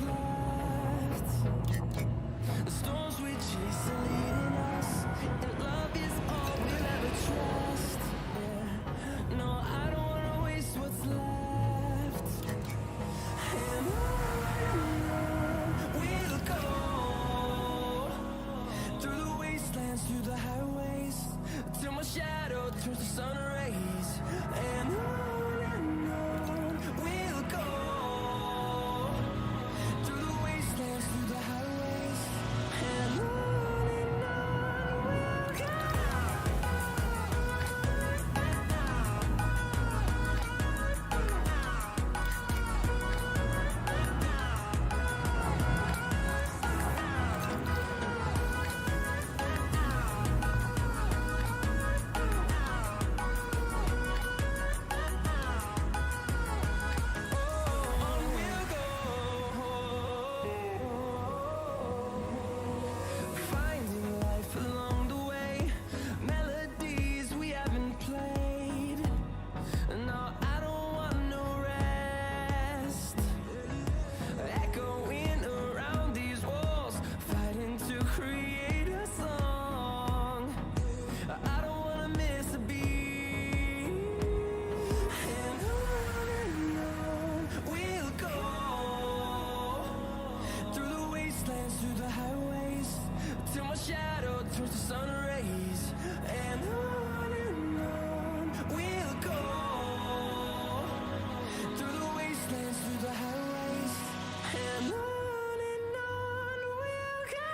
left. The storms we chase are leading us, and love is all we'll ever trust. Yeah. No, I don't wanna waste what's left. And on we'll go, through the wastelands, through the highways, till my shadow turns to sun rays. And on we'll go, through the wastelands, through the highways, and on we'll go. Finding life along the way, melodies we haven't played. No, I don't want no rest. Echoing around these walls, fighting to create a song. I don't wanna miss a beat. And on we'll go, through the wastelands, through the highways, till my shadow turns to sun rays. And on we'll go, through the wastelands, through the highways, and on we'll go.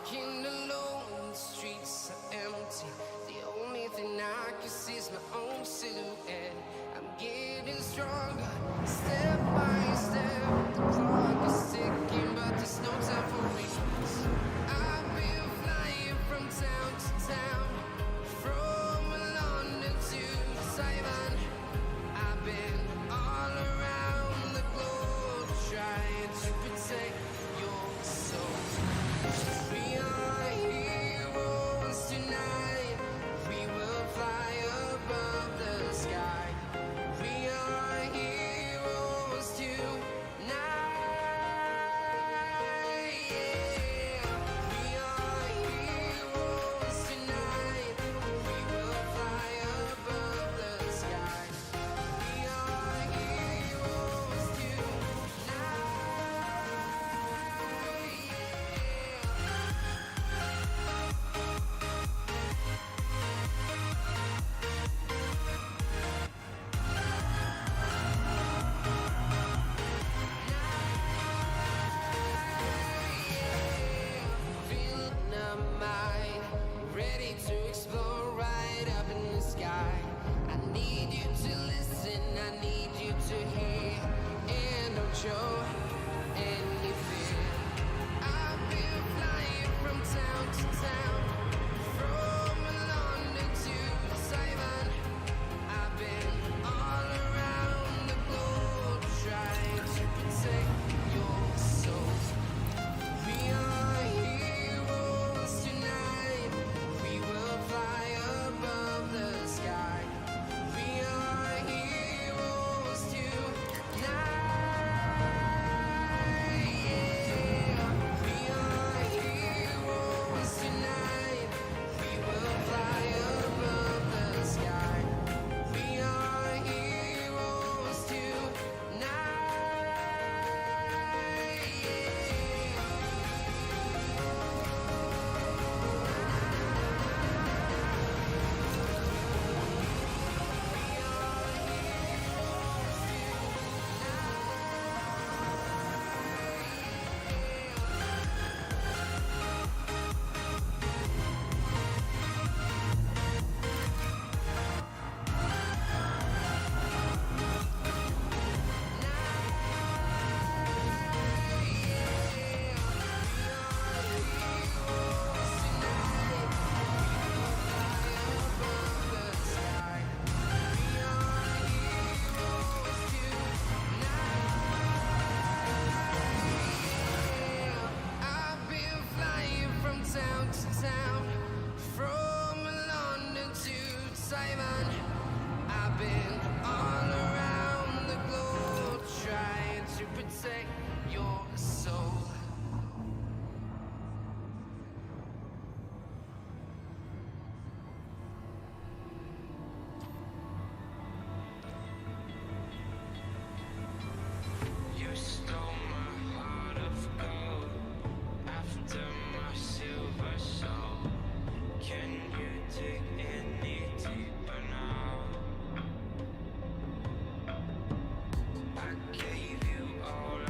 Walking alone, the streets are empty. The only thing I can see is my own silhouette. I'm getting stronger, step by step. The clock is ticking, but there's no time for regrets. I've been flying from town to town, from London to Taiwan. I've been all around the globe, trying to protect your soul. We are heroes tonight. We will fly above the sky. We are heroes tonight. Yeah. We are heroes tonight. We will fly above the sky. We are heroes tonight. Feeling a mind, ready to explore right up in the sky. I need you to listen, I need you to hear, and don't show any fear. I've been flying from town to town, from London to Taiwan. I've been all around the globe, trying to protect your soul. We are heroes tonight. We will fly above the sky. We are heroes tonight. Yeah. We are heroes tonight. We will fly above the sky. We are heroes tonight. I've been flying from town to town, from London to Taiwan. I've been all around the globe, trying to protect your soul. You stole my heart of gold after my silver soul. Can you dig any deeper now? I gave you all I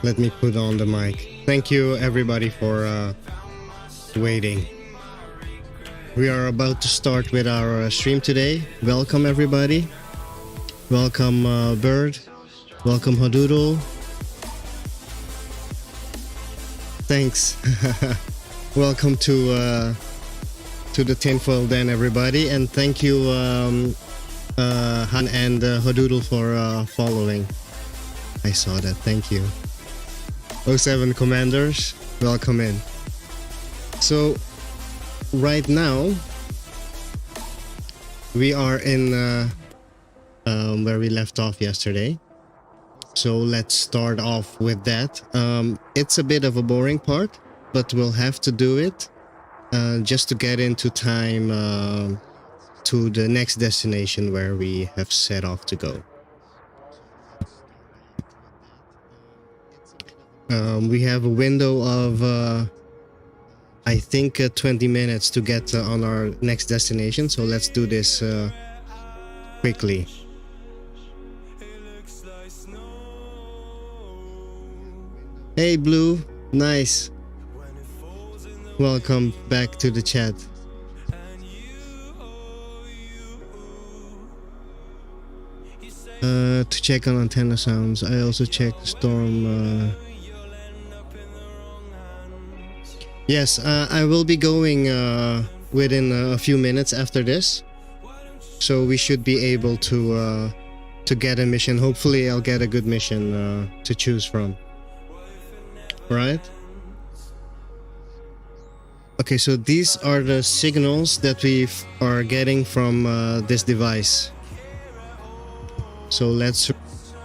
Let me put on the mic. Thank you everybody for waiting. We are about to start with our stream today. Welcome everybody. Welcome Bird. Welcome Hadoodle. Thanks. Welcome to the Tinfoil Den, everybody, and thank you Han and Hadoodle for following. I saw that. Thank you. 07 Commanders, welcome in. So right now we are in where we left off yesterday. So let's start off with that. It's a bit of a boring part, but we'll have to do it just to get into time to the next destination where we have set off to go. We have a window of I think 20 minutes to get on our next destination, so let's do this quickly. Hey Blue, nice. Welcome back to the chat. To check on antenna sounds, I also checked the storm. Yes, I will be going within a few minutes after this, so we should be able to get a mission. Hopefully, I'll get a good mission to choose from. Right? Okay, so these are the signals that we are getting from this device. So let's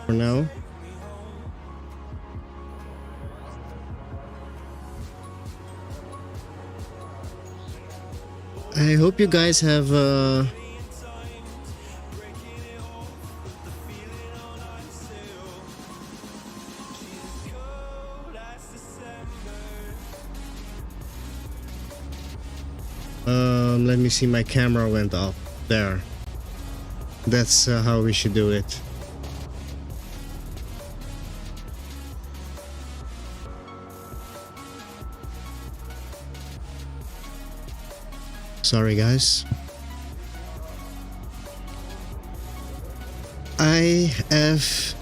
for now. I hope you guys have let me see, my camera went off. There. That's how we should do it. Sorry guys. IFU.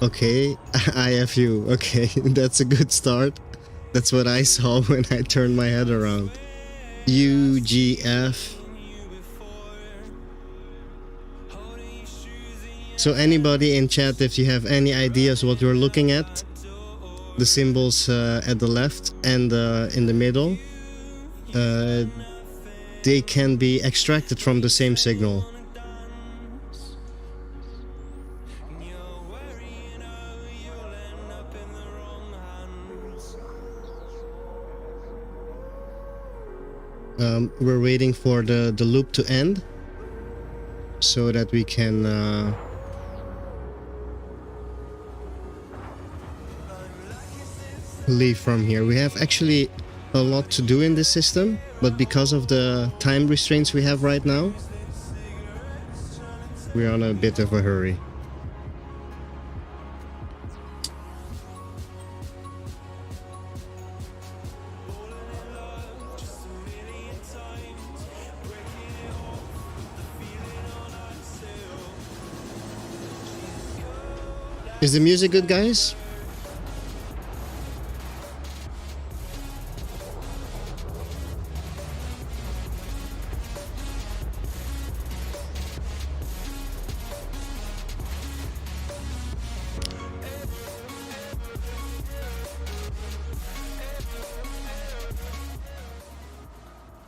Okay, IFU. Okay, that's a good start. That's what I saw when I turned my head around. UGF. So anybody in chat, if you have any ideas what we're looking at, the symbols at the left and in the middle, they can be extracted from the same signal. We're waiting for the loop to end so that we can leave from here. We have actually a lot to do in this system, but because of the time restraints we have right now, we're on a bit of a hurry. Is the music good, guys?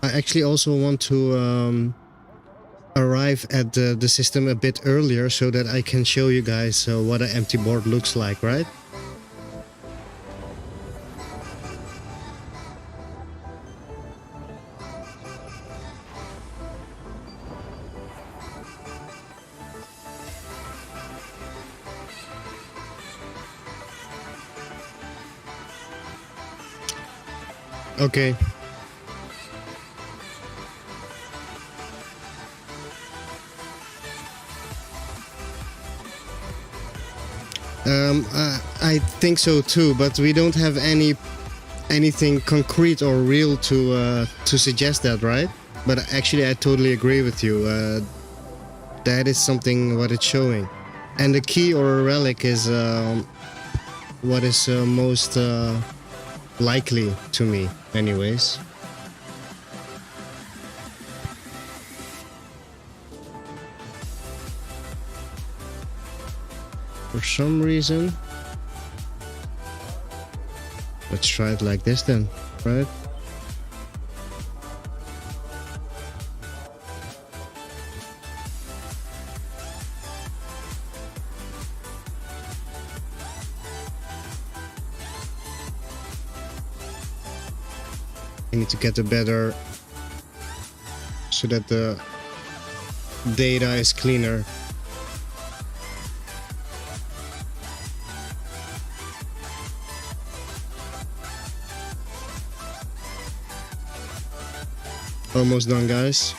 I actually also want to arrive at the system a bit earlier so that I can show you guys what an empty board looks like, right? Okay. I think so too, but we don't have anything concrete or real to suggest that, right? But actually, I totally agree with you. That is something what it's showing, and the key or a relic is what is most likely to me, anyways. For some reason, let's try it like this then, right? I need to get a better, so that the data is cleaner. Almost done, guys.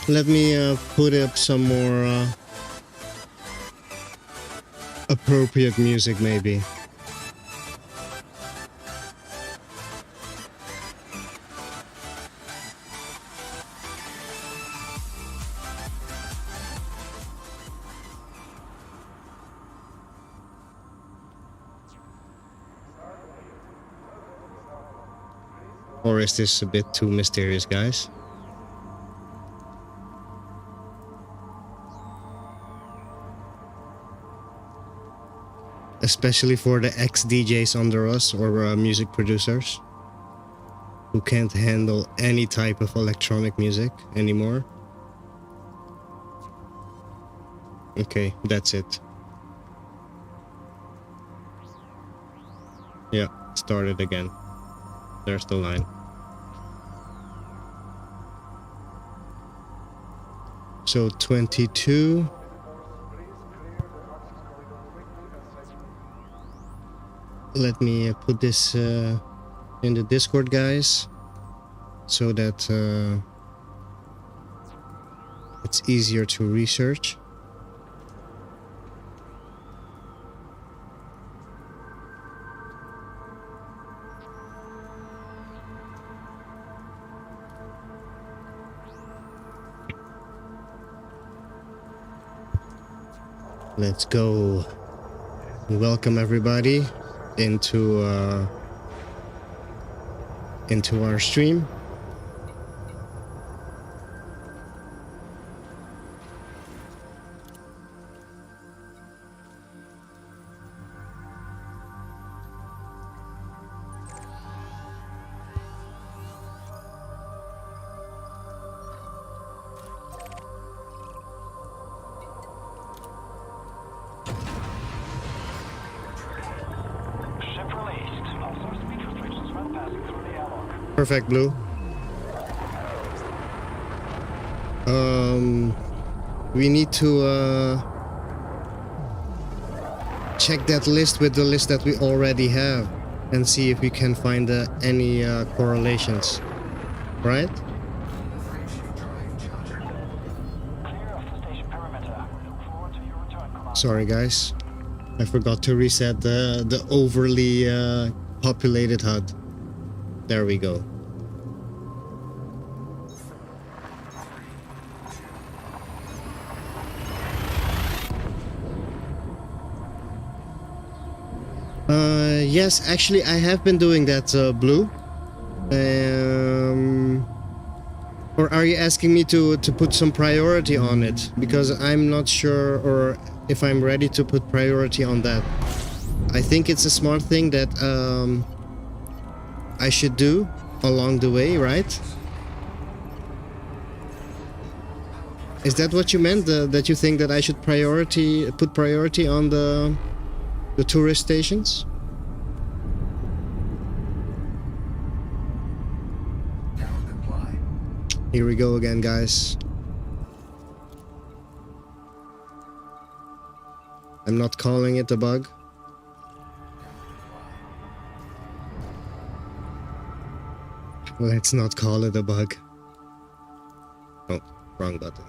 Let me put up some more appropriate music, maybe. Or is this a bit too mysterious, guys? Especially for the ex-DJs under us, or music producers who can't handle any type of electronic music anymore. Okay, that's it. Yeah, started again. There's the line. So 22. Let me put this in the Discord, guys, so that it's easier to research. Let's go. Welcome everybody into our stream. Perfect, Blue. We need to check that list with the list that we already have and see if we can find any correlations, right? Sorry, guys. I forgot to reset the overly populated HUD. There we go. Yes, actually, I have been doing that, Blue. Or are you asking me to put some priority on it? Because I'm not sure, or if I'm ready to put priority on that. I think it's a smart thing that I should do along the way, right? Is that what you meant? That you think that I should put priority on the tourist stations? Here we go again, guys. I'm not calling it a bug. Let's not call it a bug. Oh, wrong button.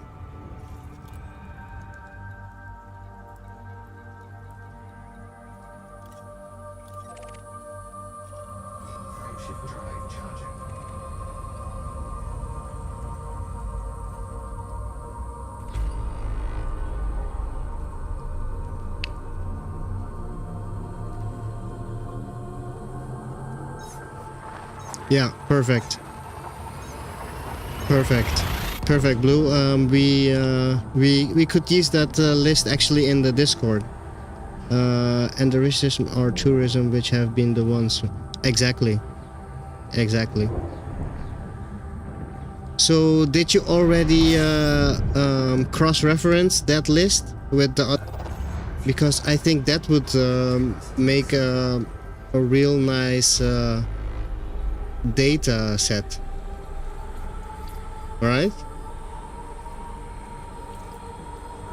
Yeah, perfect. Perfect, Blue. We could use that list actually in the Discord. And the racism or tourism, which have been the ones. Exactly. So, did you already cross-reference that list with the other? Because I think that would make a real nice data set. Alright?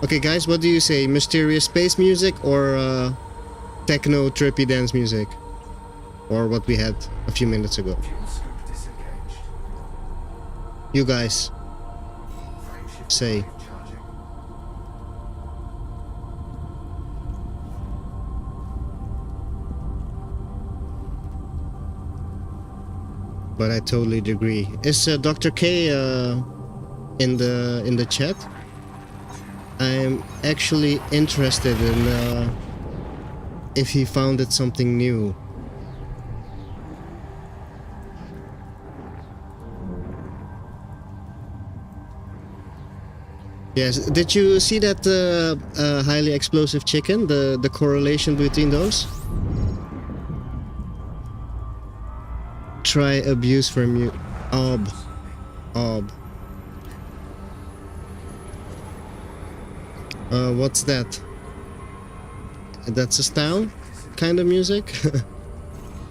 Okay guys, what do you say? Mysterious space music or techno trippy dance music? Or what we had a few minutes ago? You guys say. But I totally agree. Is Dr. K in the chat? I'm actually interested in if he founded something new. Yes. Did you see that highly explosive chicken? The correlation between those? Try abuse from you. Ob. What's that? That's a style kind of music?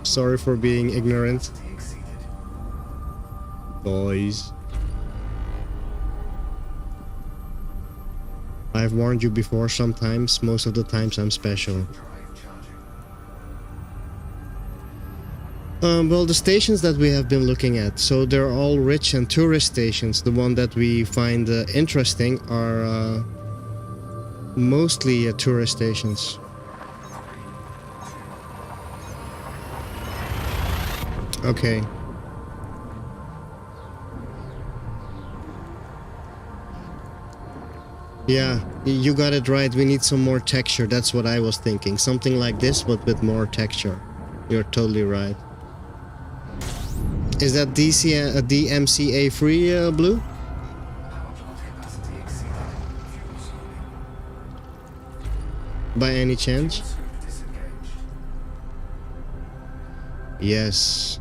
Sorry for being ignorant. Boys. I've warned you before sometimes. Most of the times I'm special. Well, the stations that we have been looking at, so they're all rich and tourist stations. The one that we find interesting are mostly tourist stations. Okay. Yeah, you got it right. We need some more texture. That's what I was thinking. Something like this, but with more texture. You're totally right. Is that DMCA free, Blue? By any chance? Yes.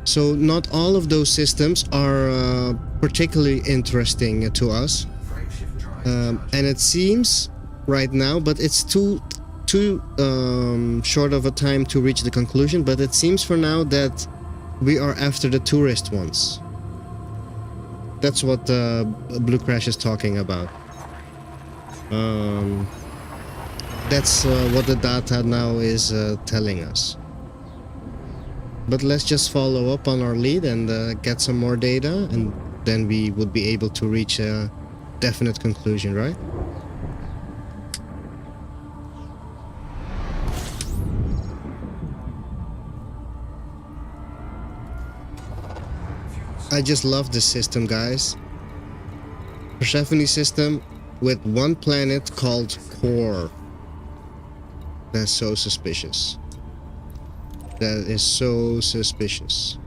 So not all of those systems are particularly interesting to us, and it seems right now, but it's too short of a time to reach the conclusion. But it seems for now that we are after the tourist ones. That's what Blue Crash is talking about. That's what the data now is telling us. But let's just follow up on our lead and get some more data, and then we would be able to reach a definite conclusion, right? I just love this system, guys. Persephone system with one planet called Core. That's so suspicious. That is so suspicious.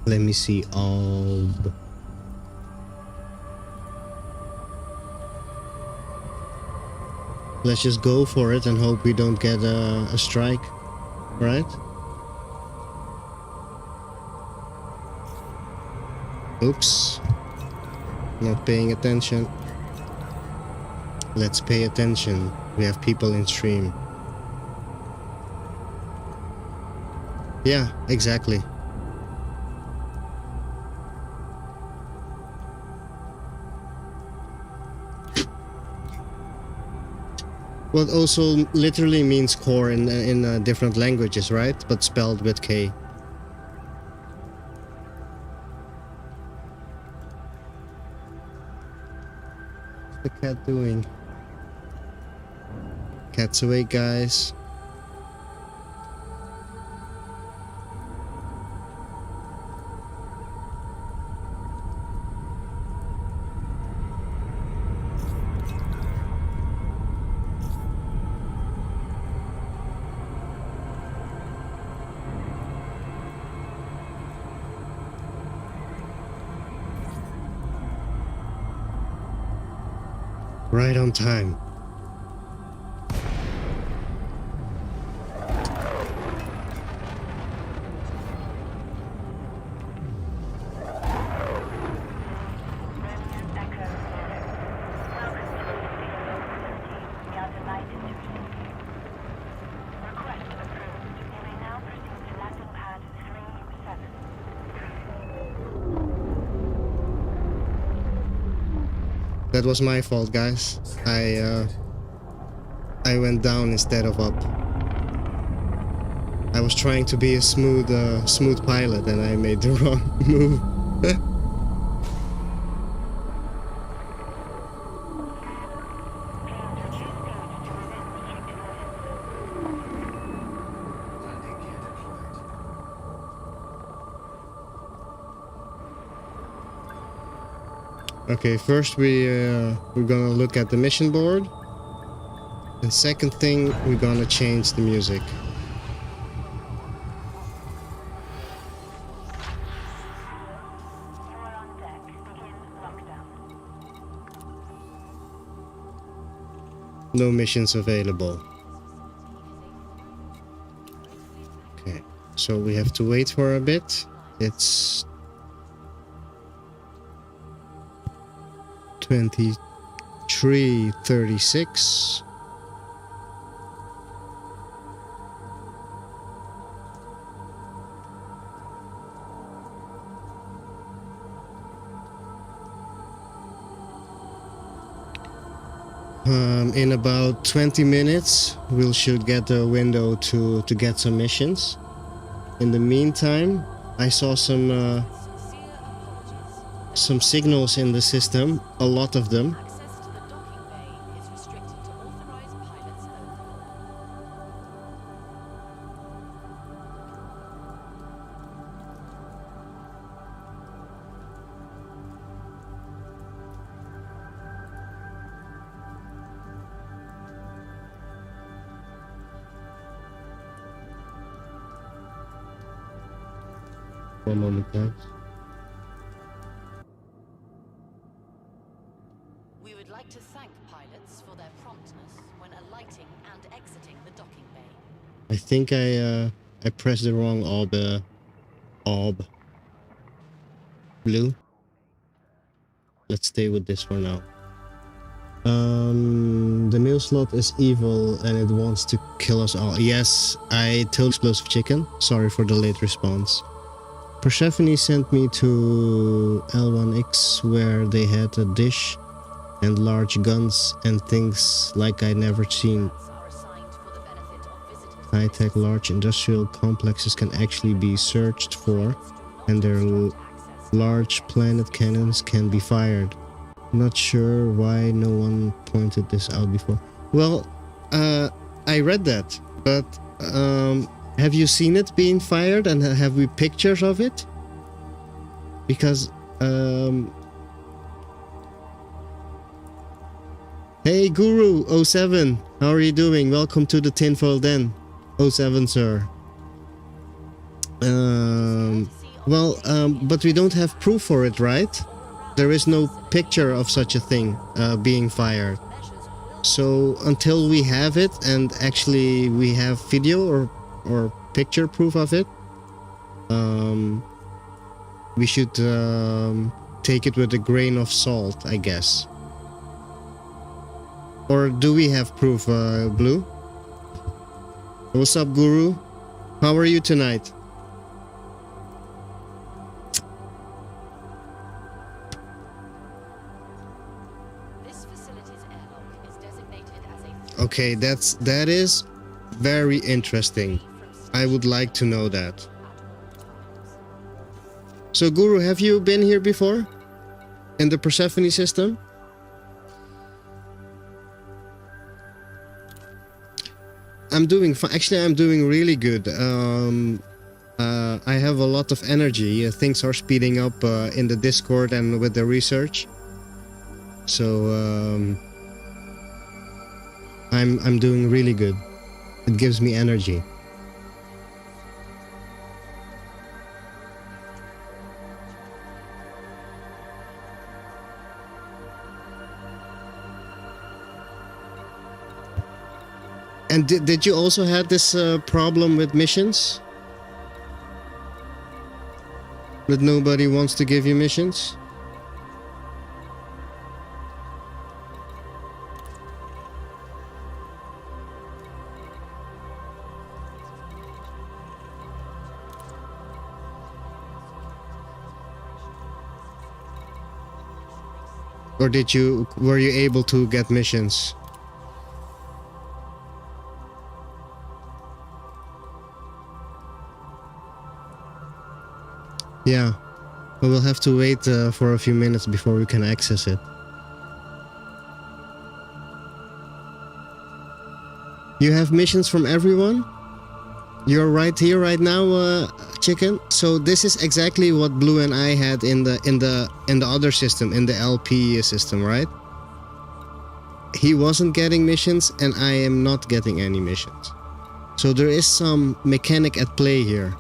Let me see. Alb. Let's just go for it and hope we don't get a strike, right? Oops. Not paying attention. Let's pay attention. We have people in stream. Yeah, exactly. What also literally means core in different languages, right? But spelled with K. What's the cat doing? Cat's awake, guys. Right on time. That was my fault, guys. I went down instead of up. I was trying to be a smooth pilot, and I made the wrong move. Okay, first we're gonna look at the mission board, and second thing, we're gonna change the music. No missions available. Okay, so we have to wait for a bit. It's 23:36. In about 20 minutes, we should get a window to get some missions. In the meantime, I saw some signals in the system, a lot of them. Access to the docking bay is restricted to authorized pilots only. One moment, guys. We would like to thank pilots for their promptness when alighting and exiting the docking bay. I think I pressed the wrong ob. Blue. Let's stay with this for now. The meal slot is evil and it wants to kill us all. Yes, I told Explosive Chicken. Sorry for the late response. Persephone sent me to L1X where they had a dish and large guns and things like I never seen. Are assigned for the benefit of visitors. High-tech large industrial complexes can actually be searched for, and their large planet cannons can be fired. Not sure why no one pointed this out before. Well, I read that, but have you seen it being fired, and have we pictures of it? Because hey Guru07, how are you doing? Welcome to the Tinfoil Den. 07, sir. But we don't have proof for it, right? There is no picture of such a thing being fired. So until we have it, and actually we have video or picture proof of it, we should take it with a grain of salt, I guess. Or do we have proof, Blue? What's up, Guru? How are you tonight? This facility's airlock is designated as a Okay, that is very interesting. I would like to know that. So Guru, have you been here before? In the Persephone system? I'm doing fine. Actually, I'm doing really good. I have a lot of energy. Things are speeding up in the Discord and with the research. So I'm doing really good. It gives me energy. And did you also have this problem with missions? That nobody wants to give you missions? Or were you able to get missions? Yeah, but we'll have to wait for a few minutes before we can access it. You have missions from everyone? You're right here, right now, Chicken. So this is exactly what Blue and I had in the other system, in the LP system, right? He wasn't getting missions, and I am not getting any missions. So there is some mechanic at play here.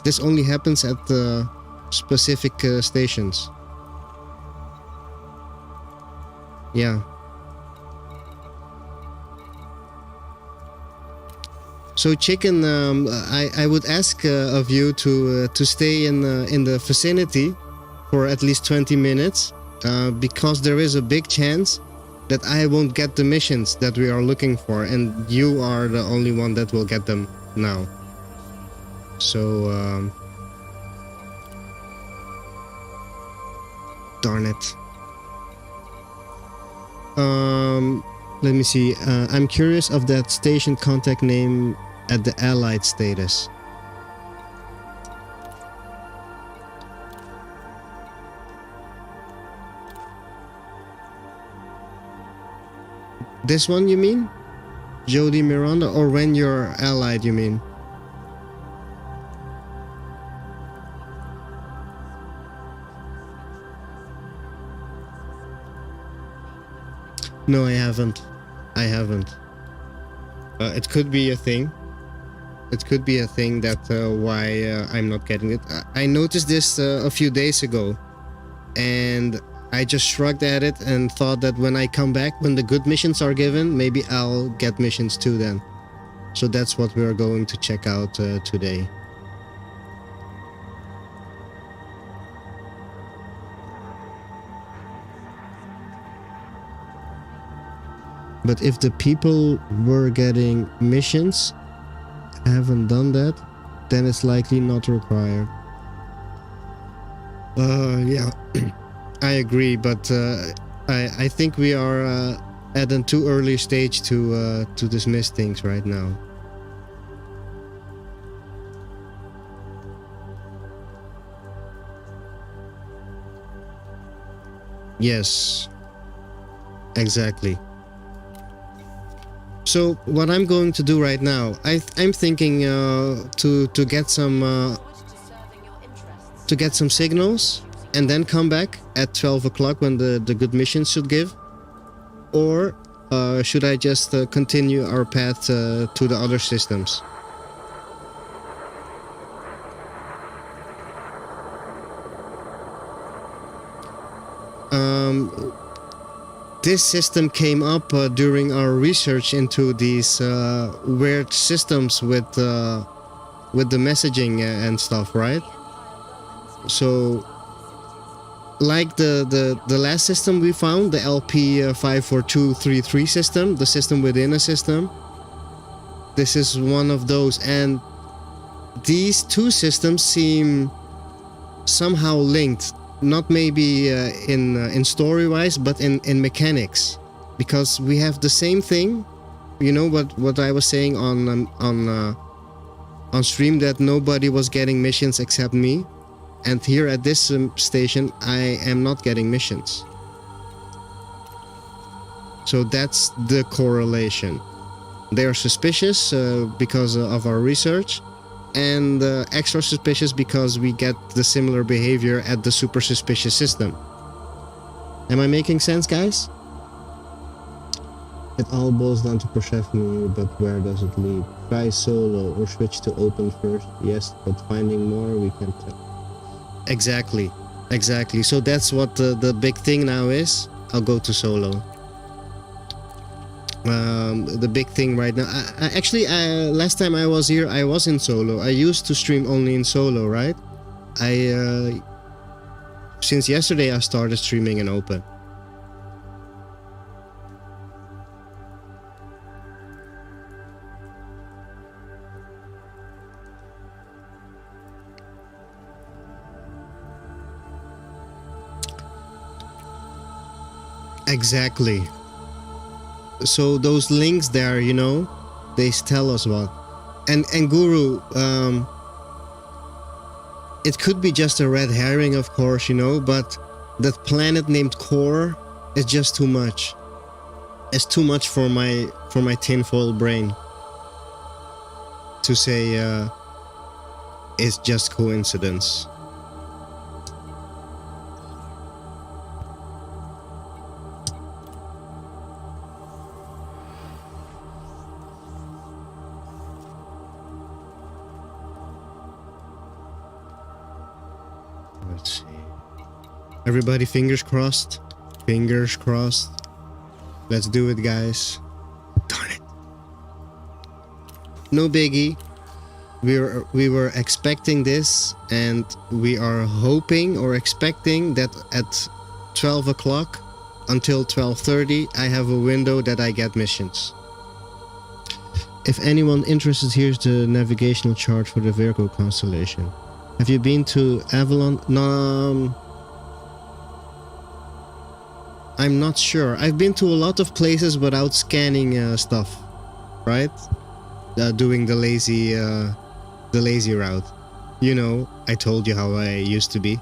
This only happens at the specific stations. Yeah. So Chicken, I would ask of you to stay in the vicinity for at least 20 minutes, because there is a big chance that I won't get the missions that we are looking for, and you are the only one that will get them now. So darn it. Let me see. I'm curious of that station contact name at the allied status. This one, you mean? Jody Miranda, or when you're allied, you mean? No, I haven't. It could be a thing. It could be a thing that why I'm not getting it. I noticed this a few days ago, and I just shrugged at it and thought that when I come back, when the good missions are given, maybe I'll get missions too then. So that's what we're going to check out today. But if the people were getting missions, haven't done that, then it's likely not required. Yeah, I agree, but I think we are at a too early stage to dismiss things right now. Yes, exactly. So what I'm going to do right now, I'm thinking to get some signals and then come back at 12 o'clock when the good missions should give, or should I just continue our path to the other systems? This system came up during our research into these weird systems with the messaging and stuff, right? So, like the last system we found, the LP 54233 system, the system within a system. This is one of those, and these two systems seem somehow linked. Not maybe in story-wise, but in mechanics, because we have the same thing you know what I was saying on stream, that nobody was getting missions except me, and here at this station I am not getting missions. So that's the correlation. They are suspicious because of our research, and extra suspicious because we get the similar behavior at the super suspicious system. Am I making sense, guys? It all boils down to Persephone, but where does it lead? Try solo or switch to open first. Yes, but finding more we can tell. Exactly, exactly. So that's what the big thing now is. I'll go to solo. The big thing right now. Actually, last time I was here, I was in solo. I used to stream only in solo, right? Since yesterday, I started streaming in open. Exactly. So those links there, you know, they tell us what. And Guru, it could be just a red herring, of course, you know, but that planet named Cora is just too much. It's too much for my tinfoil brain to say it's just coincidence. Let's see. Everybody, fingers crossed. Fingers crossed. Let's do it, guys. Darn it. No biggie. We were expecting this, and we are hoping or expecting that at 12 o'clock until 12:30 I have a window that I get missions. If anyone interested, here's the navigational chart for the Virgo constellation. Have you been to Avalon? No, I'm not sure. I've been to a lot of places without scanning stuff, right? Doing the lazy route. You know, I told you how I used to be.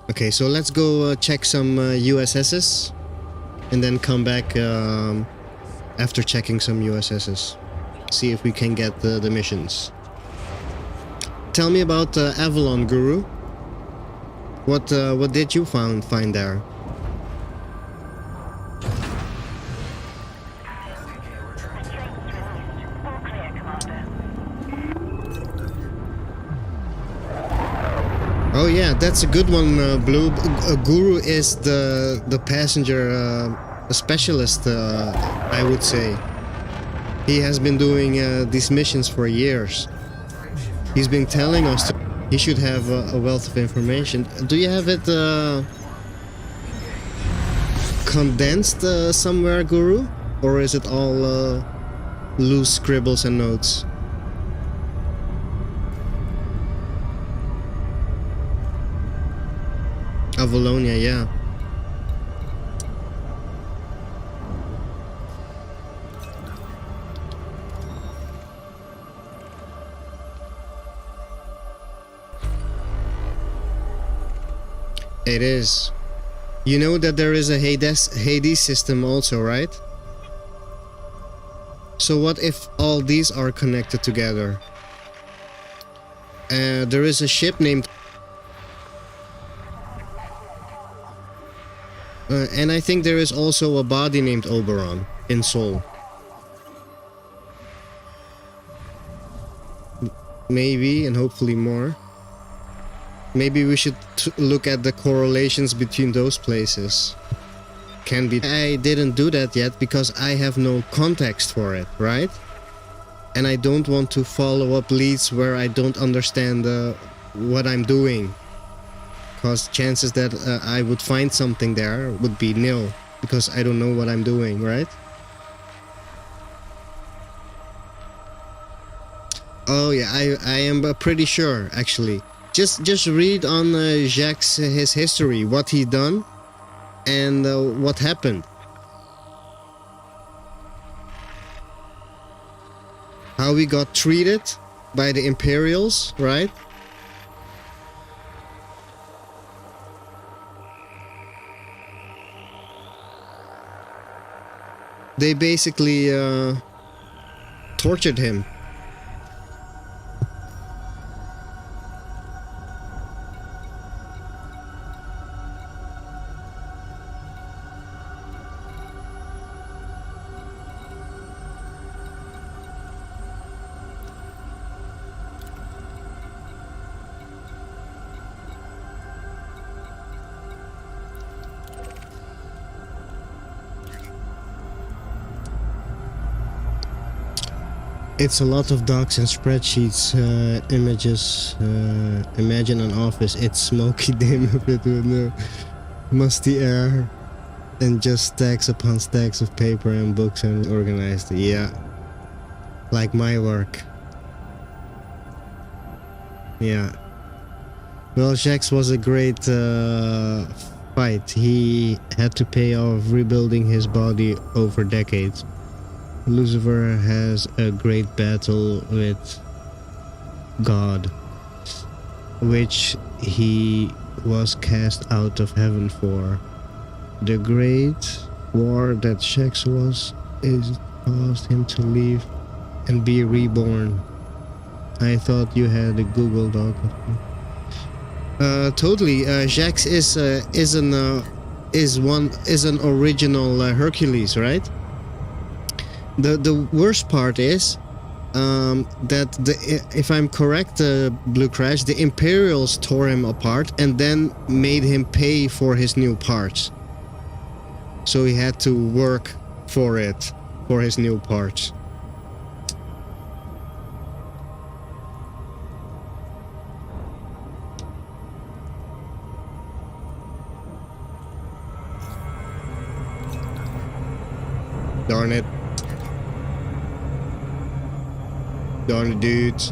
Okay, so let's go check some USSs. And then come back after checking some USSs. See if we can get the missions. Tell me about Avalon, Guru. What did you find there? Oh yeah, that's a good one, Blue. Guru is the passenger specialist, I would say. He has been doing these missions for years. He's been telling us he should have a wealth of information. Do you have it condensed somewhere, Guru? Or is it all loose scribbles and notes? Avalonia, yeah. It is. You know that there is a Hades system also, right? So what if all these are connected together? There is a ship named and I think there is also a body named Oberon in Seoul. Maybe, and hopefully more. Maybe we should look at the correlations between those places. Can be. I didn't do that yet because I have no context for it, right? And I don't want to follow up leads where I don't understand what I'm doing. Because chances that I would find something there would be nil, because I don't know what I'm doing, right? Oh yeah, I am pretty sure, actually. Just read on Jacques his history, what he done, and what happened. How we got treated by the Imperials, right? They basically tortured him. It's a lot of docs and spreadsheets, images. Imagine an office. It's smoky, dim, with no musty air, and just stacks upon stacks of paper and books and organized. Yeah, like my work. Yeah. Well, Jax was a great fight. He had to pay off rebuilding his body over decades. Lucifer has a great battle with God, which he was cast out of heaven for. The great war that Shax was is caused him to leave and be reborn. I thought you had a Google Doc. Totally. Jax is an original Hercules, right? The worst part is that if I'm correct, Blue Crash, the Imperials tore him apart and then made him pay for his new parts. So he had to work for his new parts. Darn it. Darn it, dudes.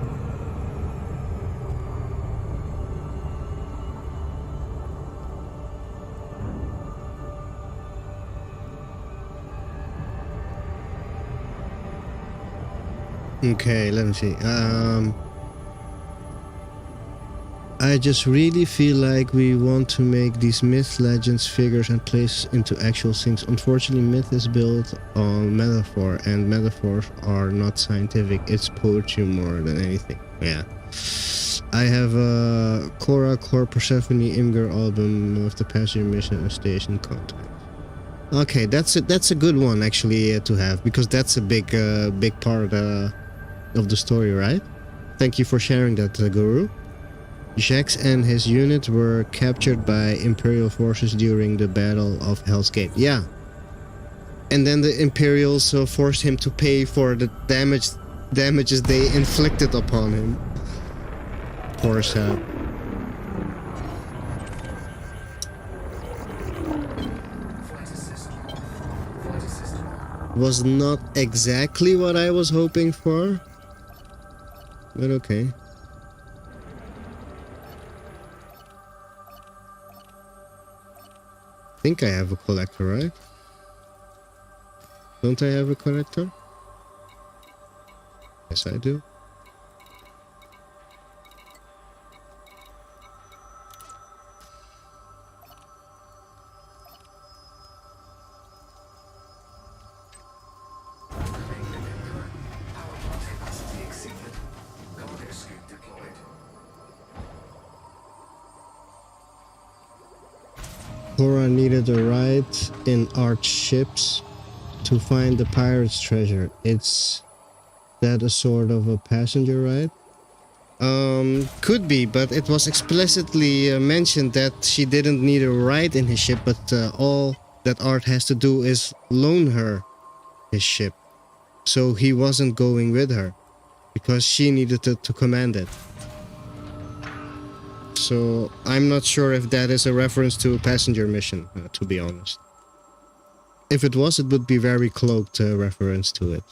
Okay, let me see. I just really feel like we want to make these myths, legends, figures, and places into actual things. Unfortunately, myth is built on metaphor, and metaphors are not scientific. It's poetry more than anything. Yeah. I have a Cora, Persephone, Imgur album of the passenger mission and station contact. Okay, that's a good one actually to have, because that's a big part of the story, right? Thank you for sharing that, Guru. Jax and his unit were captured by Imperial forces during the Battle of Hell's Gate. Yeah. And then the Imperials forced him to pay for the damages they inflicted upon him. Poor sap. Was not exactly what I was hoping for, but okay. I think I have a collector, right? Don't I have a collector? Yes, I do. Cora needed a ride in arch ships to find the pirate's treasure. Is that a sort of a passenger ride? Could be, but it was explicitly mentioned that she didn't need a ride in his ship, but all that Art has to do is loan her his ship. So he wasn't going with her, because she needed to command it. So I'm not sure if that is a reference to a passenger mission, to be honest. If it was, it would be very cloaked reference to it.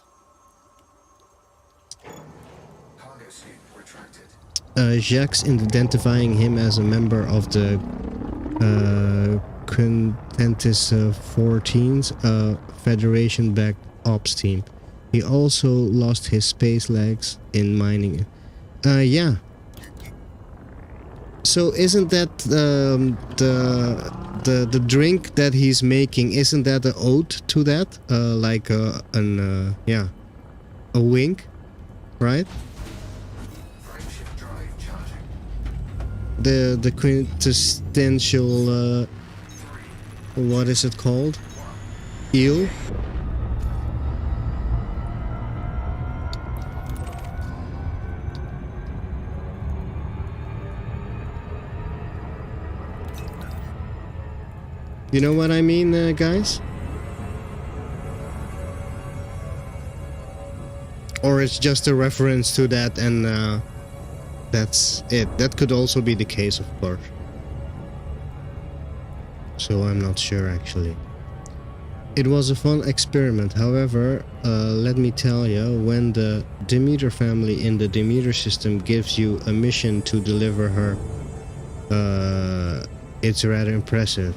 Cargo scoop retracted. Jacques identifying him as a member of the Quintentis 14's Federation-backed ops team. He also lost his space legs in mining. Yeah. So isn't that the drink that he's making? Isn't that an ode to that? Like a wink, right? The quintessential what is it called? Eel? You know what I mean, guys? Or it's just a reference to that and that's it. That could also be the case, of course. So I'm not sure, actually. It was a fun experiment. However, let me tell you, when the Demeter family in the Demeter system gives you a mission to deliver her, it's rather impressive.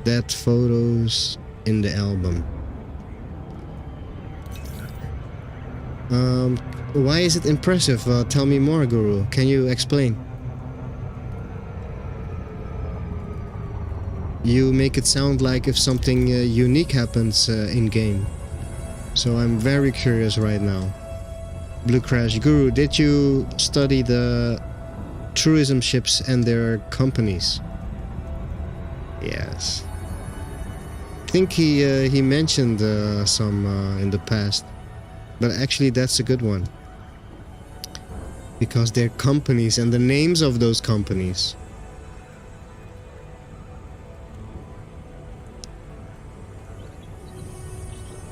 That photos in the album. Why is it impressive? Tell me more, Guru. Can you explain? You make it sound like if something unique happens in game. So I'm very curious right now. Blue Crash, Guru, did you study the tourism ships and their companies? Yes. I think he mentioned some in the past, but actually that's a good one. Because they're companies and the names of those companies.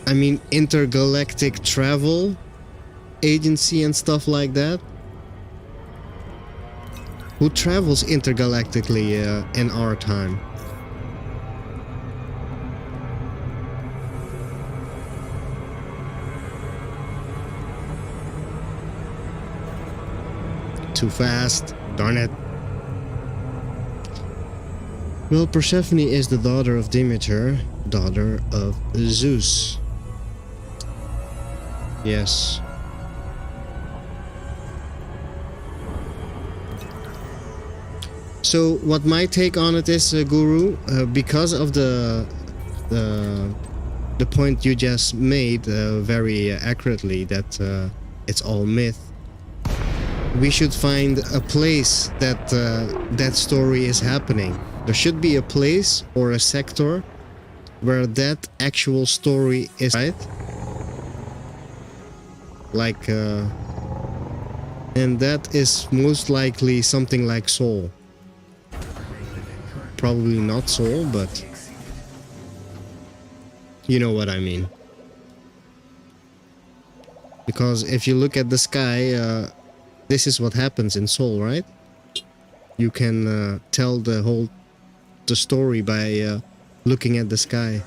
I mean, intergalactic travel agency and stuff like that. Who travels intergalactically in our time? Too fast, darn it. Well, Persephone is the daughter of Demeter, daughter of Zeus. Yes. So what my take on it is, Guru, because of the point you just made very accurately, that it's all myth. We should find a place that that story is happening. There should be a place or a sector where that actual story is, right? Like, and that is most likely something like Soul. Probably not Soul, but you know what I mean. Because if you look at the sky, this is what happens in Soul, right? You can tell the story by looking at the sky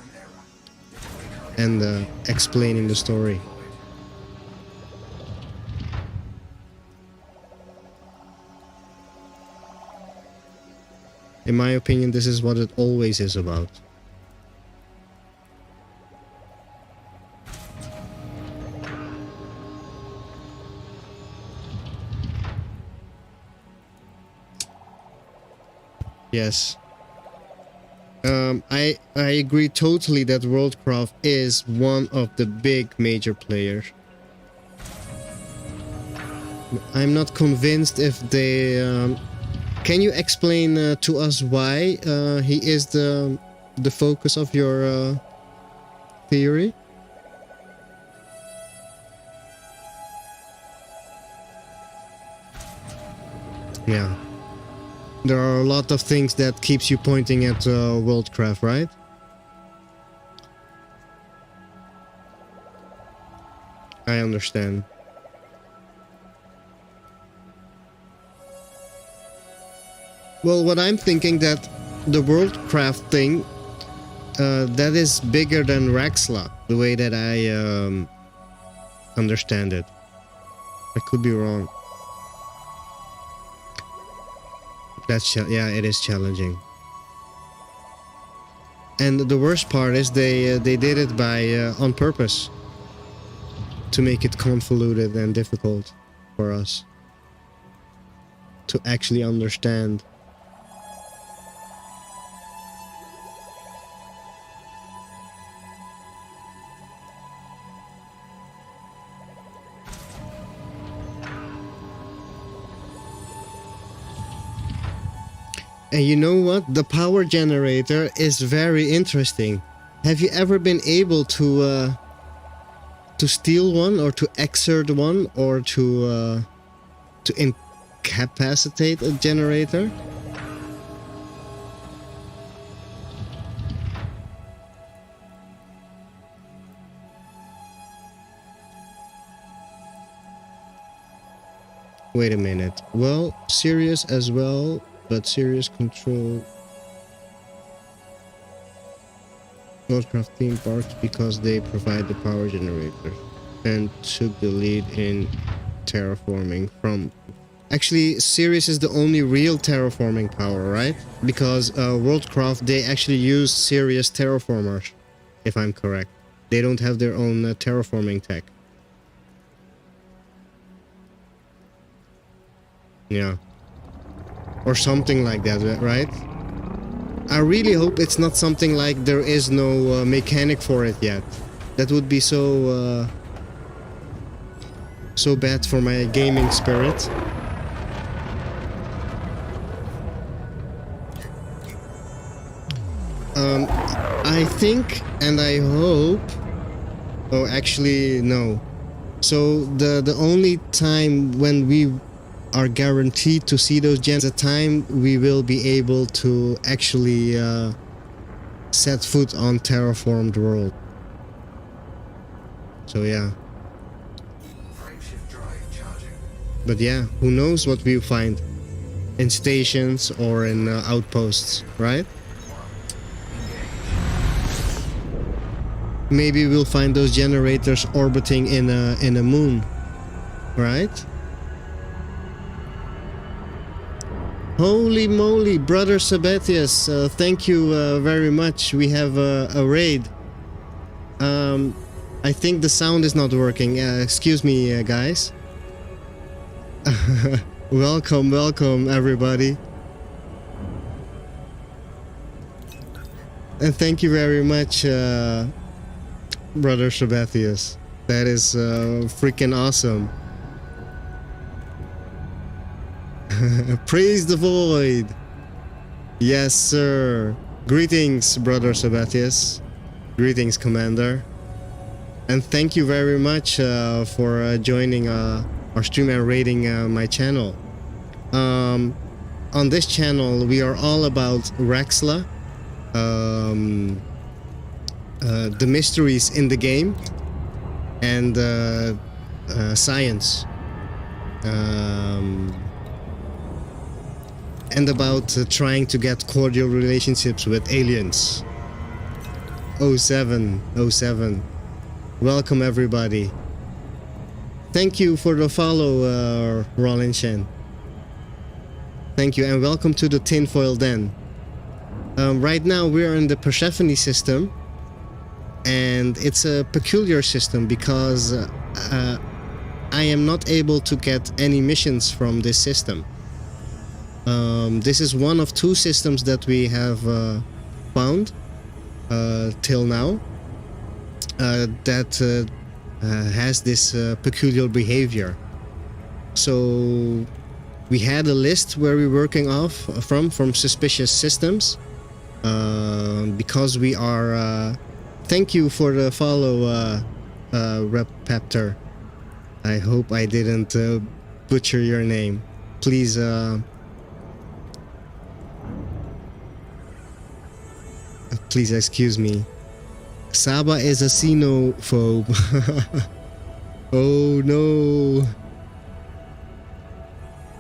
and explaining the story. In my opinion, this is what it always is about. Yes. I agree totally that Worldcraft is one of the big major players. I'm not convinced if they... can you explain to us why he is the focus of your theory? Yeah. There are a lot of things that keeps you pointing at Worldcraft, right? I understand. Well, what I'm thinking that the Worldcraft thing, that is bigger than RAXXLA, the way that I understand it. I could be wrong. Yeah, it is challenging. And the worst part is they did it by on purpose to make it convoluted and difficult for us to actually understand. And you know what? The power generator is very interesting. Have you ever been able to steal one, or to exert one, or to incapacitate a generator? Wait a minute. Well, serious as well. But serious control Northcraft theme parks because they provide the power generator and took the lead in terraforming from... Actually, Sirius is the only real terraforming power, right? Because Worldcraft, they actually use Sirius terraformers, if I'm correct. They don't have their own terraforming tech. Yeah. Or something like that, right? I really hope it's not something like there is no mechanic for it yet. That would be so bad for my gaming spirit. I think and I hope... Oh, actually, no. So the only time when we are guaranteed to see those gems, the time we will be able to actually set foot on terraformed world. So yeah. But yeah, who knows what we'll find in stations or in outposts, right? Maybe we'll find those generators orbiting in a moon, right? Holy moly, brother Sabatius, thank you very much. We have a raid. I think the sound is not working. Excuse me, guys. Welcome, welcome, everybody. And thank you very much, brother Sabatius. That is freaking awesome. Praise the void. Yes, sir. Greetings, brother Sabatius. Greetings, commander. And thank you very much for joining our stream and raiding my channel. On this channel, we are all about RAXXLA, the mysteries in the game, and science. And about trying to get cordial relationships with aliens. 07. Welcome, everybody. Thank you for the follow, Rollin Shen. Thank you, and welcome to the Tinfoil Den. Right now we're in the Persephone system, and it's a peculiar system because I am not able to get any missions from this system. This is one of two systems that we have found till now that has this peculiar behavior. So we had a list where we're working off from suspicious systems because we are... thank you for the follow, Repaptor. I hope I didn't butcher your name. Please... please excuse me. Saba is a xenophobe. Oh no.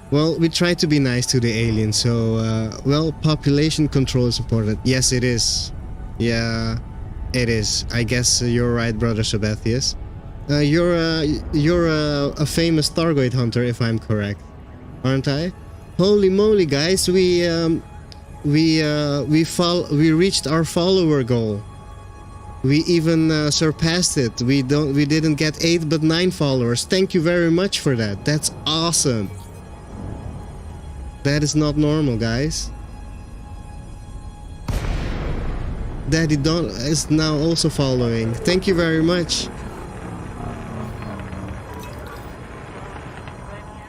Well, we try to be nice to the aliens, so well, population control is important. Yes, it is. Yeah, it is. I guess you're right, brother Sabathius. You're a famous Thargoid hunter, if I'm correct, aren't I? Holy moly, guys! We reached our follower goal. We even surpassed it. We didn't get 8 but 9 followers. Thank you very much for that. That's awesome. That is not normal, guys. Daddy Don is now also following. Thank you very much.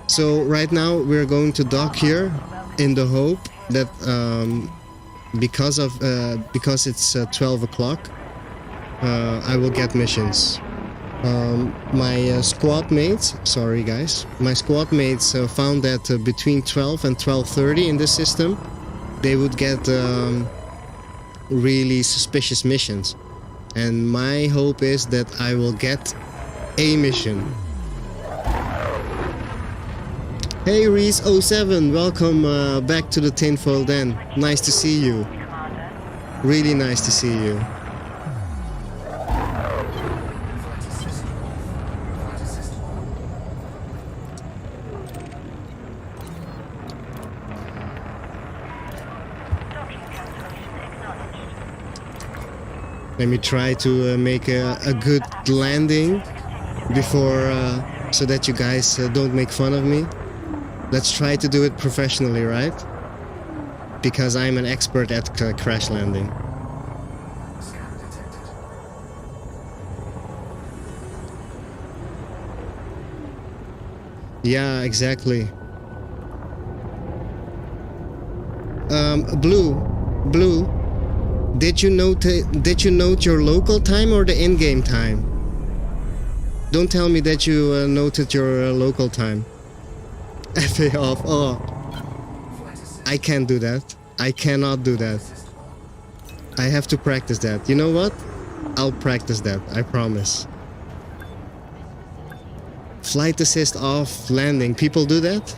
So right now we're going to dock here in the hope that because it's 12 o'clock, I will get missions. My squad mates, sorry guys, my squad mates found that between 12 and 12:30 in this system, they would get really suspicious missions. And my hope is that I will get a mission. Hey Reese07, welcome back to the tinfoil den. Nice to see you. Really nice to see you. Let me try to make a good landing before, so that you guys don't make fun of me. Let's try to do it professionally, right? Because I'm an expert at crash landing. Yeah, exactly. Blue. Did you note your local time or the in-game time? Don't tell me that you noted your local time. FA off. Oh, I can't do that. I cannot do that. I have to practice that. You know what? I'll practice that. I promise. Flight assist off landing. People do that?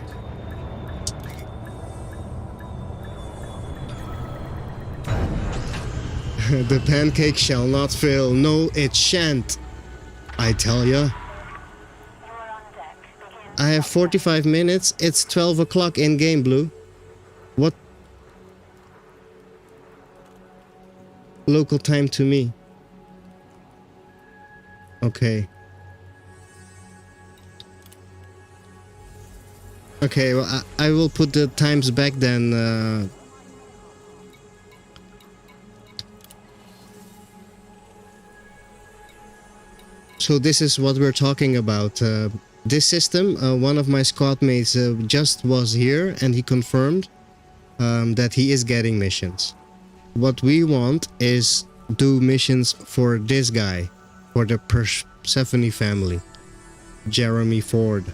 The pancake shall not fail. No, it shan't. I tell ya. I have 45 minutes. It's 12 o'clock in game, Blue. What? Local time to me. Okay. Okay, well, I will put the times back then. So this is what we're talking about. This system, one of my squad mates just was here and he confirmed that he is getting missions. What we want is do missions for this guy, for the Persephone family, Jeremy Ford.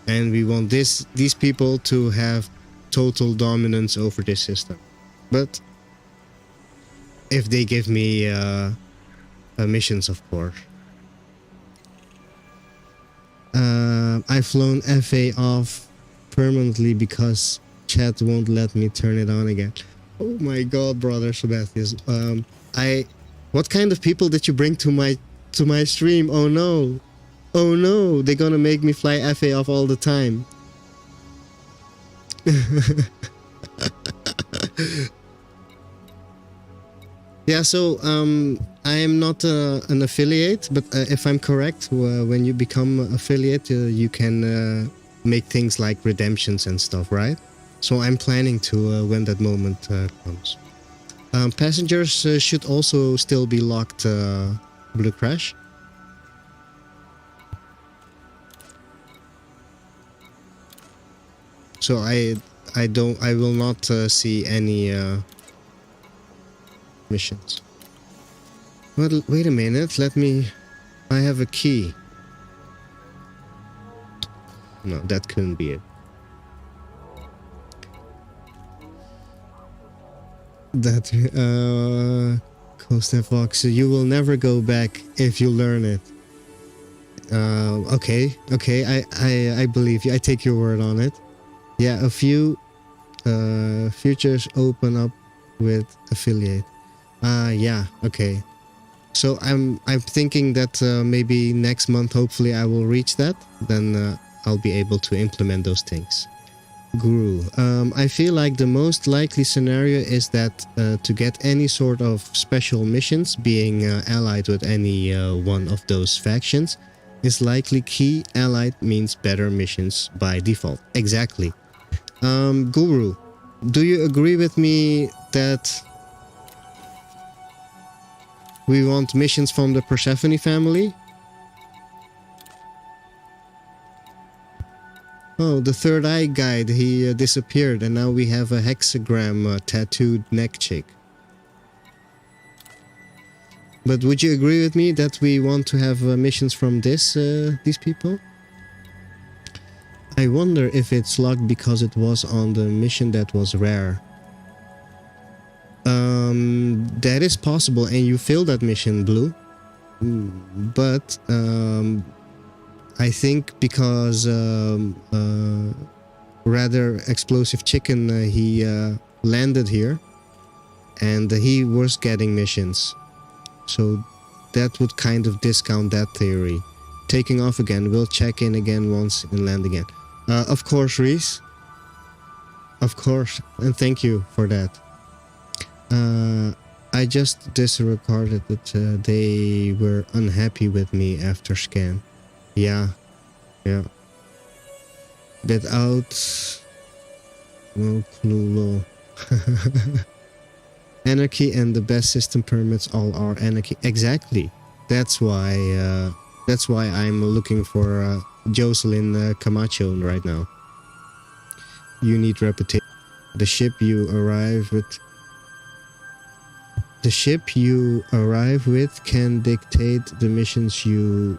And we want these people to have total dominance over this system. But if they give me missions, of course. I've flown FA off permanently because chat won't let me turn it on again. Oh my god, brother Sebastian. What kind of people did you bring to my stream? Oh no. Oh no, they're gonna make me fly FA off all the time. Yeah, so I am not an affiliate, but if I'm correct, when you become an affiliate, you can make things like redemptions and stuff, right? So I'm planning to when that moment comes. Passengers should also still be locked, Blue Crash. So I will not see any missions. Well, wait a minute, I have a key. No, that couldn't be it. That, Costa Fox, you will never go back if you learn it. Okay, I believe you, I take your word on it. Yeah, a few futures open up with affiliate. Yeah, okay. So I'm thinking that maybe next month, hopefully I will reach that. Then I'll be able to implement those things. Guru. I feel like the most likely scenario is that to get any sort of special missions, being allied with any one of those factions, is likely key. Allied means better missions by default. Exactly. Guru, do you agree with me that we want missions from the Persephone family? Oh, the third eye guide, he disappeared, and now we have a hexagram tattooed neck chick. But would you agree with me that we want to have missions from these people? I wonder if it's locked because it was on the mission that was rare. That is possible, and you failed that mission, Blue. But I think because rather explosive chicken, he landed here, and he was getting missions. So that would kind of discount that theory. Taking off again, we'll check in again once and land again. Of course, Reese. Of course, and thank you for that. I just disregarded that they were unhappy with me after scan. Yeah. Without no clue law. Anarchy and the best system permits all are anarchy. Exactly. That's why I'm looking for Jocelyn Camacho right now. You need reputation. The ship you arrive with can dictate the missions you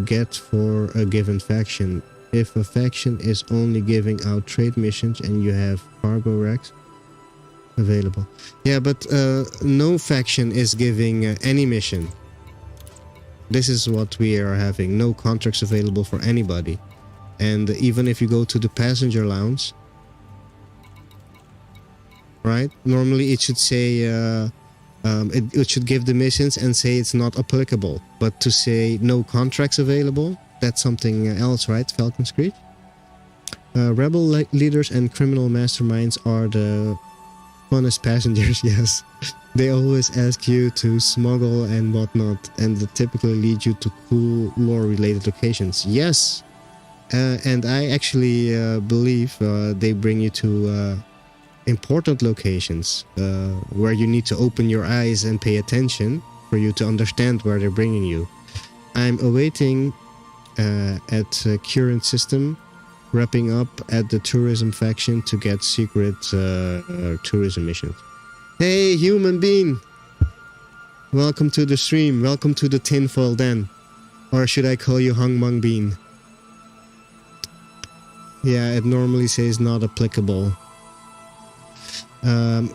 get for a given faction. If a faction is only giving out trade missions and you have cargo racks available. Yeah, but no faction is giving any mission. This is what we are having. No contracts available for anybody. And even if you go to the passenger lounge, right? Normally it should say it should give the missions and say it's not applicable. But to say no contracts available, that's something else, right? Falcon Screech? Rebel leaders and criminal masterminds are the funnest passengers, yes. They always ask you to smuggle and whatnot, and they typically lead you to cool lore-related locations. Yes! And I actually believe they bring you to important locations where you need to open your eyes and pay attention for you to understand where they're bringing you. I'm awaiting at current system, wrapping up at the tourism faction to get secret tourism missions. Hey, human being! Welcome to the stream. Welcome to the tinfoil den. Or should I call you Hung Mung Bean? Yeah, it normally says not applicable.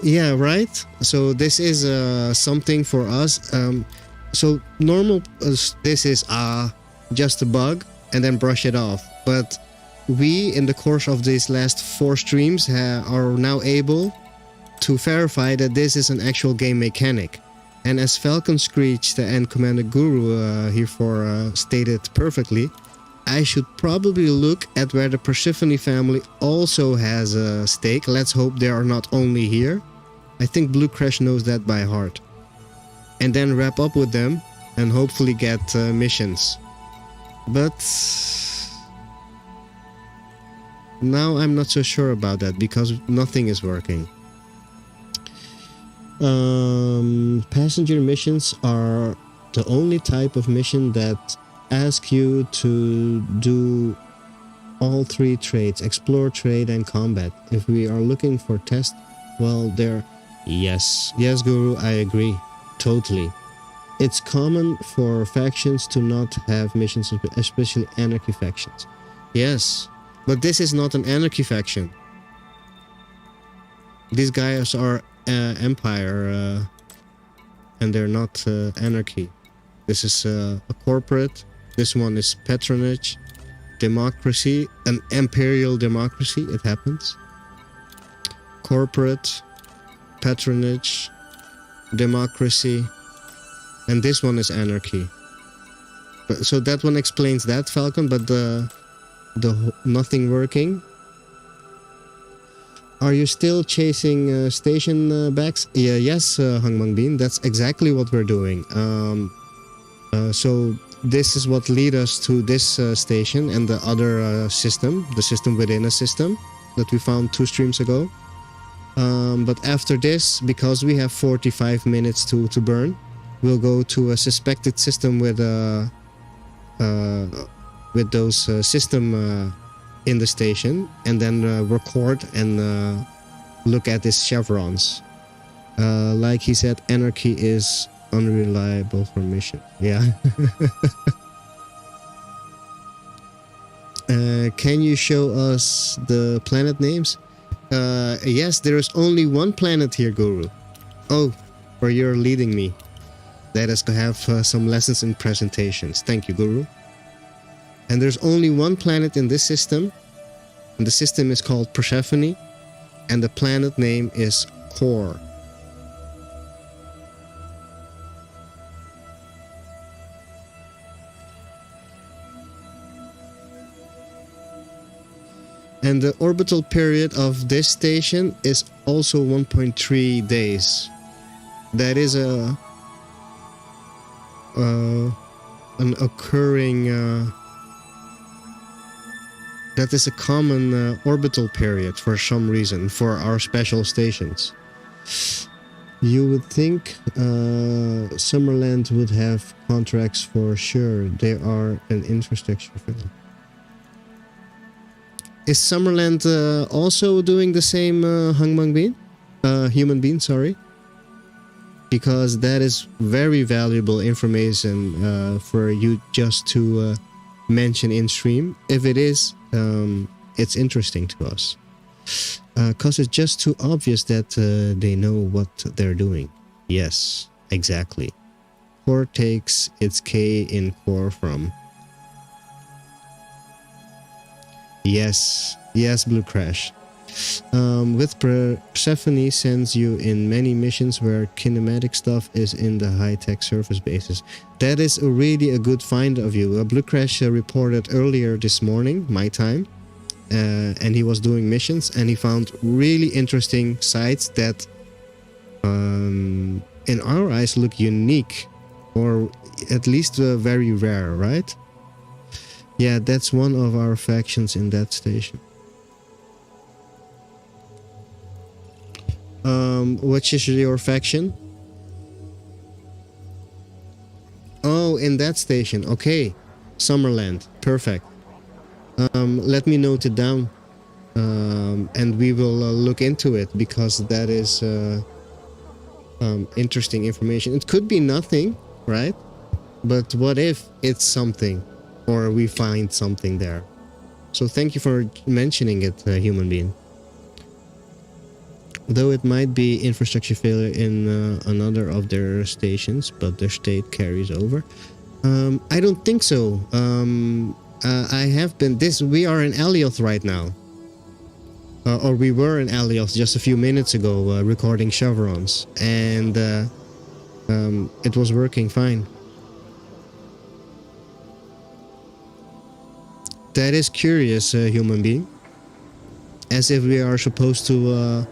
Yeah, right? So this is something for us. So normal, this is just a bug and then brush it off. But we, in the course of these last 4 streams, are now able to verify that this is an actual game mechanic. And as Falcon Screech and Commander Guru herefore stated perfectly, I should probably look at where the Persephone family also has a stake. Let's hope they are not only here. I think Blue Crash knows that by heart. And then wrap up with them and hopefully get missions. But now I'm not so sure about that because nothing is working. Passenger missions are the only type of mission that ask you to do all 3 traits: explore, trade, and combat. If we are looking for test, well, there. Yes, Guru, I agree, totally. It's common for factions to not have missions, especially anarchy factions. Yes, but this is not an anarchy faction. These guys are empire, and they're not anarchy. This is a corporate. This one is patronage, democracy, an imperial democracy. It happens. Corporate, patronage, democracy, and this one is anarchy. So that one explains that, Falcon. But the nothing working. Are you still chasing station backs? Yeah, yes, Hangmang Bean. That's exactly what we're doing. So this is what lead us to this station and the other system, the system within a system that we found 2 streams ago. But after this, because we have 45 minutes to burn, we'll go to a suspected system with those system in the station, and then record and look at these chevrons. Like he said, anarchy is unreliable for mission. Yeah. Can you show us the planet names? Yes, there is only one planet here, Guru. Oh, or you're leading me. Let us have some lessons in presentations. Thank you, Guru. And there's only one planet in this system. And the system is called Persephone. And the planet name is Cora. And the orbital period of this station is also 1.3 days. That is an occurring... that is a common orbital period for some reason for our special stations. You would think Summerland would have contracts for sure. They are an infrastructure film. Is Summerland also doing the same Hangmang Bean? Human Bean, sorry. Because that is very valuable information for you just to mention in stream. If it is, it's interesting to us. Because it's just too obvious that they know what they're doing. Yes, exactly. Core takes its K in core from... Yes, yes, Blue Crash. With Persephone sends you in many missions where kinematic stuff is in the high-tech surface bases. That is really a good find of you. Blue Crash reported earlier this morning, my time, and he was doing missions, and he found really interesting sites that, in our eyes, look unique, or at least very rare, right? Yeah, that's one of our factions in that station. Which is your faction? Oh, in that station. Okay. Summerland. Perfect. Let me note it down. And we will look into it, because that is interesting information. It could be nothing, right? But what if it's something? Or we find something there. So thank you for mentioning it, Human Being. Though it might be infrastructure failure in another of their stations, but their state carries over. I don't think so. I have been... we are in Alioth right now. Or we were in Alioth just a few minutes ago, recording Chevrons. And it was working fine. That is curious, Human Being. As if we are supposed to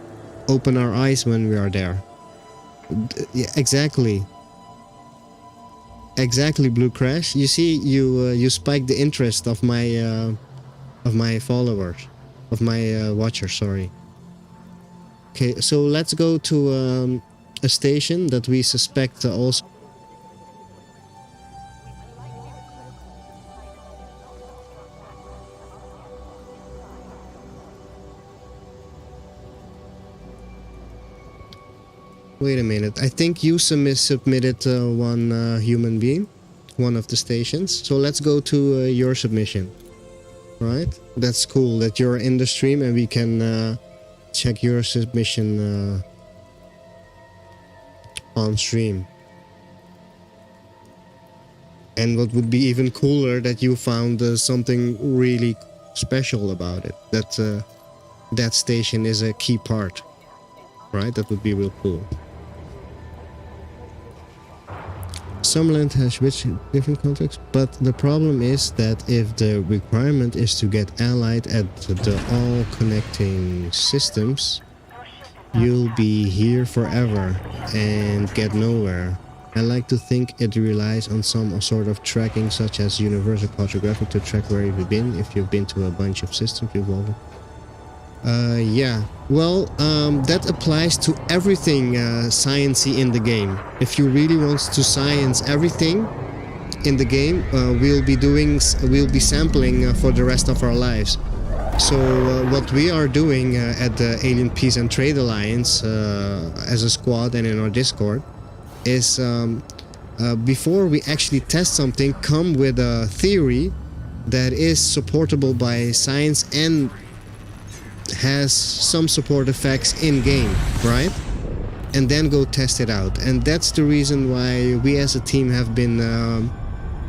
open our eyes when we are there. Yeah, exactly. Exactly, Blue Crash. You see, you spiked the interest of my followers, of my watchers. Sorry. Okay, so let's go to a station that we suspect also. Wait a minute, I think you submitted one Human Being, one of the stations. So let's go to your submission. Right? That's cool that you're in the stream and we can check your submission on stream. And what would be even cooler, that you found something really special about it. That that station is a key part. Right? That would be real cool. some land has which different contracts, but the problem is that if the requirement is to get allied at the all connecting systems, you'll be here forever and get nowhere. I like to think it relies on some sort of tracking, such as universal cartographic, to track where you've been if you've been to a bunch of systems involved. Yeah, well, that applies to everything sciencey in the game. If you really want to science everything in the game, we'll be sampling for the rest of our lives. So what we are doing at the Alien Peace and Trade Alliance as a squad and in our Discord is before we actually test something, come with a theory that is supportable by science and has some support effects in game, right? And then go test it out. And that's the reason why we as a team have been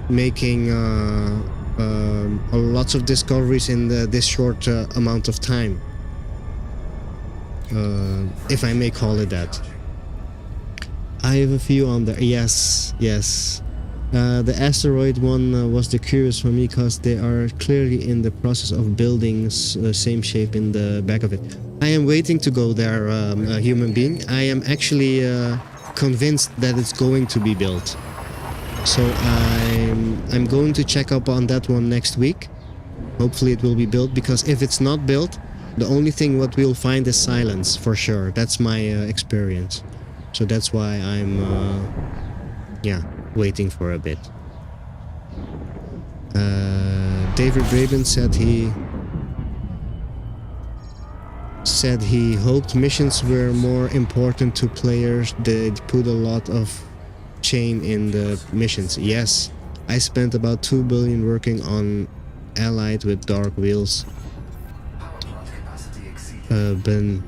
making lots of discoveries in this short amount of time, if I may call it that. I have a few on there. Yes. The asteroid one was the curious for me because they are clearly in the process of building same shape in the back of it. I am waiting to go there, a human being. I am actually convinced that it's going to be built. So I'm going to check up on that one next week. Hopefully it will be built, because if it's not built, the only thing what we'll find is silence for sure. That's my experience. So that's why I'm waiting for a bit. David Braben said he hoped missions were more important to players. They put a lot of chain in the missions. Yes, I spent about 2 billion working on Allied with Dark Wheels. Been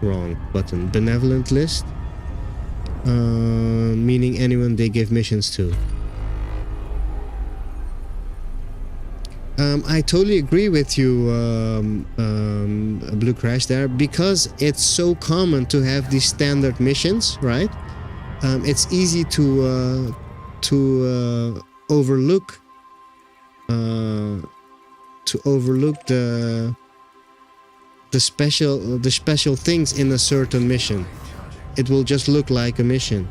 wrong button. Benevolent list, meaning anyone they give missions to. I totally agree with you, Blue Crash there, because it's so common to have these standard missions, right? It's easy to overlook the special things in a certain mission. It will just look like a mission.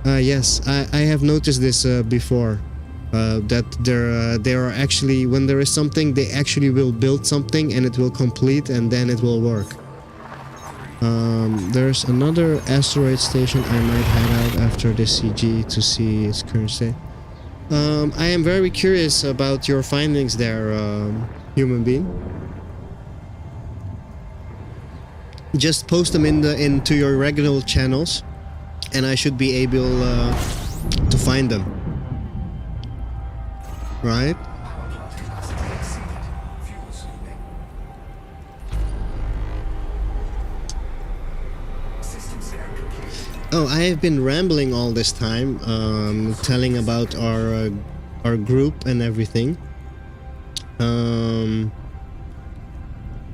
Yes, I have noticed this before. That there are actually, when there is something, they actually will build something and it will complete and then it will work. There's another asteroid station I might head out after this CG to see its current state. I am very curious about your findings there, human being. Just post them into your regular channels and I should be able to find them. Right? Oh, I have been rambling all this time, telling about our group and everything.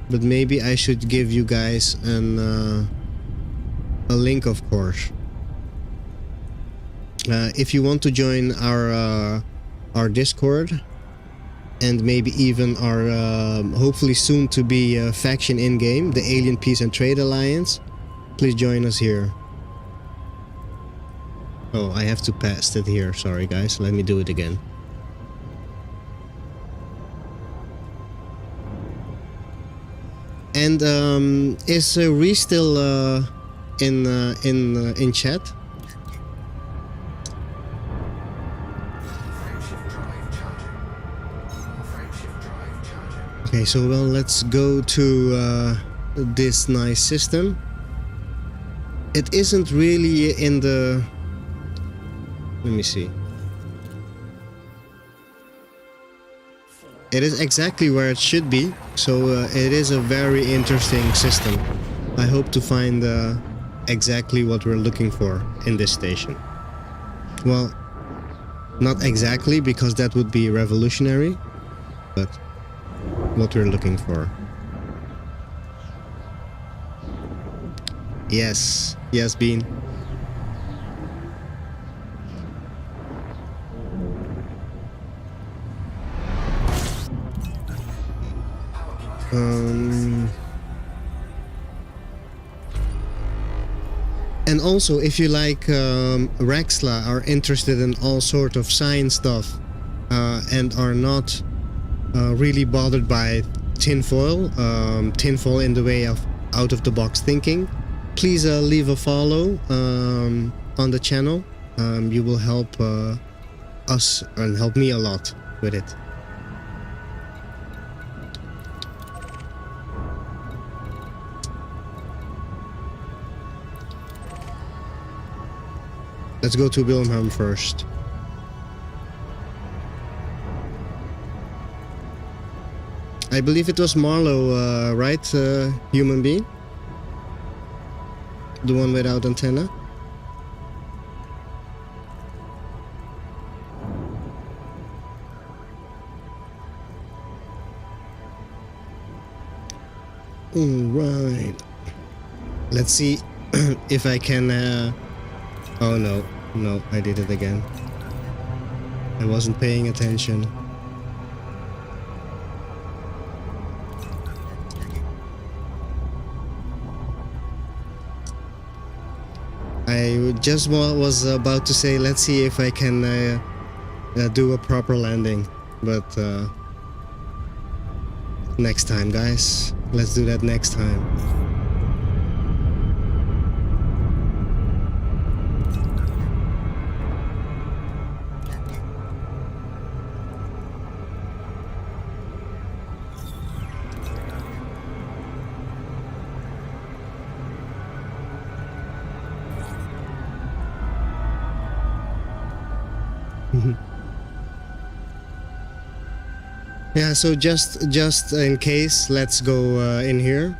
But maybe I should give you guys a link, of course. If you want to join our Discord and maybe even our hopefully soon to be faction in game, the Alien Peace and Trade Alliance, please join us here. Oh, I have to paste it here. Sorry guys, let me do it again. And is Ree still in chat? Okay, so well, let's go to this nice system. It isn't really in the... Let me see. It is exactly where it should be, so it is a very interesting system. I hope to find exactly what we're looking for in this station. Well, not exactly, because that would be revolutionary, but what we're looking for. Yes, Bean. And also, if you like RAXXLA, are interested in all sort of science stuff, and are not really bothered by tinfoil in the way of out-of-the-box thinking, please leave a follow on the channel. You will help us and help me a lot with it. Let's go to Wilhelm first. I believe it was Marlow, right? Human being? The one without antenna? Alright. Let's see if I can... Oh no, no, I did it again. I wasn't paying attention. I just was about to say, let's see if I can do a proper landing, but next time, guys. Let's do that next time. Yeah, so just in case, let's go in here.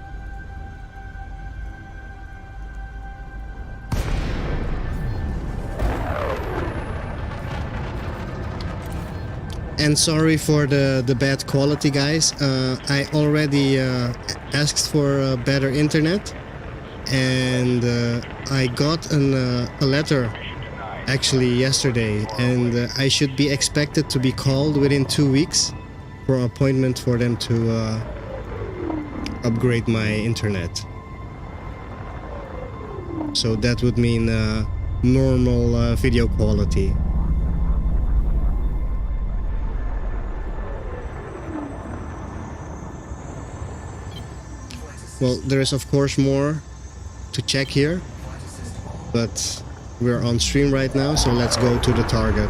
And sorry for the bad quality, guys. I already asked for better internet, and I got a letter actually yesterday, and I should be expected to be called within 2 weeks for an appointment for them to upgrade my internet. So that would mean normal video quality. Well, there is of course more to check here, but we're on stream right now, so let's go to the target.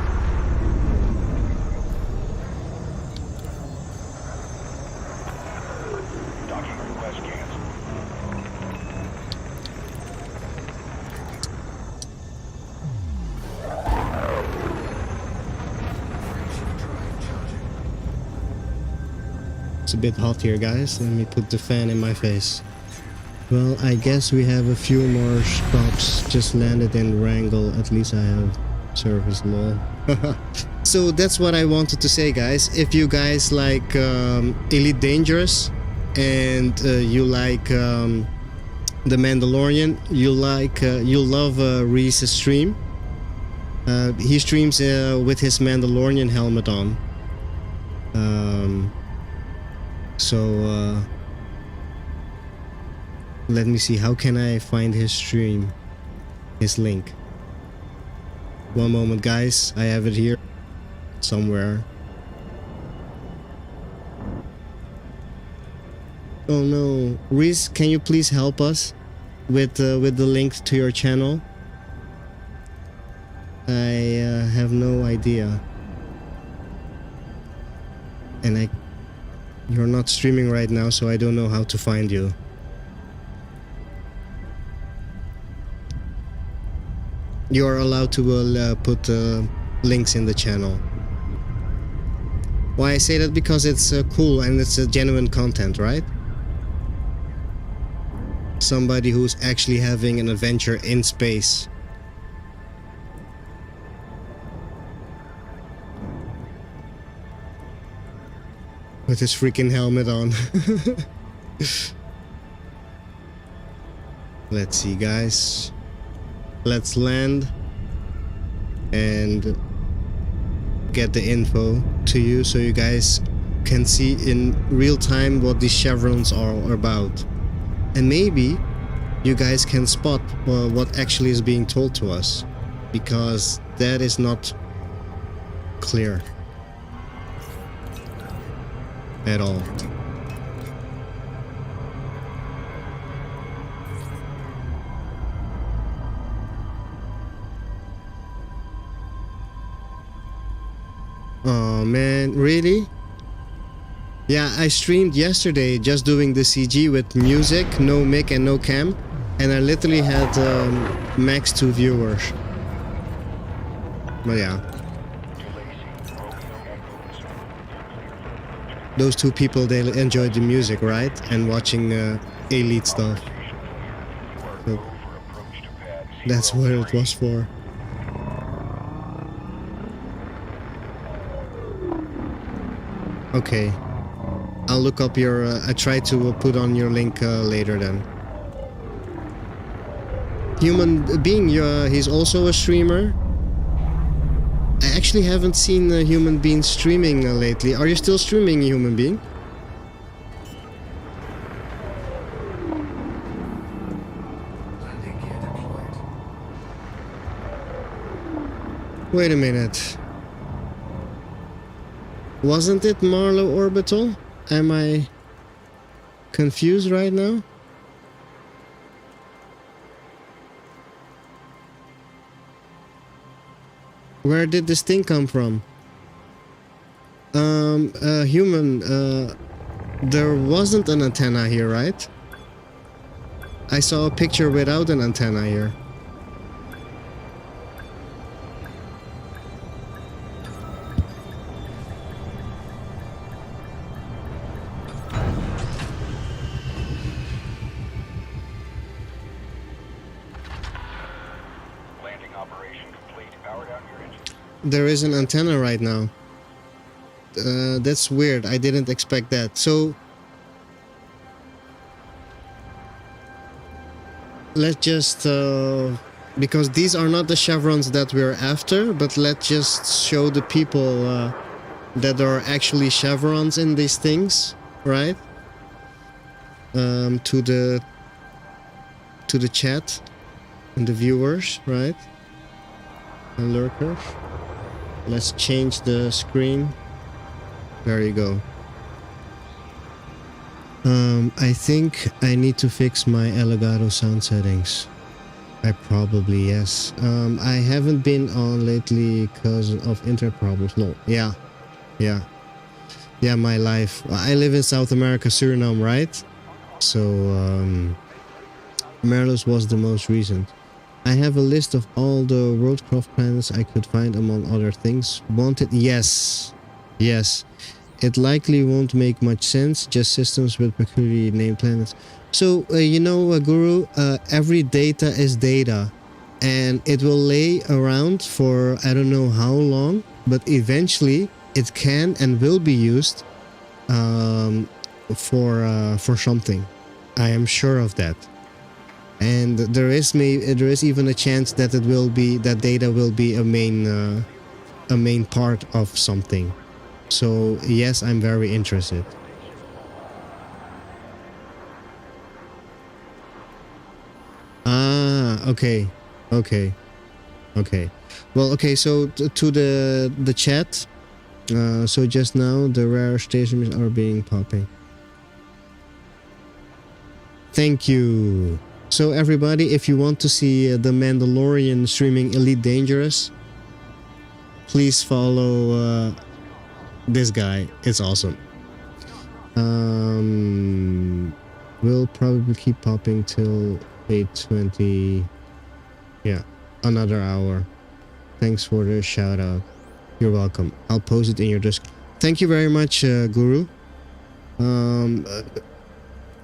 It's a bit hot here, guys. Let me put the fan in my face. Well, I guess we have a few more stops. Just landed in Wrangell. At least I have service law. So that's what I wanted to say, guys. If you guys like Elite Dangerous and you like The Mandalorian, you'll love Reese's stream. He streams with his Mandalorian helmet on. So let me see, how can I find his stream, his link? One moment, guys, I have it here somewhere. Oh no, Reese, can you please help us with the link to your channel? I have no idea, and you're not streaming right now, so I don't know how to find you. You are allowed to put links in the channel. Why I say that? Because it's cool and it's genuine content, right? Somebody who's actually having an adventure in space. With his freaking helmet on. Let's see, guys. Let's land and get the info to you so you guys can see in real time what these chevrons are about. And maybe you guys can spot what actually is being told to us, because that is not clear at all. Oh man, really? Yeah, I streamed yesterday just doing the CG with music, no mic and no cam, and I literally had max 2 viewers. But yeah. Those 2 people, they enjoyed the music, right? And watching elite stuff. So that's what it was for. Okay. I'll look up your... I try to put on your link later then. Human Being, he's also a streamer. I actually haven't seen Human Being streaming lately. Are you still streaming, Human Being? Wait a minute. Wasn't it Marlow Orbital? Am I confused right now? Where did this thing come from? Human, there wasn't an antenna here, right? I saw a picture without an antenna here. There is an antenna right now. That's weird. I didn't expect that. So let's just because these are not the chevrons that we're after, but let's just show the people that there are actually chevrons in these things, right? To the chat and the viewers, right? And lurkers. Let's change the screen. There you go. I think I need to fix my Elgato sound settings. I probably, yes. I haven't been on lately because of internet problems. No, yeah. Yeah, my life. I live in South America, Suriname, right? So, Merlos was the most recent. I have a list of all the Worldcraft planets I could find among other things. Wanted? Yes. Yes. It likely won't make much sense, just systems with peculiarly named planets. So, you know, Guru, every data is data. And it will lay around for I don't know how long, but eventually it can and will be used for something. I am sure of that. And there is even a chance that that data will be a main part of something. So yes, I'm very interested. Ah, okay. Well, okay. So to the chat. So just now the rare stations are being popping. Thank you. So everybody, if you want to see the Mandalorian streaming Elite Dangerous, please follow this guy. It's awesome. We'll probably keep popping till 8:20. Yeah, another hour. Thanks for the shout out. You're welcome. I'll post it in your Discord. Thank you very much, Guru.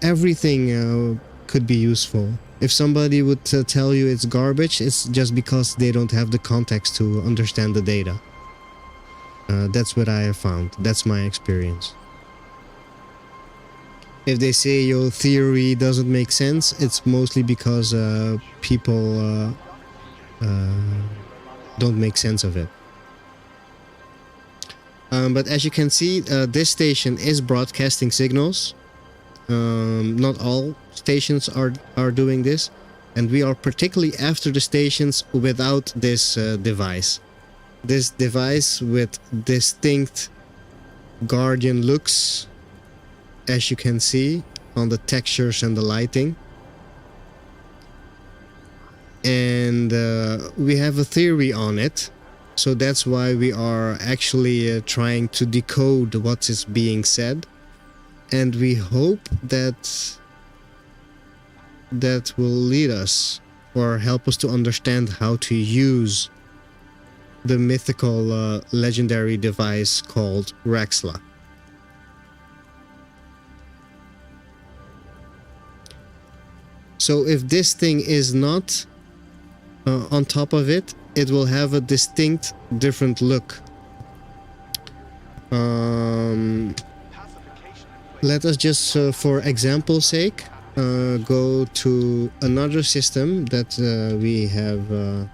Everything could be useful. If somebody would tell you it's garbage, it's just because they don't have the context to understand the data. That's what I have found. That's my experience. If they say your theory doesn't make sense, it's mostly because people don't make sense of it. But as you can see, this station is broadcasting signals. Not all stations are doing this, and we are particularly after the stations without this device. This device with distinct guardian looks, as you can see on the textures and the lighting. And we have a theory on it, so that's why we are actually trying to decode what is being said, and we hope that will lead us or help us to understand how to use the mythical legendary device called RAXXLA. So if this thing is not on top of it, it will have a distinct different look. Let us just, for example's sake, go to another system that we have.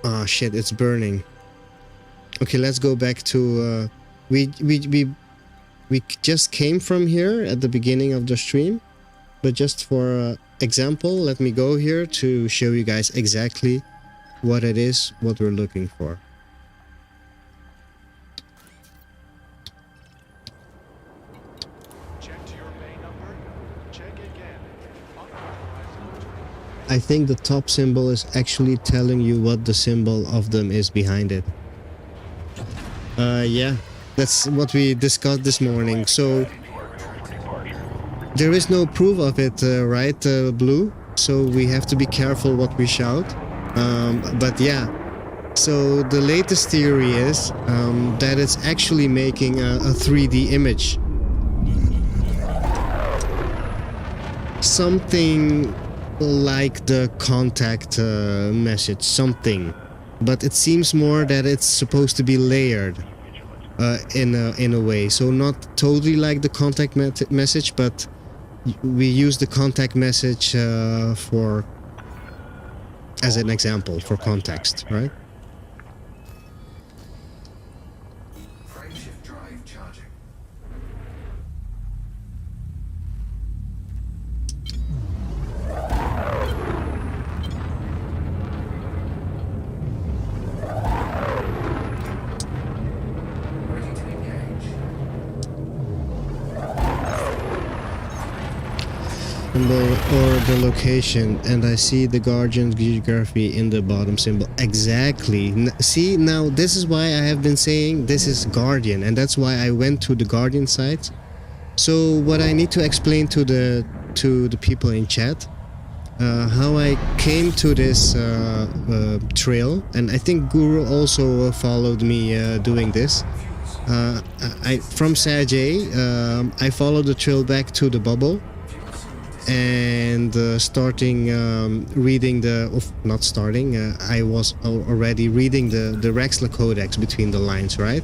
Ah, shit! It's burning. Okay, let's go back to. We just came from here at the beginning of the stream, but just for example, let me go here to show you guys exactly what it is, what we're looking for. I think the top symbol is actually telling you what the symbol of them is behind it. Yeah, that's what we discussed this morning. So there is no proof of it, right, Blue? So we have to be careful what we shout. But yeah, so the latest theory is that it's actually making a 3D image. Something like the contact message, something, but it seems more that it's supposed to be layered in a way. So not totally like the contact message, but we use the contact message for as an example for context, right? Or the location, and I see the Guardian's geography in the bottom symbol. Exactly. See, now this is why I have been saying this is Guardian, and that's why I went to the Guardian site. So what I need to explain to the people in chat, how I came to this trail, and I think Guru also followed me doing this. From Sajay, I followed the trail back to the bubble. And starting reading I was already reading the RAXXLA codex between the lines, right?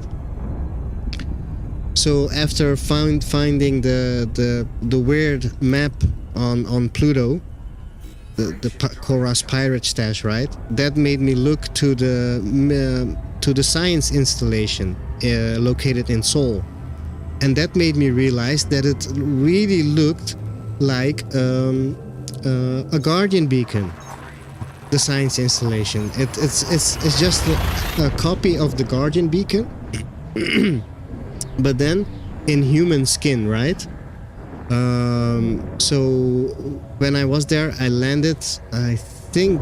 So after finding the weird map on Pluto, the Cora's pirate stash, right? That made me look to the science installation located in Seoul, and that made me realize that it really looked like a Guardian beacon, the science installation. It's just a copy of the Guardian beacon, but then in human skin, right? So when I was there, I landed. I think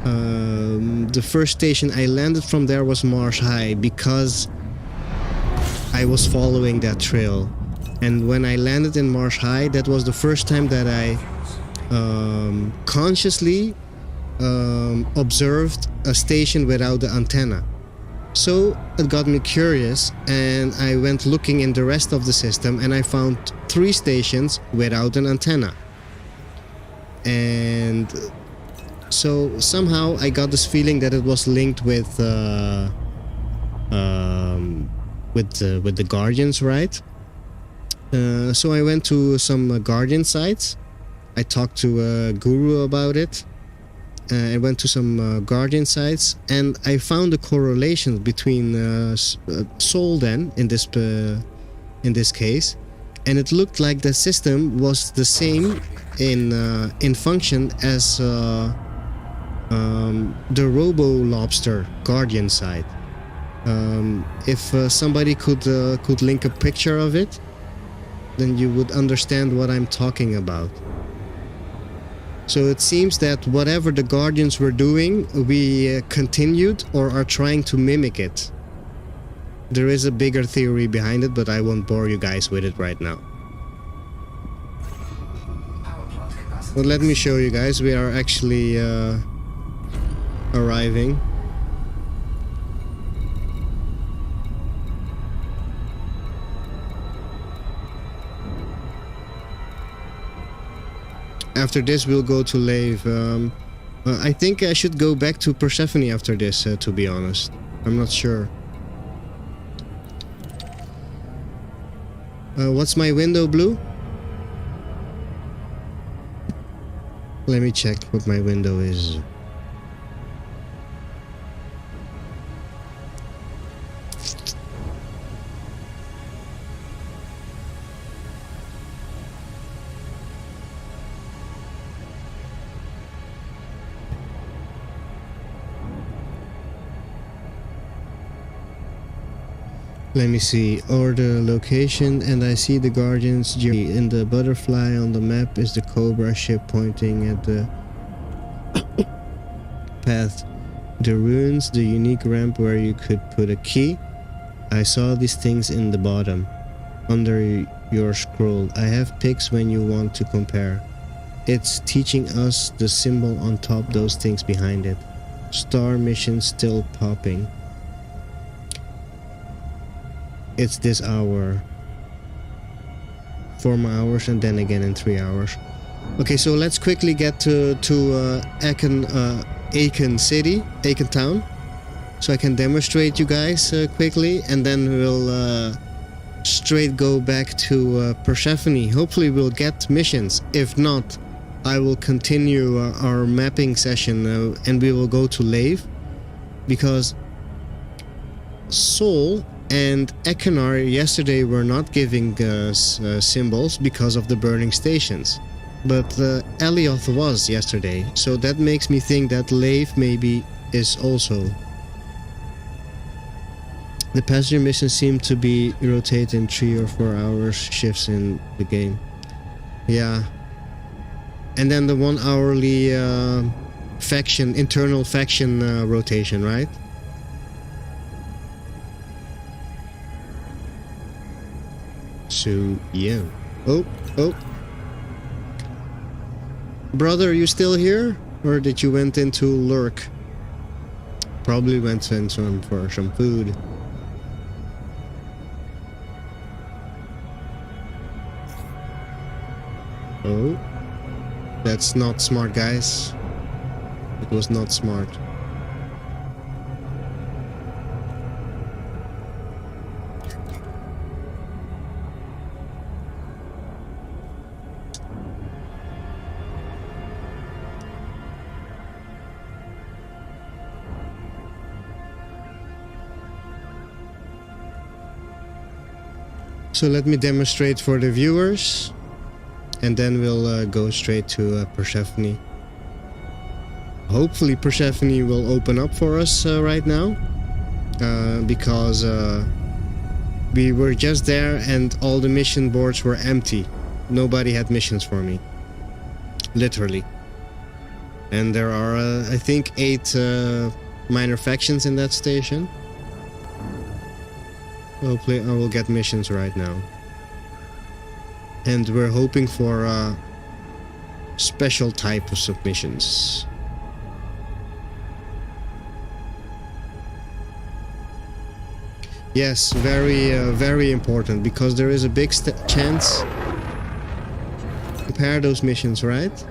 the first station I landed from there was Marsh High, because I was following that trail. And when I landed in Marsh High, that was the first time that I consciously observed a station without the antenna. So it got me curious, and I went looking in the rest of the system, and I found 3 stations without an antenna. And so somehow I got this feeling that it was linked with the Guardians, right? So I went to some Guardian sites. I talked to Guru about it, I went to some Guardian sites, and I found a correlation between Sol then in this case, and it looked like the system was the same in function as the Robo Lobster Guardian site. If somebody could link a picture of it, then you would understand what I'm talking about. So it seems that whatever the Guardians were doing, we continued or are trying to mimic it. There is a bigger theory behind it, but I won't bore you guys with it right now. But let me show you guys, we are actually arriving. After this we'll go to Lave. I think I should go back to Persephone after this, to be honest. I'm not sure. What's my window, Blue? Let me check what my window is. Let me see, or the location, and I see the Guardians. In the butterfly on the map is the Cobra ship pointing at the path. The ruins, the unique ramp where you could put a key. I saw these things in the bottom, under your scroll. I have pics when you want to compare. It's teaching us the symbol on top, those things behind it. Star mission still popping. It's this hour, 4 more hours, and then again in 3 hours. Okay, so let's quickly get to Aiken City, Aiken Town, so I can demonstrate you guys quickly, and then we'll straight go back to Persephone. Hopefully we'll get missions. If not, I will continue our mapping session and we will go to Lave, because Sol and Ekenar yesterday were not giving us symbols because of the burning stations. But Elioth was yesterday, so that makes me think that Lave maybe is also. The passenger missions seem to be rotating 3 or 4 hours shifts in the game. Yeah. And then the 1 hourly faction, internal faction rotation, right? So, yeah. Oh. Brother, you still here? Or did you went into lurk? Probably went in for some food. Oh. That's not smart, guys. It was not smart. So let me demonstrate for the viewers, and then we'll go straight to Persephone. Hopefully Persephone will open up for us right now, because we were just there and all the mission boards were empty. Nobody had missions for me, literally. And there are, I think, 8 minor factions in that station. Hopefully I will get missions right now. And we're hoping for special type of submissions. Yes, very important, because there is a big chance. Compare those missions, right?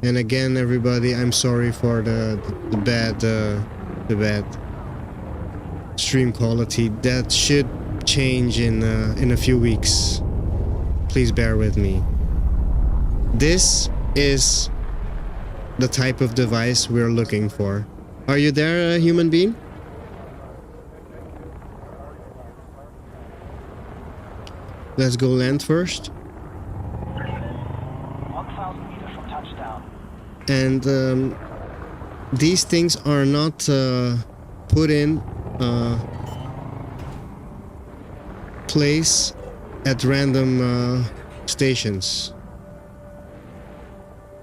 And again, everybody, I'm sorry for the bad stream quality. That should change in a few weeks. Please bear with me. This is the type of device we're looking for. Are you there, human being? Let's go land first. 1,000 meters from touchdown. And these things are not put in place at random stations.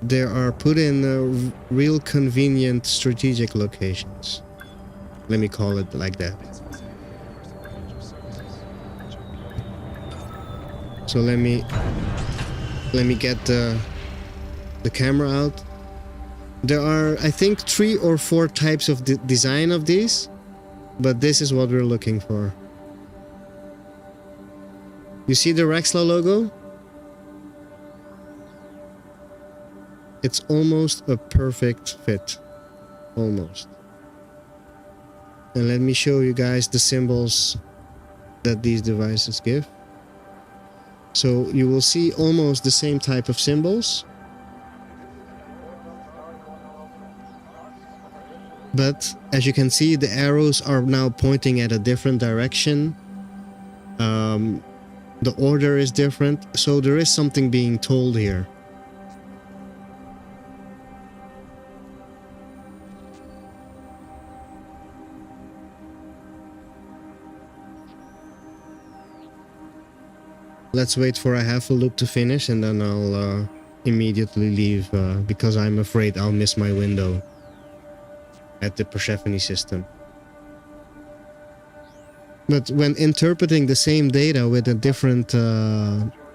They are put in real convenient strategic locations. Let me call it like that. So let me get the camera out. There are, I think, 3 or 4 types of design of these, but this is what we're looking for. You see the RAXXLA logo? It's almost a perfect fit. Almost. And let me show you guys the symbols that these devices give. So you will see almost the same type of symbols. But as you can see, the arrows are now pointing at a different direction. The order is different, so there is something being told here. Let's wait for a half a loop to finish and then I'll immediately leave because I'm afraid I'll miss my window at the Persephone system. But when interpreting the same data with a different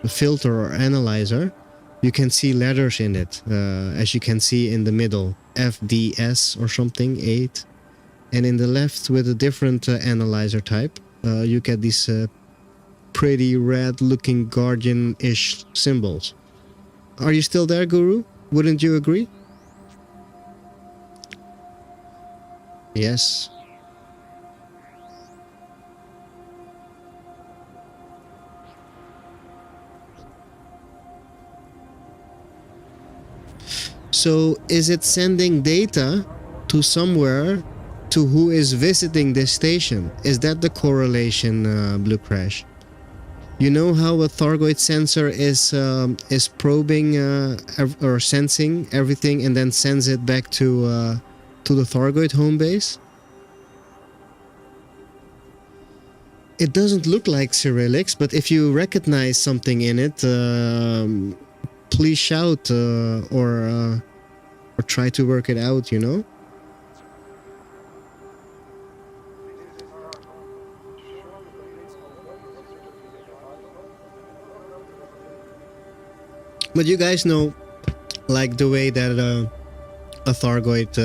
filter or analyzer, you can see letters in it, as you can see in the middle, FDS or something, 8. And in the left with a different analyzer type, you get these pretty red looking guardian-ish symbols. Are you still there, Guru? Wouldn't you agree? Yes. So is it sending data to somewhere to who is visiting this station? Is that the correlation, Blue Crash? You know how a Thargoid sensor is probing or sensing everything and then sends it back to the Thargoid home base? It doesn't look like Cyrillics, but if you recognize something in it, please shout or try to work it out, you know? But you guys know, like, the way that a Thargoid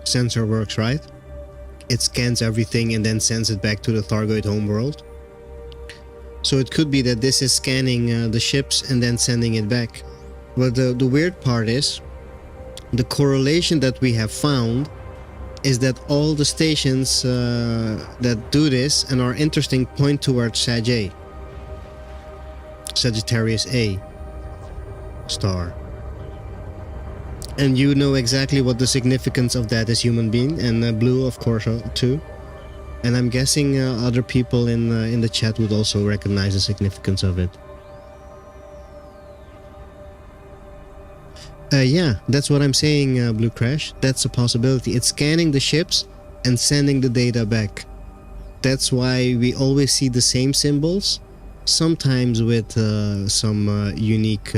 sensor works, right? It scans everything and then sends it back to the Thargoid homeworld. So it could be that this is scanning the ships and then sending it back. But the weird part is, the correlation that we have found is that all the stations that do this and are interesting point towards Sagittarius A star. And you know exactly what the significance of that is, human being, and Blue, of course, too. And I'm guessing other people in the chat would also recognize the significance of it. Yeah, that's what I'm saying, Blue Crash. That's a possibility. It's scanning the ships and sending the data back. That's why we always see the same symbols, sometimes with some unique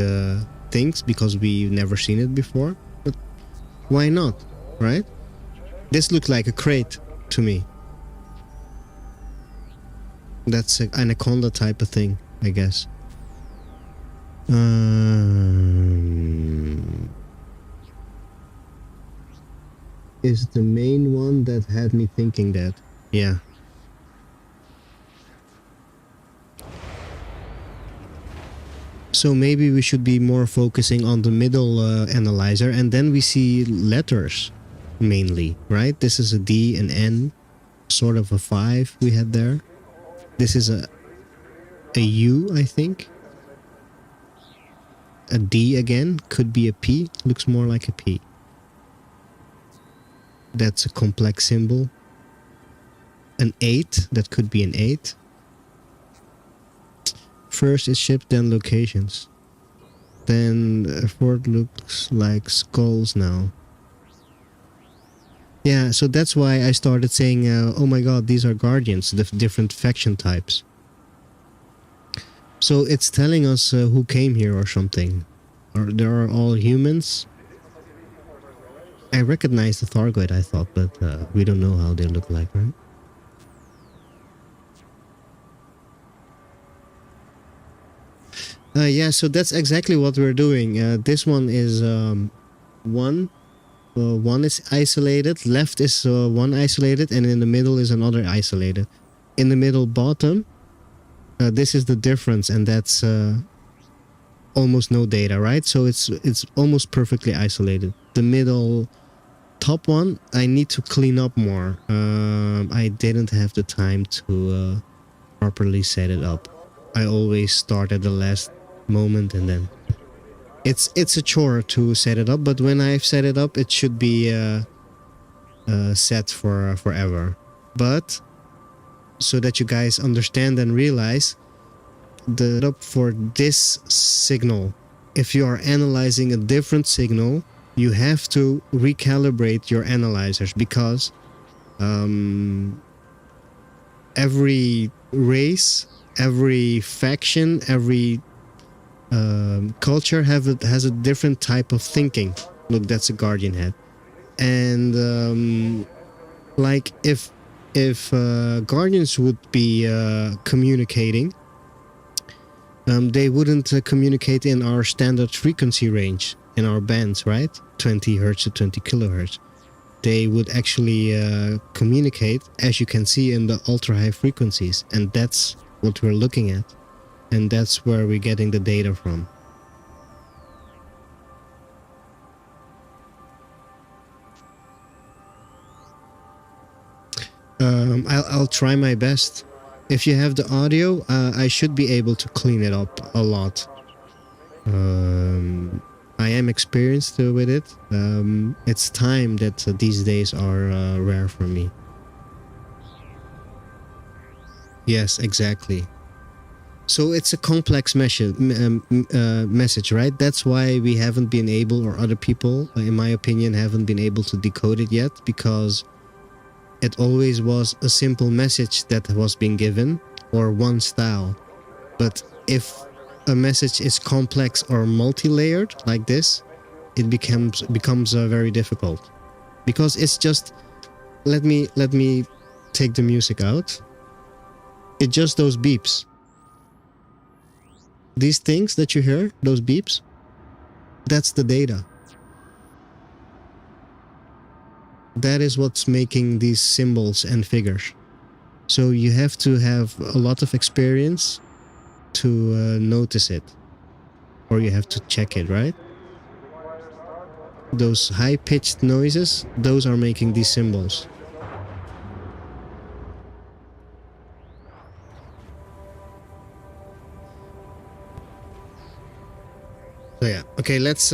things, because we've never seen it before. But why not, right? This looked like a crate to me. That's an anaconda type of thing, I guess. Is the main one that had me thinking that. Yeah. So maybe we should be more focusing on the middle analyzer, and then we see letters mainly, right? This is a D, an N, sort of a 5 we had there. This is a U, I think. A D again, could be a P, looks more like a P. That's a complex symbol. An 8, that could be an 8. First is ships, then locations. Then fort looks like skulls now. Yeah, so that's why I started saying, oh my god, these are guardians, the different faction types. So it's telling us who came here or something. Or they are all humans. I recognize the Thargoid, I thought, but we don't know how they look like, right? Yeah, so that's exactly what we're doing. This one is one. One is isolated. Left is one isolated, and in the middle is another isolated. In the middle bottom, this is the difference, and that's almost no data, right? So it's almost perfectly isolated. The middle top one, I need to clean up more. I didn't have the time to properly set it up. I always start at the last moment, and then it's a chore to set it up, but when I've set it up, it should be set for forever. But so that you guys understand and realize, the setup for this signal, if you are analyzing a different signal, you have to recalibrate your analyzers, because every race, every faction, every culture has a different type of thinking. Look, that's a guardian head. And like if guardians would be communicating, they wouldn't communicate in our standard frequency range, in our bands, right? 20 hertz to 20 kilohertz. They would actually communicate, as you can see, in the ultra high frequencies, and that's what we're looking at. And that's where we're getting the data from. I'll try my best. If you have the audio, I should be able to clean it up a lot. I am experienced with it. It's time that these days are rare for me. Yes, exactly. So it's a complex message, right? That's why we haven't been able, or other people, in my opinion, haven't been able to decode it yet, because it always was a simple message that was being given, or one style. But if a message is complex or multi-layered like this, it becomes very difficult, because it's just, let me take the music out. It's just those beeps. These things that you hear, those beeps, that's the data. That is what's making these symbols and figures. So you have to have a lot of experience to notice it. Or you have to check it, right? Those high-pitched noises, those are making these symbols. So yeah, okay, let's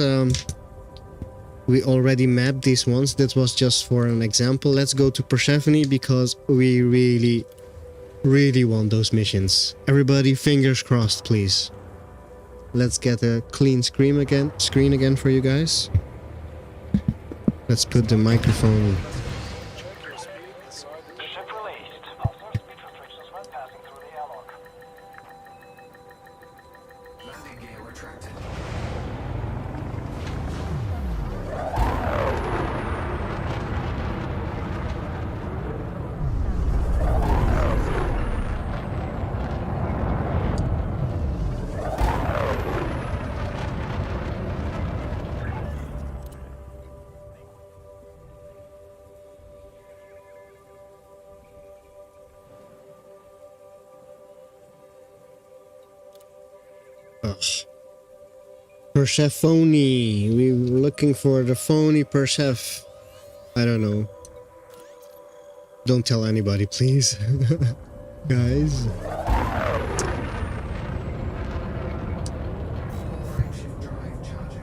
we already mapped these ones. That was just for an example. Let's go to Persephone, because we really want those missions. Everybody, fingers crossed, please. Let's get a clean screen again for you guys. Let's put the microphone. Ship released. Passing speed restrictions when passing through the airlock. Landing gear retracted. Ugh. Persephone. We're looking for the phony Perseph. I don't know. Don't tell anybody, please. Guys. Frameshift drive charging.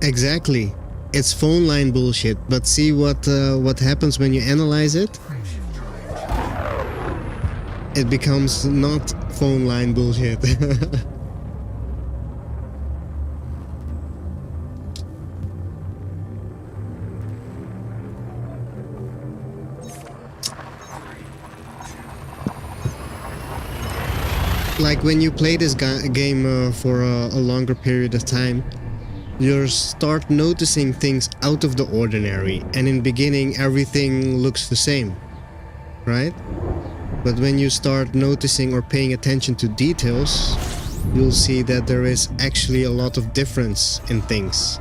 Exactly. It's phone line bullshit, but see what happens when you analyze it? Frameshift drive charging. It becomes not phone line bullshit. Like when you play this game for a longer period of time, you start noticing things out of the ordinary, and in beginning everything looks the same, right? But when you start noticing or paying attention to details, you'll see that there is actually a lot of difference in things,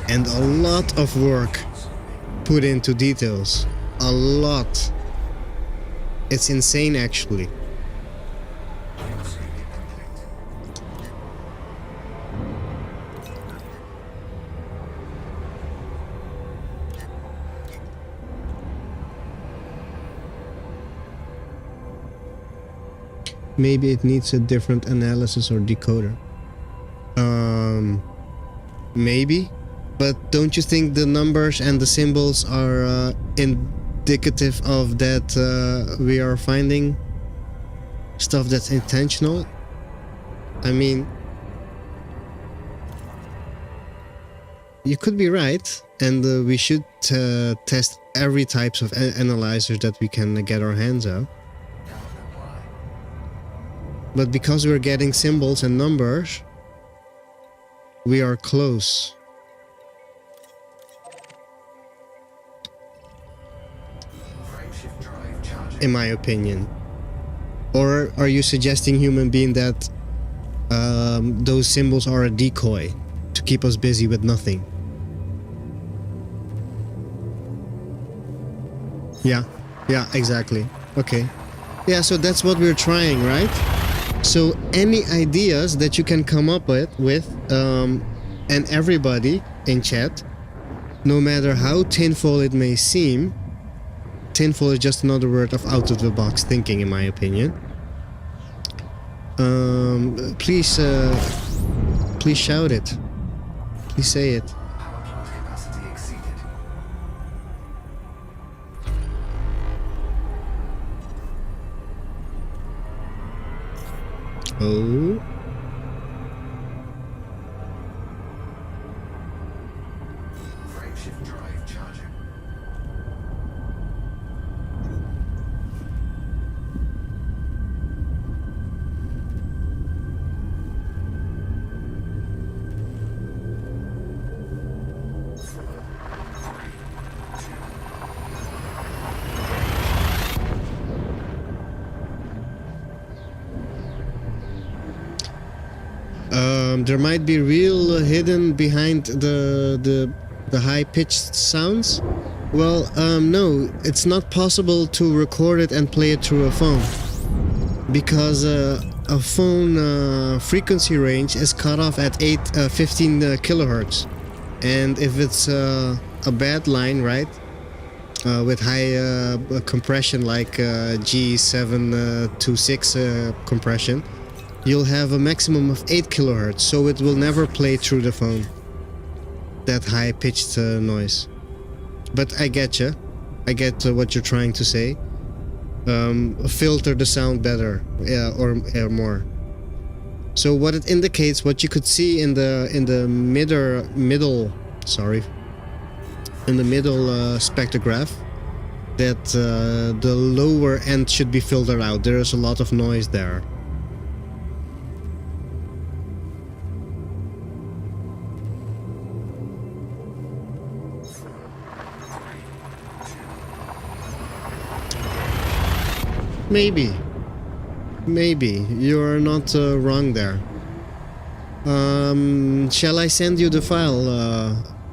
and a lot of work put into details. A lot. It's insane, actually. Maybe it needs a different analysis or decoder. Maybe. But don't you think the numbers and the symbols are indicative of that we are finding stuff that's intentional? I mean, you could be right, and we should test every types of analyzers that we can get our hands on. But because we're getting symbols and numbers, we are close. Frameshift drive charging. In my opinion. Or are you suggesting, human being, that those symbols are a decoy to keep us busy with nothing? Yeah, exactly. Okay. Yeah, so that's what we're trying, right? So any ideas that you can come up with and everybody in chat, no matter how tinfoil it may seem, tinfoil is just another word of out-of-the-box thinking, in my opinion. Please shout it. Please say it. Power plant capacity exceeded. Oh. Frameshift drive charging. There might be real hidden behind the high-pitched sounds. Well, no, it's not possible to record it and play it through a phone, because a phone frequency range is cut off at 15 kilohertz, and if it's a bad line, right, with high compression like G726 compression, you'll have a maximum of 8 kilohertz, so it will never play through the phone, that high-pitched noise. But I get you. I get what you're trying to say. Filter the sound better, or more. So what it indicates, what you could see in the middle spectrograph, that the lower end should be filtered out. There is a lot of noise there. Maybe you're not wrong there. Shall I send you the file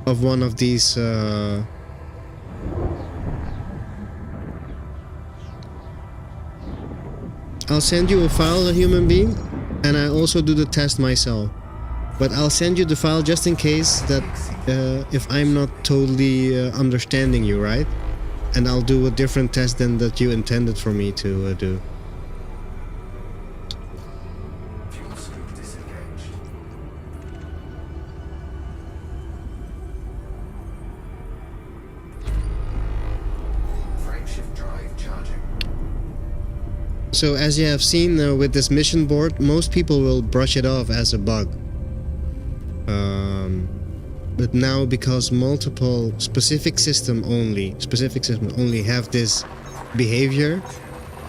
of one of these? I'll send you a file, a human being, and I also do the test myself. But I'll send you the file just in case that if I'm not totally understanding you, right? And I'll do a different test than that you intended for me to do. Fuel scoop disengaged. Frameshift drive charging. So as you have seen with this mission board, most people will brush it off as a bug. But now, because multiple specific system only have this behavior,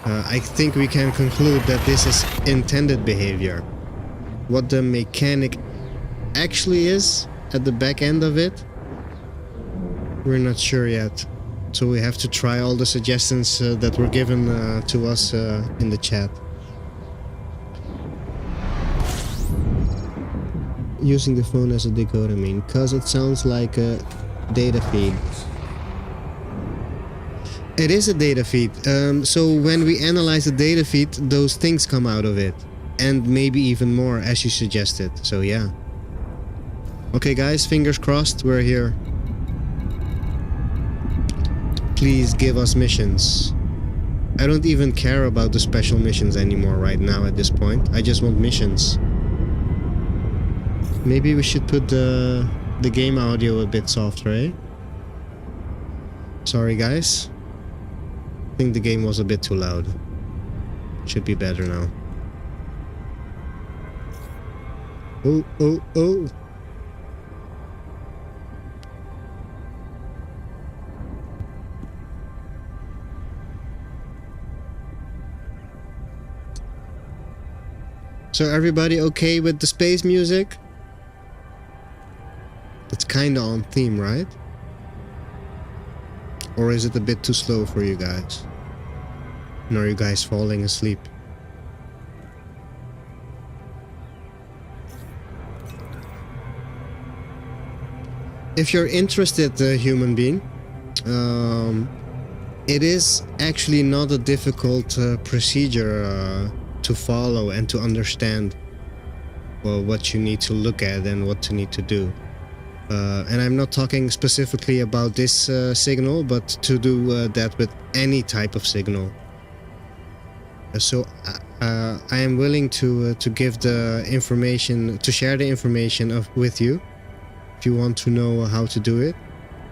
I think we can conclude that this is intended behavior. What the mechanic actually is at the back end of it, we're not sure yet. So we have to try all the suggestions that were given to us in the chat. Using the phone as a decoder, because it sounds like a data feed. It is a data feed. So when we analyze the data feed, those things come out of it. And maybe even more, as you suggested. So yeah. Okay guys, fingers crossed, we're here. Please give us missions. I don't even care about the special missions anymore right now at this point. I just want missions. Maybe we should put the game audio a bit softer, eh? Sorry guys. I think the game was a bit too loud. Should be better now. Oh, oh, oh. So everybody okay with the space music? It's kinda on theme, right? Or is it a bit too slow for you guys? And are you guys falling asleep? If you're interested, human being, it is actually not a difficult procedure to follow and to understand what you need to look at and what to need to do. And I'm not talking specifically about this signal, but to do that with any type of signal. So I am willing to give the information, to share the information with you, if you want to know how to do it.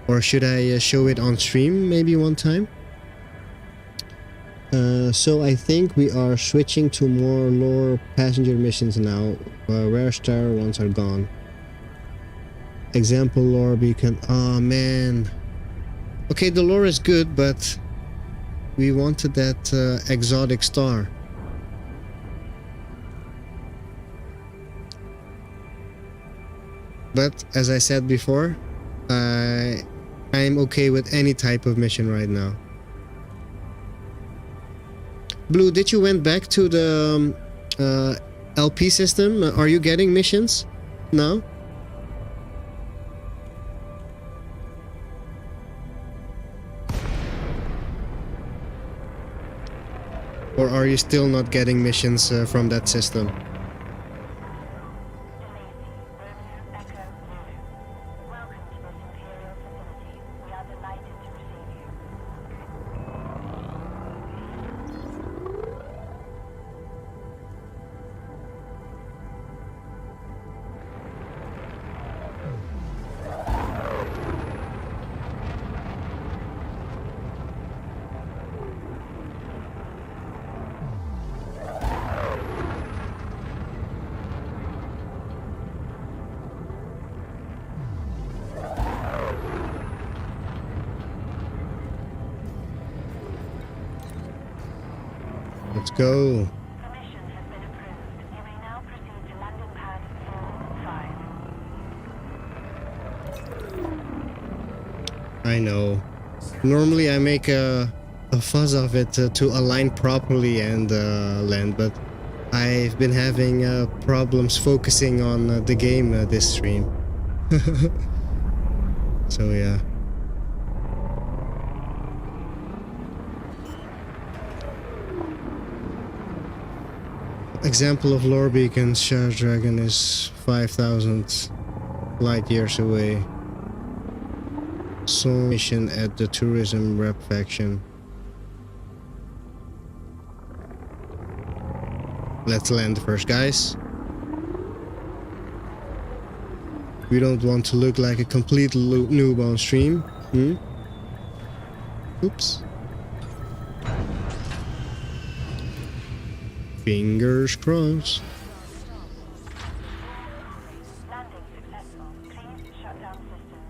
Or should I show it on stream maybe one time? So I think we are switching to more lore passenger missions now. Rare star ones are gone. Example lore beacon. Oh man. Okay, the lore is good, but we wanted that exotic star. But as I said before, I'm okay with any type of mission right now. Blue, did you went back to the LP system? Are you getting missions now? Or are you still not getting missions from that system? Let's go. Permission has been approved. You may now proceed to landing pad 45. I know. Normally I make a fuss of it to align properly and land, but I've been having problems focusing on the game this stream. So yeah. Example of lore beacon, Shah Dragon is 5,000 light years away. Soul mission at the tourism rep faction. Let's land first, guys. We don't want to look like a complete noob on stream. Oops. Fingers crossed. Landing successful. Please shut down systems.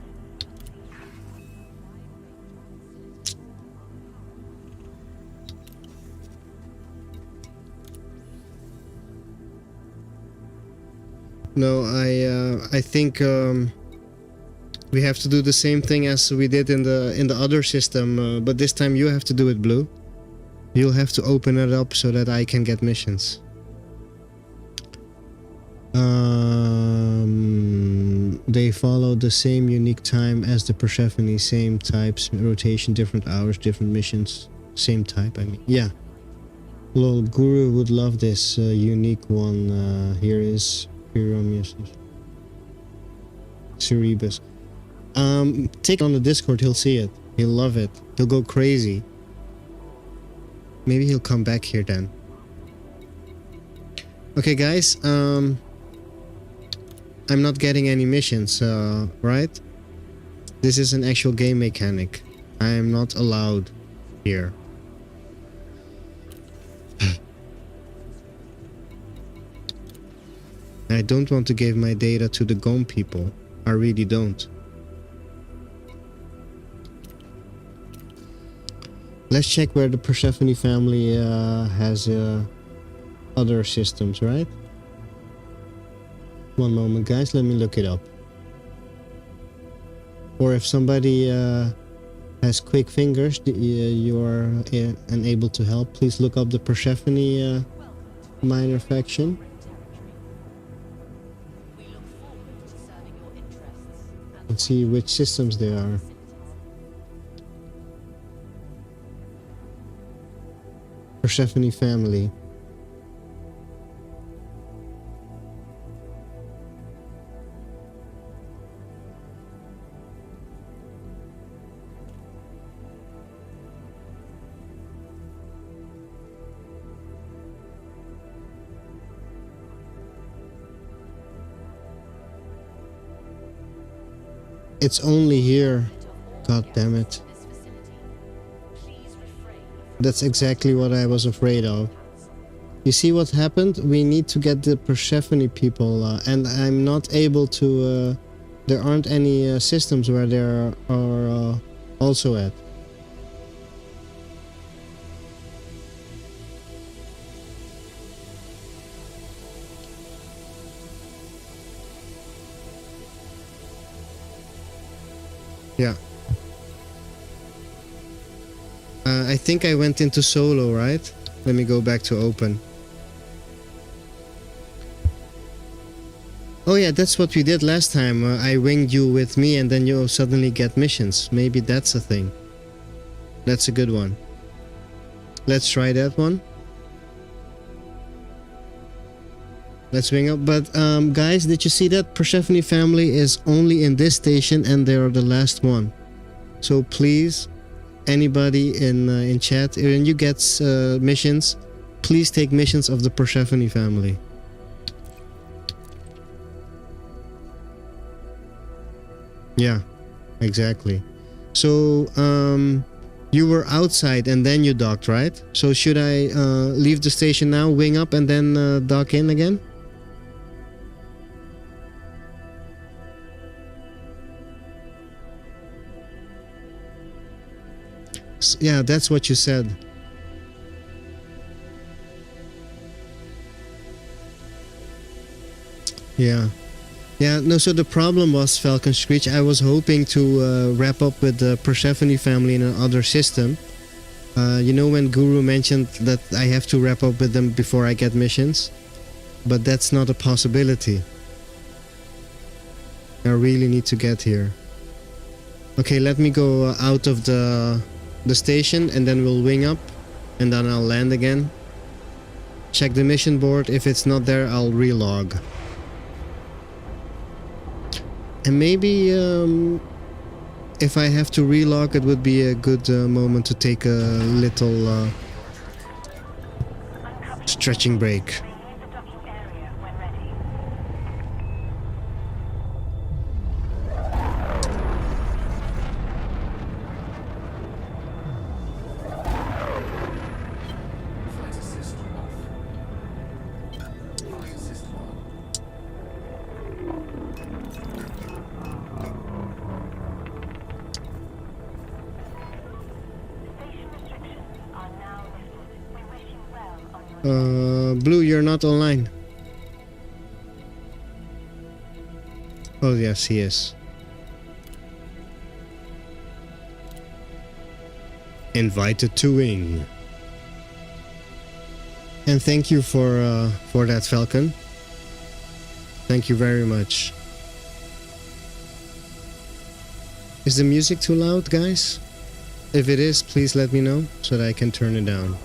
No, I think we have to do the same thing as we did in the other system, but this time you have to do it, Blue. You'll have to open it up so that I can get missions. They follow the same unique time as the Persephone, same types, rotation, different hours, different missions, same type. I mean, yeah. Lol, Guru would love this unique one. Here is Pyromius. Cerebus. Take it on the Discord, he'll see it. He'll love it. He'll go crazy. Maybe he'll come back here then. Okay, guys. I'm not getting any missions, right? This is an actual game mechanic. I am not allowed here. I don't want to give my data to the GOM people. I really don't. Let's check where the Persephone family has other systems, right? One moment, guys. Let me look it up. Or if somebody has quick fingers, you are unable to help, please look up the Persephone minor faction. And see which systems they are. Persephone family. It's only here. God damn it. That's exactly what I was afraid of. You see what happened? We need to get the Persephone people, and I'm not able to... there aren't any systems where they are also at. Yeah. I think I went into solo, right? Let me go back to open. Oh yeah, that's what we did last time. I winged you with me and then you suddenly get missions. Maybe that's a thing. That's a good one. Let's try that one. Let's wing up. But guys, did you see that? Persephone family is only in this station and they are the last one. So please, anybody in chat, when you get missions, please take missions of the Persephone family. Yeah, exactly. So you were outside and then you docked, right? So should I leave the station now, wing up, and then dock in again? Yeah, that's what you said. Yeah. Yeah, no, so the problem was, Falcon Screech, I was hoping to wrap up with the Persephone family in another system. You know when Guru mentioned that I have to wrap up with them before I get missions? But that's not a possibility. I really need to get here. Okay, let me go out of the station and then we'll wing up and then I'll land again. Check the mission board. If it's not there, I'll relog. And maybe if I have to relog, it would be a good moment to take a little stretching break. Leave the docking area when ready. Flight assist off. Flight assist on. Station restrictions are now lifted. We wish you well on your Blue, you're not online. Oh yes, he is. Invited to wing. And thank you for that, Falcon. Thank you very much. Is the music too loud, guys? If it is, please let me know so that I can turn it down.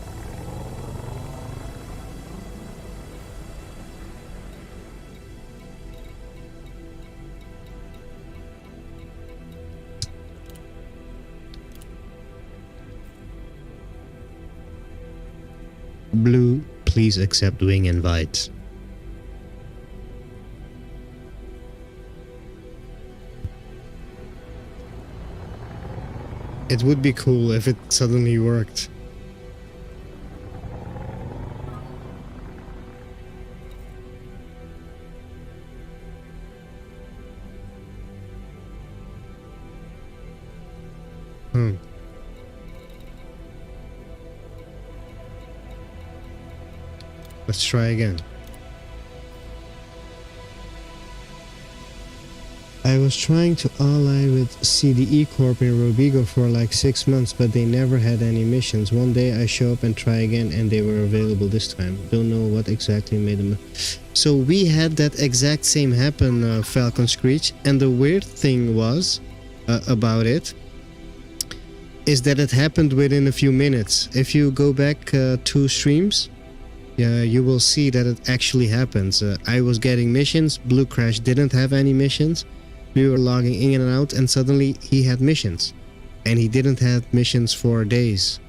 Blue, please accept wing invite. It would be cool if it suddenly worked. Let's try again. I was trying to ally with CDE Corp in Robigo for like 6 months, but they never had any missions. One day I show up and try again and they were available this time. Don't know what exactly made them. So we had that exact same happen, Falcon Screech, and the weird thing was about it is that it happened within a few minutes. If you go back 2 streams, you will see that it actually happens. I was getting missions, Blue Crash didn't have any missions. We were logging in and out and suddenly he had missions. And he didn't have missions for days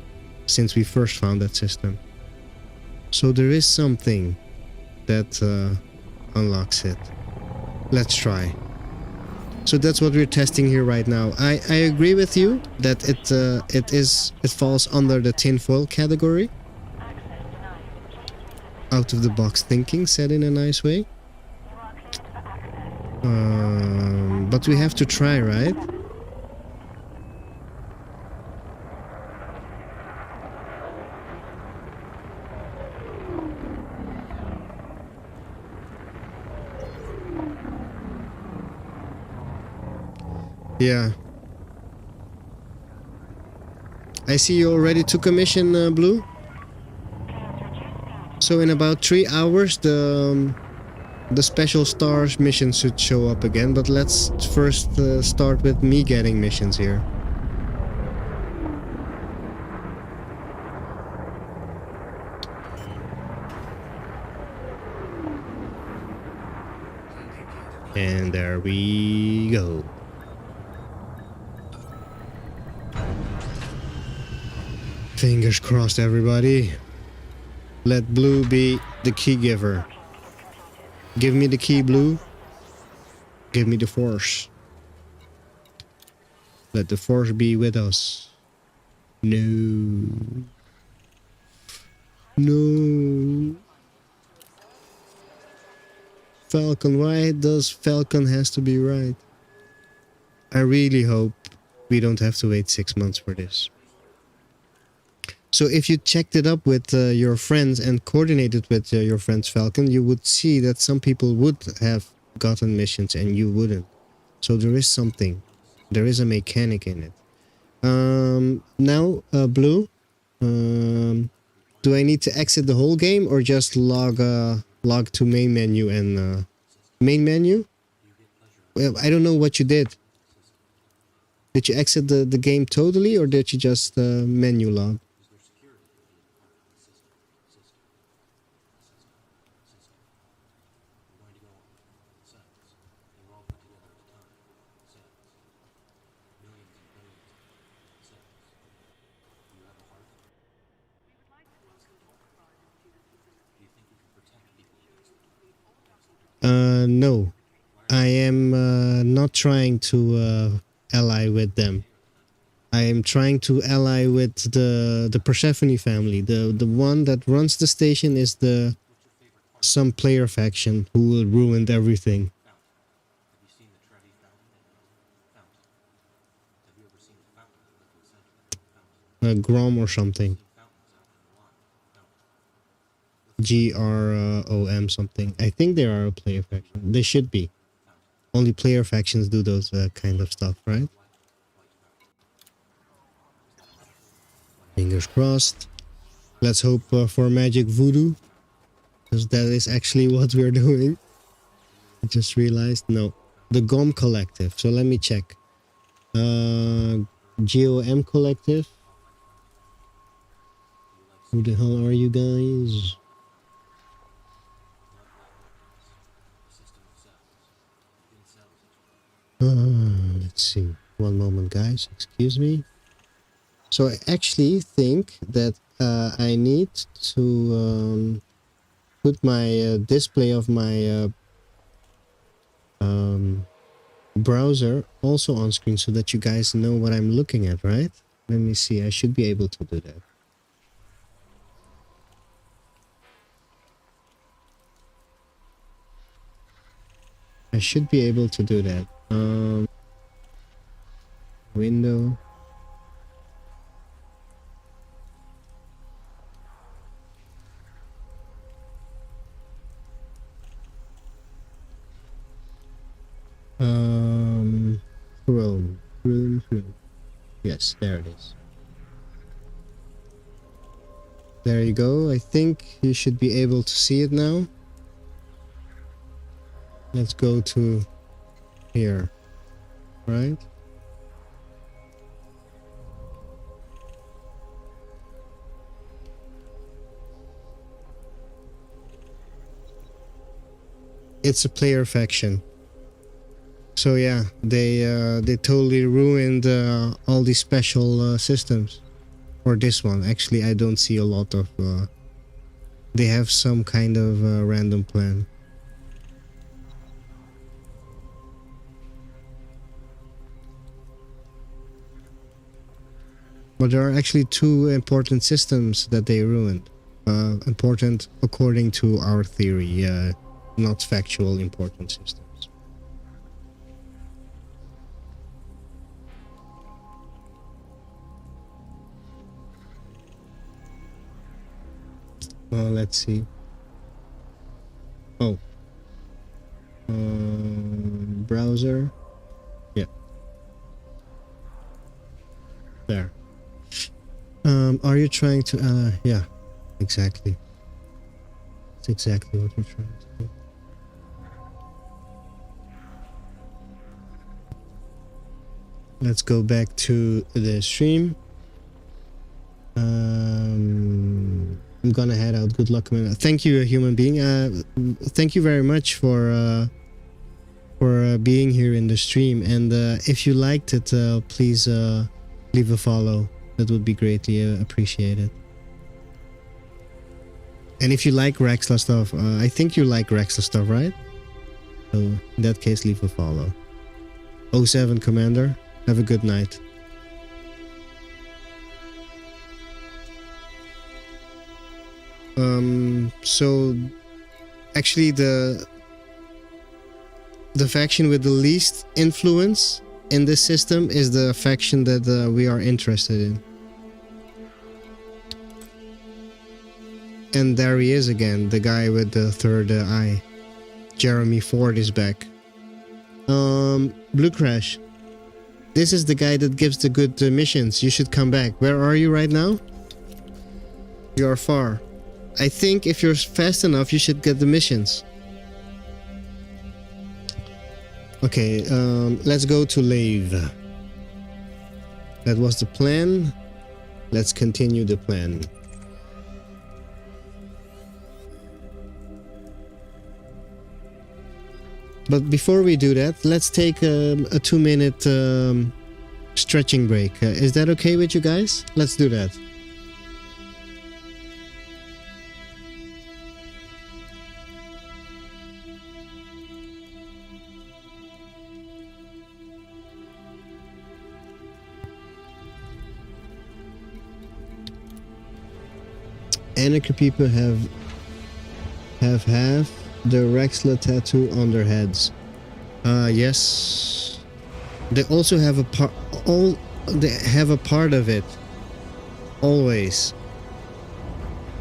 since we first found that system. So there is something that unlocks it. Let's try. So that's what we're testing here right now. I agree with you that it falls under the tinfoil category. Out of the box thinking, said in a nice way. But we have to try, right? Yeah. I see you already took a mission, Blue. So in about 3 hours, the special stars mission should show up again. But let's first start with me getting missions here. And there we go. Fingers crossed, everybody. Let Blue be the key giver. Give me the key, Blue. Give me the force. Let the force be with us. No. No. Falcon, why does Falcon has to be right? I really hope we don't have to wait 6 months for this. So if you checked it up with your friends and coordinated with your friends, Falcon, you would see that some people would have gotten missions and you wouldn't. So there is something. There is a mechanic in it. Now, Blue, do I need to exit the whole game or just log to main menu and main menu? Well, I don't know what you did. Did you exit the game totally or did you just menu log? No, I am not trying to ally with them. I am trying to ally with the Persephone family. The one that runs the station is some player faction who will ruin everything. Grom or something. GROM something. I think they are a player faction. They should be. Only player factions do those kind of stuff, right? Fingers crossed. Let's hope for magic voodoo. Because that is actually what we're doing. I just realized. No. The GOM collective. So let me check. GOM collective. Who the hell are you guys? Let's see. One moment, guys. Excuse me. So I actually think that I need to put my display of my browser also on screen so that you guys know what I'm looking at, right? Let me see. I should be able to do that. I should be able to do that. Window. Chrome. Yes, there it is. There you go. I think you should be able to see it now. Let's go to here, right? It's a player faction. So yeah, they totally ruined all these special systems. Or this one. Actually, I don't see a lot of... they have some kind of random plan. But there are actually two important systems that they ruined. Important according to our theory, not factual important systems. Let's see. Oh. Browser. Yeah. There. Are you trying to... yeah, exactly. That's exactly what we're trying to do. Let's go back to the stream. I'm gonna head out. Good luck, man. Thank you, human being. Thank you very much for being here in the stream. And if you liked it, please leave a follow. That would be greatly appreciated. And if you like RAXXLA stuff, I think you like RAXXLA stuff, right? So in that case, leave a follow. 07 Commander, have a good night. So actually the faction with the least influence in this system is the faction that we are interested in. And there he is again, the guy with the third eye. Jeremy Ford is back. Blue Crash. This is the guy that gives the good missions. You should come back. Where are you right now? You are far. I think if you're fast enough, you should get the missions. Okay, let's go to Lave. That was the plan. Let's continue the plan. But before we do that, let's take a 2-minute stretching break. Is that okay with you guys? Let's do that. Anarchy people have half the RAXXLA tattoo on their heads. Yes. They also have a part. They have a part of it. Always.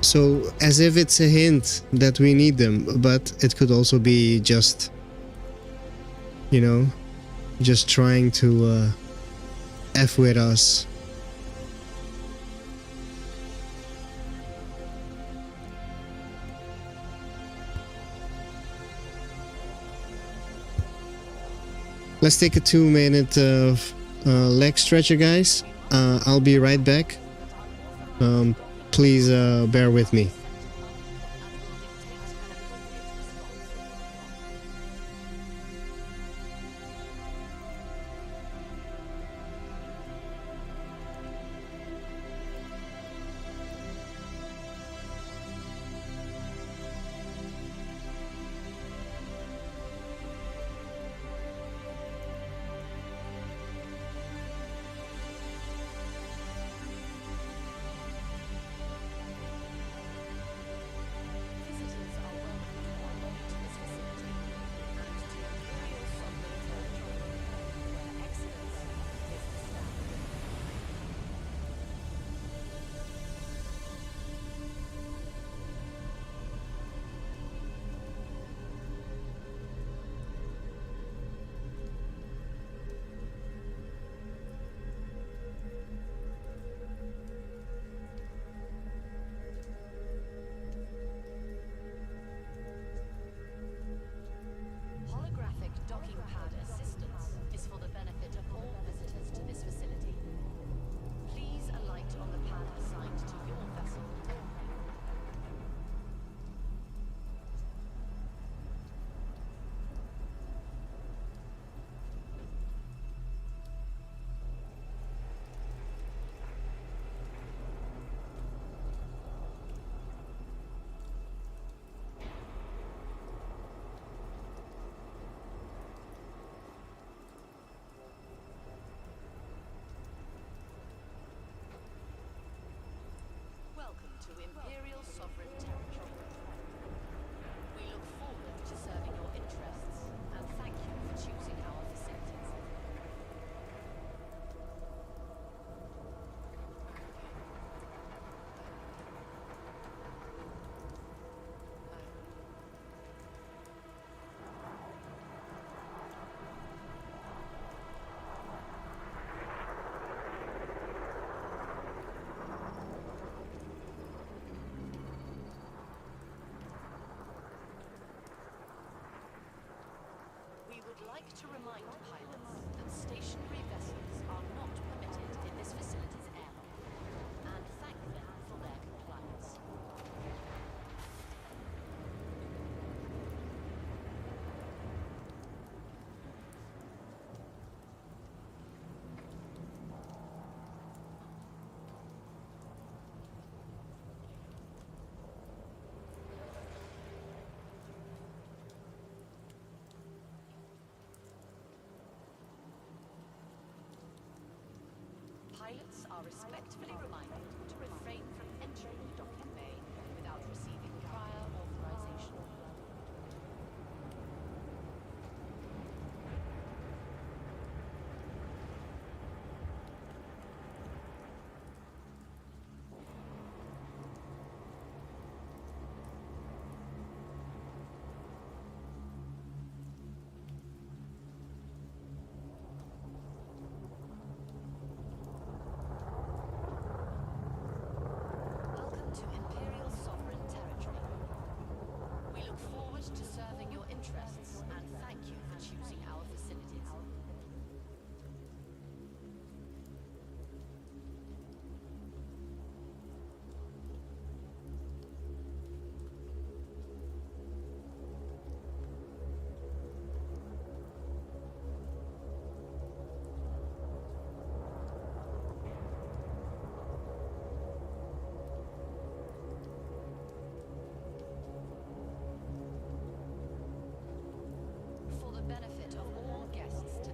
So as if it's a hint that we need them, but it could also be just, you know, just trying to F with us. Let's take a 2-minute leg stretcher, guys. I'll be right back. Please bear with me. To remind pilots that stationary vessels are not permitted in this facility's airlock, and thank them for their compliance. Pilots are respectfully reminded to refrain from entering the docking bay without receiving prior authorization. Welcome to Imperial Sovereign Territory. We look forward to serving your interests and thank you for choosing our facilities. For the benefit of all guests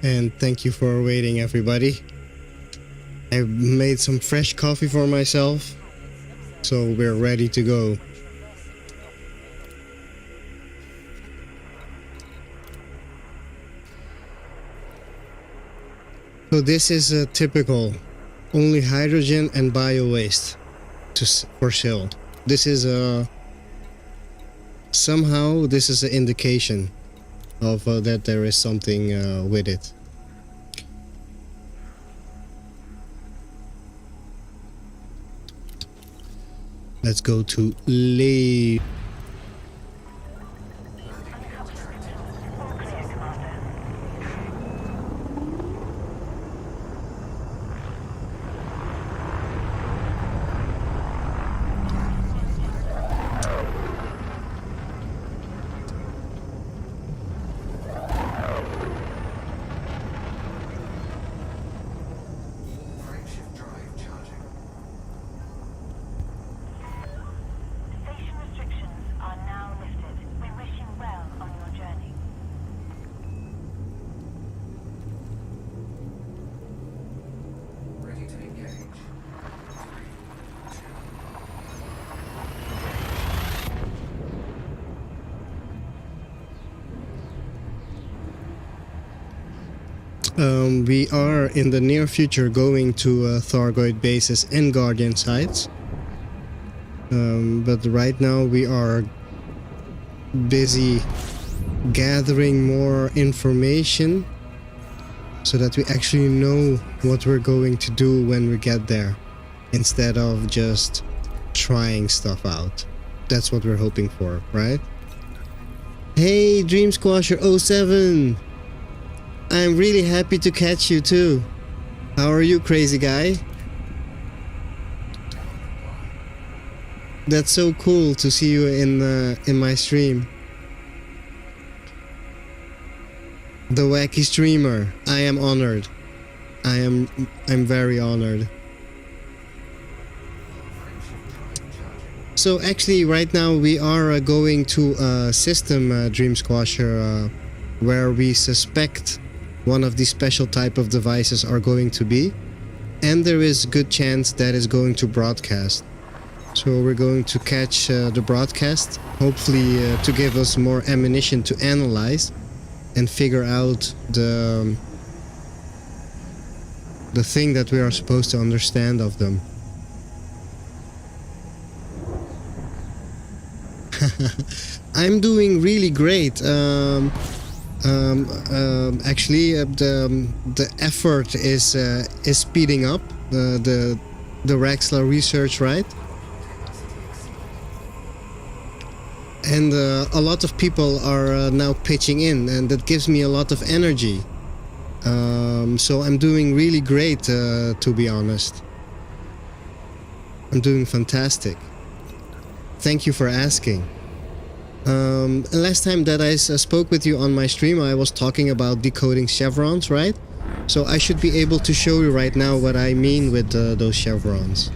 And thank you for waiting, everybody. I made some fresh coffee for myself, so we're ready to go. So this is a typical, only hydrogen and bio waste for sale. This is a somehow this is an indication of that there is something with it. Let's go to Lee. Frameshift drive charging. Station restrictions are now lifted. We wish you well on your journey. Ready to engage. 3, 2. We are in the near future going to Thargoid bases and Guardian sites. But right now we are busy gathering more information so that we actually know what we're going to do when we get there, instead of just trying stuff out. That's what we're hoping for, right? Hey, Dream Squasher 07! I'm really happy to catch you too. How are you, crazy guy? That's so cool to see you in my stream. The wacky streamer. I am honored. I'm very honored. So actually right now we are going to a system, Dream Squasher, where we suspect one of these special type of devices are going to be, and there is a good chance that is going to broadcast. So we're going to catch the broadcast, hopefully to give us more ammunition to analyze and figure out the thing that we are supposed to understand of them. I'm doing really great. Actually, the effort is speeding up. The RAXXLA research, right? And a lot of people are now pitching in, and that gives me a lot of energy. So I'm doing really great, to be honest. I'm doing fantastic. Thank you for asking. Last time that I spoke with you on my stream, I was talking about decoding chevrons, right? So I should be able to show you right now what I mean with those chevrons.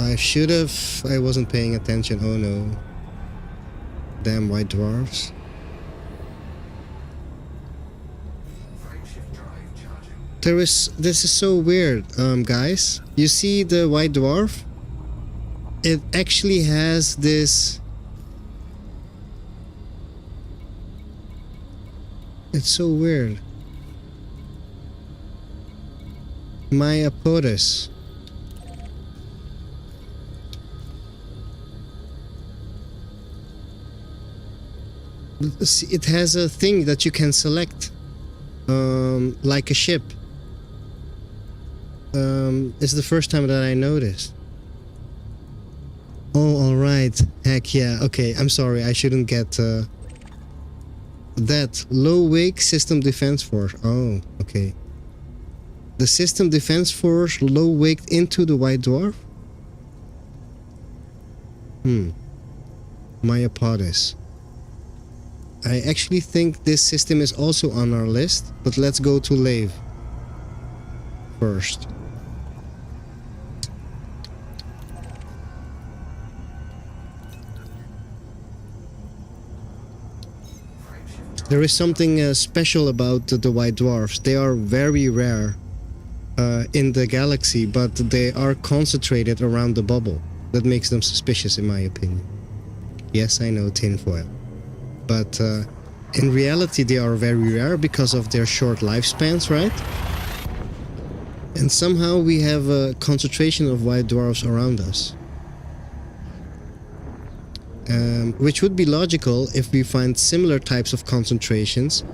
I should have. I wasn't paying attention. Oh no. Damn white dwarfs. This is so weird, guys. You see the white dwarf? It actually has this. It's so weird. Mythology. It has a thing that you can select, like a ship. It's the first time that I noticed. Oh, alright. Heck yeah. Okay, I'm sorry. I shouldn't get that. Low wake system defense force. Oh, okay. The system defense force low waked into the white dwarf? Mythology. I actually think this system is also on our list, but let's go to Lave first. There is something special about the white dwarfs. They are very rare in the galaxy, but they are concentrated around the bubble. That makes them suspicious, in my opinion. Yes, I know, tinfoil. But in reality, they are very rare because of their short lifespans, right? And somehow we have a concentration of white dwarfs around us. Which would be logical if we find similar types of concentrations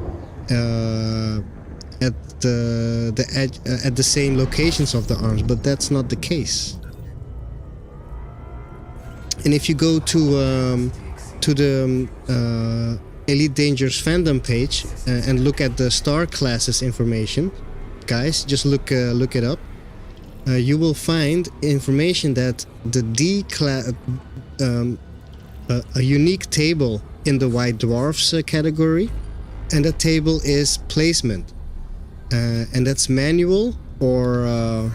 at the edge, at the same locations of the arms, but that's not the case. And if you go to the Elite Dangerous fandom page and look at the star classes information, guys, just look it up. You will find information that the D class, a unique table in the white dwarfs category, and that table is placement, and that's manual or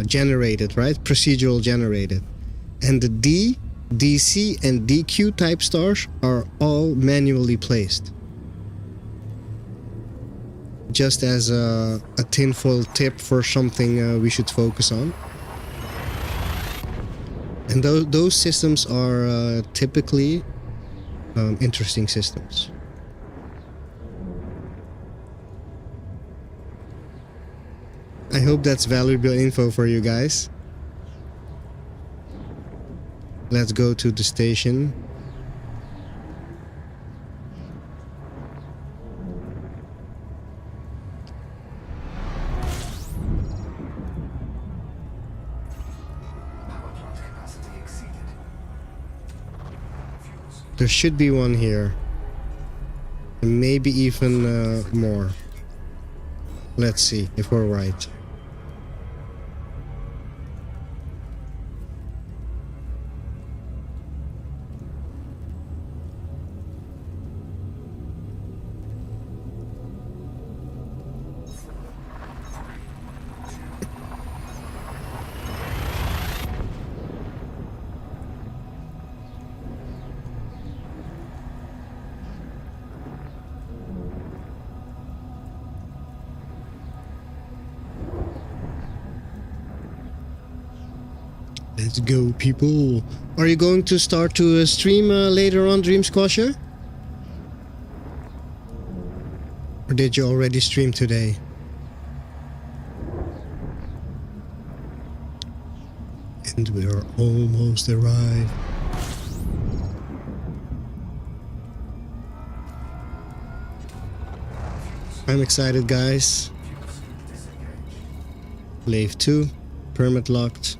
generated, right? Procedural generated. And the D, DC, and DQ type stars are all manually placed. Just as a tinfoil tip for something we should focus on. And those systems are typically interesting systems. I hope that's valuable info for you guys. Let's go to the station. Power plant capacity exceeded. Fuels. There should be one here. And maybe even more. Let's see if we're right. Let's go, people. Are you going to start to stream later on, Dream Squasher? Or did you already stream today? And we are almost arrived. I'm excited, guys. Lave 2, permit locked.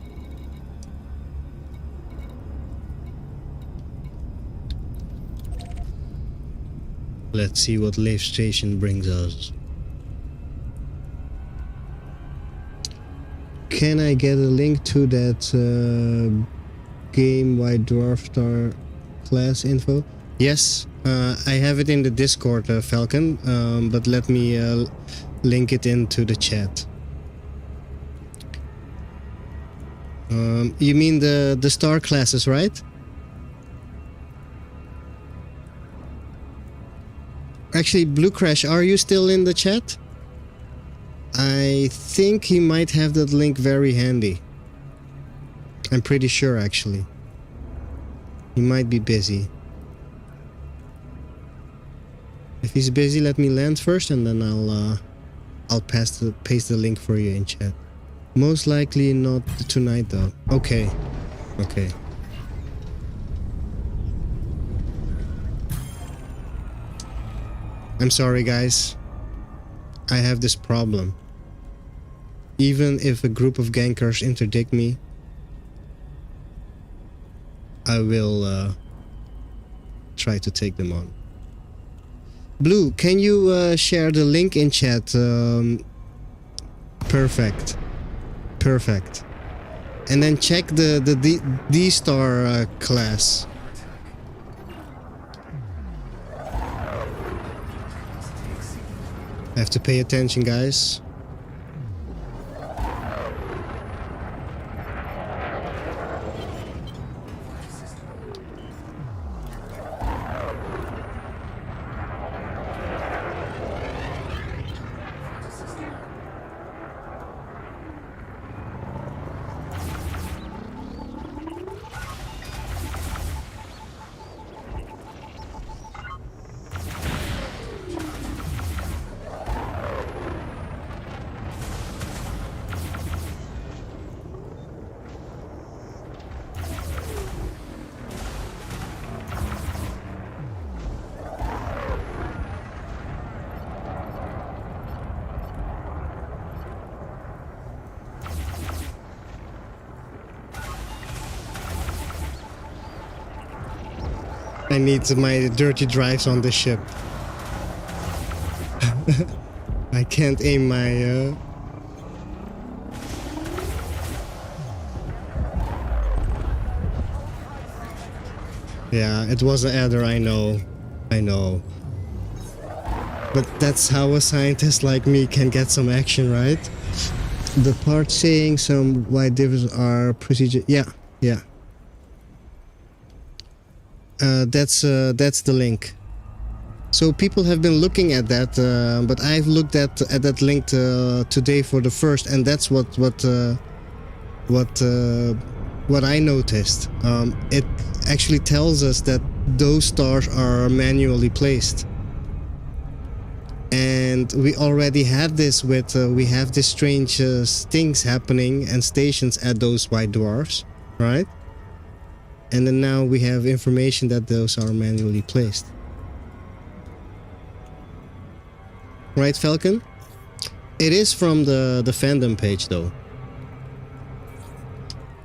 Let's see what Lave Station brings us. Can I get a link to that game White Dwarf Star class info? Yes, I have it in the Discord, Falcon, but let me link it into the chat. You mean the star classes, right? Actually, Blue Crash, are you still in the chat? I think he might have that link very handy. I'm pretty sure, actually. He might be busy. If he's busy, let me land first, and then I'll paste the link for you in chat. Most likely not tonight, though. Okay. Okay. I'm sorry, guys. I have this problem. Even if a group of gankers interdict me, I will try to take them on. Blue, can you share the link in chat? Perfect. Perfect. And then check the D-star class. I have to pay attention, guys. I need my dirty drives on this ship. I can't aim my... Yeah, it was an adder, I know. I know. But that's how a scientist like me can get some action, right? The part saying some white divers are procedure... Yeah, yeah. That's the link. So people have been looking at that, but I've looked at that link today for the first, and that's what I noticed. It actually tells us that those stars are manually placed, and we already had this with we have these strange things happening and stations at those white dwarfs, right? And then now we have information that those are manually placed. Right, Falcon? It is from the fandom page though.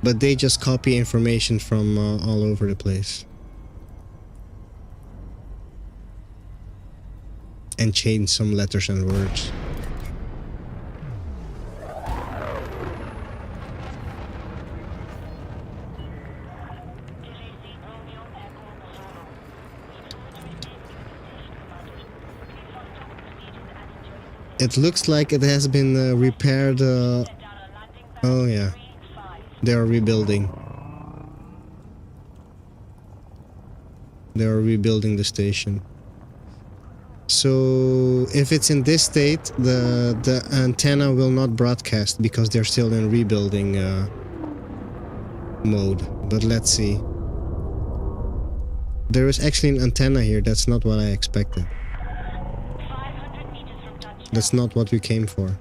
But they just copy information from all over the place. And change some letters and words. It looks like it has been repaired. Oh yeah, they are rebuilding. They are rebuilding the station. So if it's in this state, the antenna will not broadcast because they're still in rebuilding mode. But let's see. There is actually an antenna here. That's not what I expected. That's not what we came for.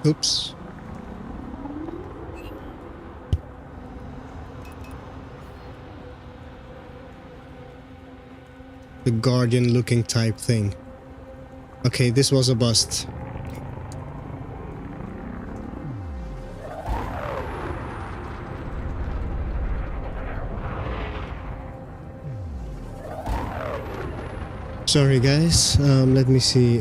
Oops. The guardian looking type thing. Okay, this was a bust. Sorry guys, let me see.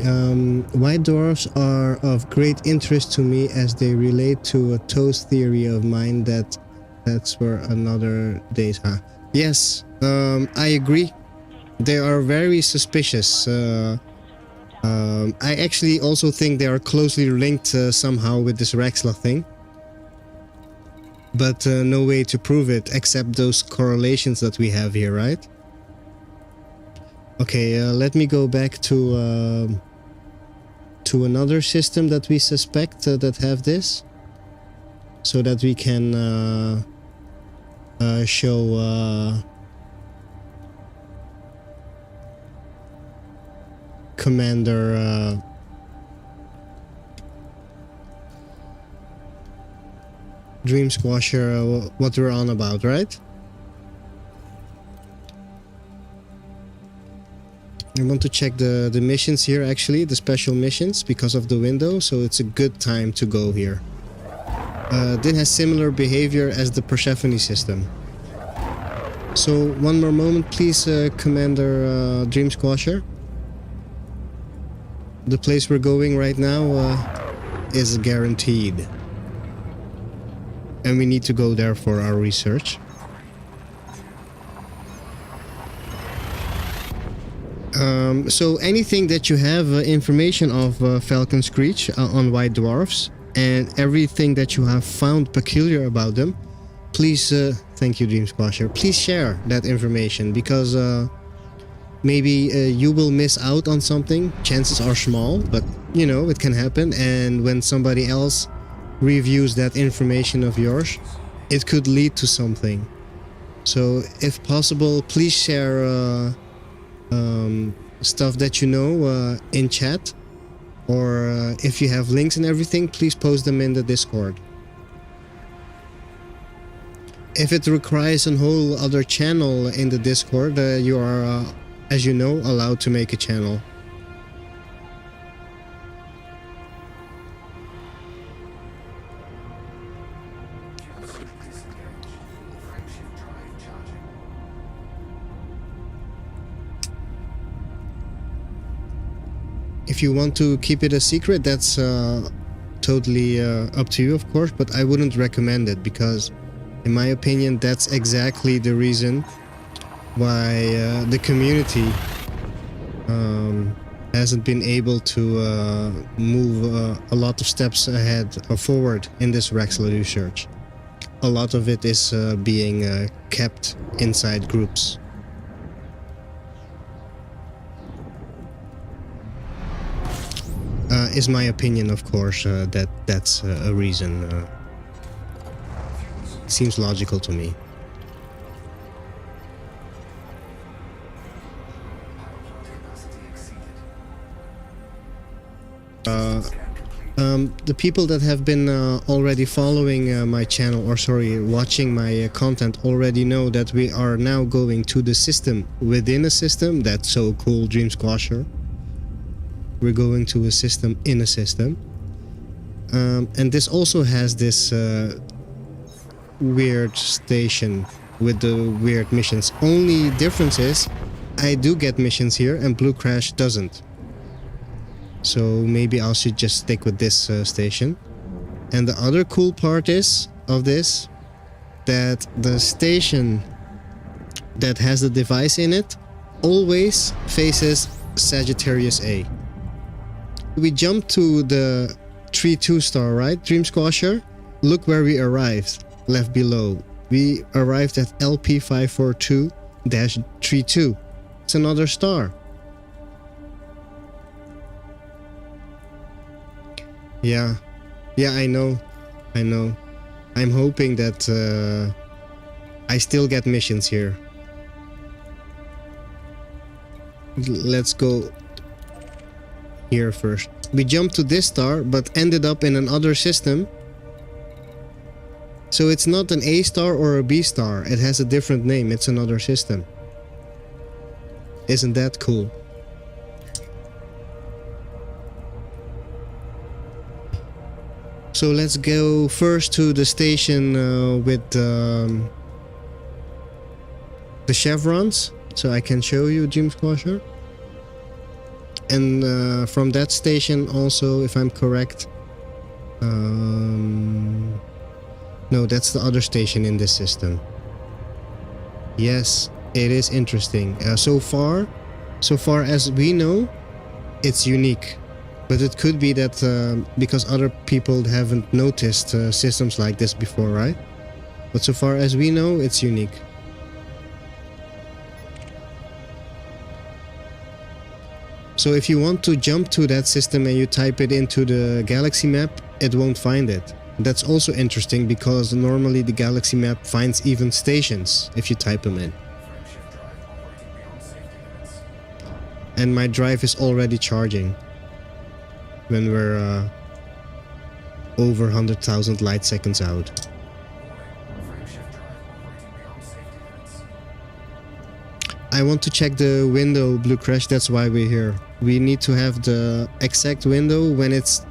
White dwarfs are of great interest to me as they relate to a toast theory of mine that's for another day's... Yes, I agree. They are very suspicious. I actually also think they are closely linked somehow with this RAXXLA thing. But no way to prove it except those correlations that we have here, right? Okay, let me go back to another system that we suspect that have this, so that we can show Commander Dream Squasher what we're on about, right? I want to check the missions here, actually, the special missions, because of the window, so it's a good time to go here. This has similar behavior as the Persephone system. So, one more moment, please, Commander Dream Squasher. The place we're going right now is guaranteed. And we need to go there for our research. So anything that you have information of Falcon Screech on white dwarfs and everything that you have found peculiar about them, please, thank you Dream Squasher, please share that information, because maybe you will miss out on something. Chances are small, but you know, it can happen, and when somebody else reviews that information of yours, it could lead to something. So if possible, please share stuff that you know in chat, or if you have links and everything, please post them in the Discord. If it requires a whole other channel in the Discord, you are, as you know, allowed to make a channel. If you want to keep it a secret, that's totally up to you, of course, but I wouldn't recommend it because, in my opinion, that's exactly the reason why the community hasn't been able to move a lot of steps ahead or forward in this RAXXLA research. A lot of it is being kept inside groups. Is my opinion, of course, that's a reason. Seems logical to me. The people that have been already following my channel, or sorry, watching my content, already know that we are now going to the system within a system. That's so cool, Dream Squasher. We're going to a system in a system. And this also has this weird station with the weird missions. Only difference is I do get missions here and Blue Crash doesn't. So maybe I should just stick with this station. And the other cool part is of this, that the station that has the device in it always faces Sagittarius A. We jumped to the 3-2 star, right? Dream Squasher? Look where we arrived, left below. We arrived at LP542-32. It's another star. Yeah, I know. I'm hoping that I still get missions here. Let's go here first. We jumped to this star, but ended up in another system. So it's not an A star or a B star. It has a different name. It's another system. Isn't that cool? So let's go first to the station with the chevrons, so I can show you Dream Squasher. And from that station also, if I'm correct, no, that's the other station in this system. Yes, it is interesting. So far as we know, it's unique. But it could be that because other people haven't noticed systems like this before, right? But so far as we know, it's unique. So if you want to jump to that system and you type it into the galaxy map, it won't find it. That's also interesting because normally the galaxy map finds even stations if you type them in. And my drive is already charging when we're over 100,000 light seconds out. I want to check the window, Blue Crash, that's why we're here. We need to have the exact window when it's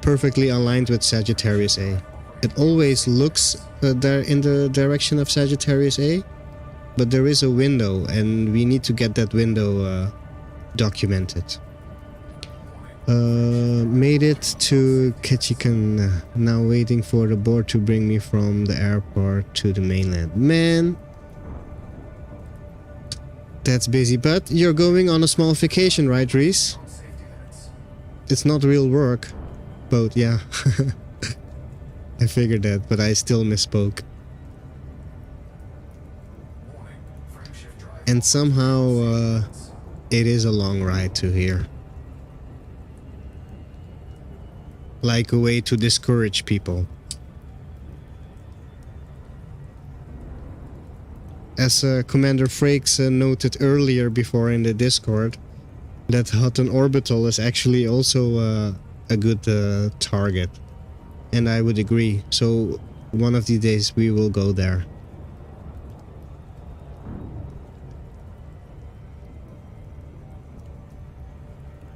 perfectly aligned with Sagittarius A. It always looks there in the direction of Sagittarius A, but there is a window and we need to get that window documented. Made it to Ketchikan. Now waiting for the board to bring me from the airport to the mainland. Man, that's busy, but you're going on a small vacation, right, Reese? It's not real work. Boat, yeah. I figured that, but I still misspoke. And somehow it is a long ride to here. Like a way to discourage people. As Commander Frakes noted earlier before in the Discord, that Hutton Orbital is actually also a good target. And I would agree. So one of these days we will go there.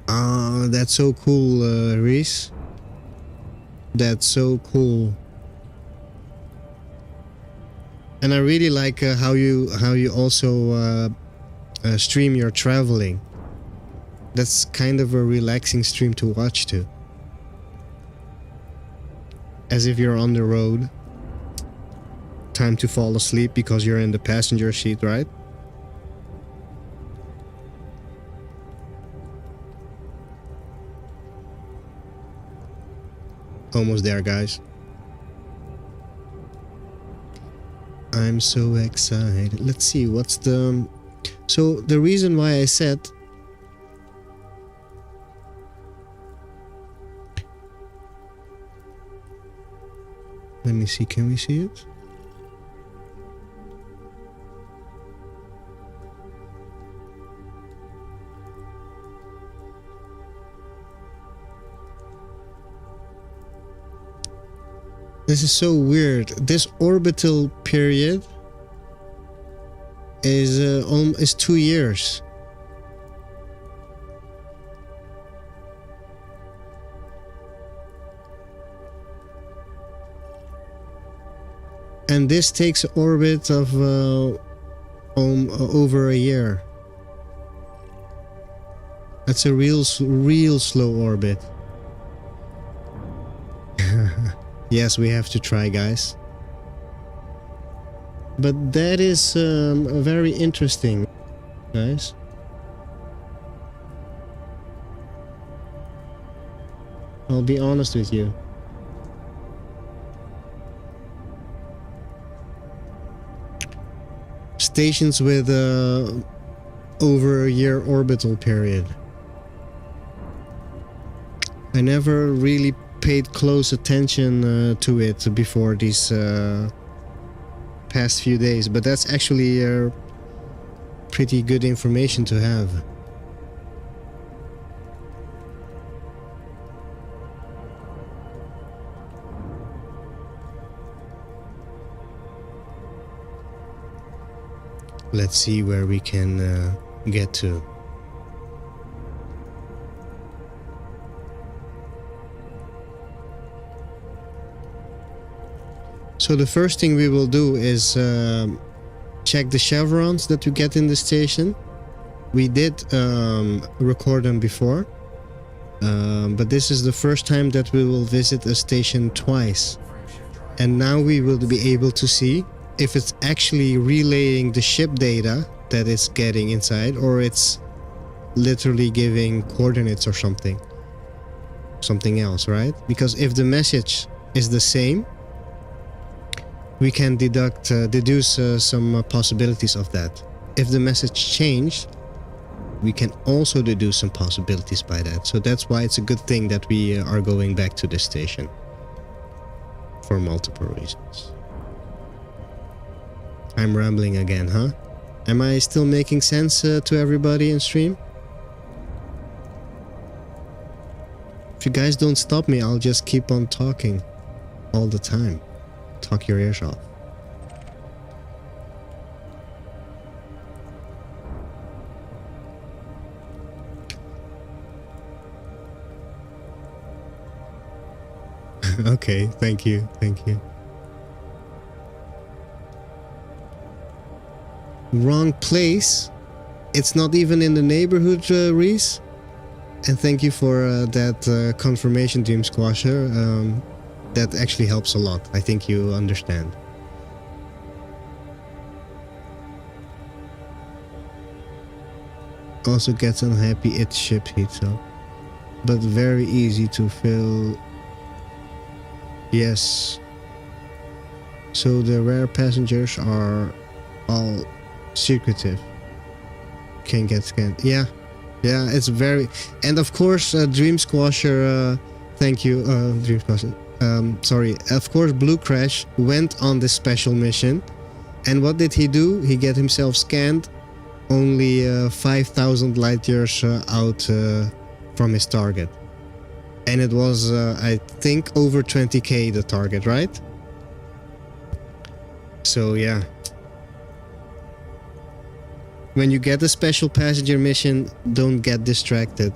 Ah, that's so cool, Reese. That's so cool. And I really like how you also stream your traveling. That's kind of a relaxing stream to watch too. As if you're on the road. Time to fall asleep because you're in the passenger seat, right? Almost there, guys. I'm so excited. Let's see, what's the... So, the reason why I said... Let me see, can we see it? This is so weird. This orbital period is 2 years. And this takes an orbit of over a year. That's a real slow orbit. Yes, we have to try, guys. But that is very interesting, guys. I'll be honest with you. Stations with over a year orbital period. I never really paid close attention to it before these past few days, but that's actually pretty good information to have. Let's see where we can get to. So the first thing we will do is check the chevrons that we get in the station. We did record them before, but this is the first time that we will visit a station twice. And now we will be able to see if it's actually relaying the ship data that it's getting inside, or it's literally giving coordinates or something else, right? Because if the message is the same, we can deduce some possibilities of that. If the message changed, we can also deduce some possibilities by that. So that's why it's a good thing that we are going back to this station. For multiple reasons. I'm rambling again, huh? Am I still making sense to everybody in stream? If you guys don't stop me, I'll just keep on talking all the time. Talk your ears off. Okay, thank you, thank you. Wrong place. It's not even in the neighborhood, Reese. And thank you for that confirmation, Dream Squasher. That actually helps a lot. I think you understand. Also gets unhappy, its ship heats up. But very easy to fill. Yes. So the rare passengers are all secretive. Can get scanned. Yeah. Yeah, it's very... And of course, Dream Squasher, thank you, Dream Squasher. Sorry, of course Blue Crash went on this special mission. And what did he do? He get himself scanned only 5,000 light years out from his target. And it was, I think, over 20k the target, right? So yeah. When you get a special passenger mission, don't get distracted.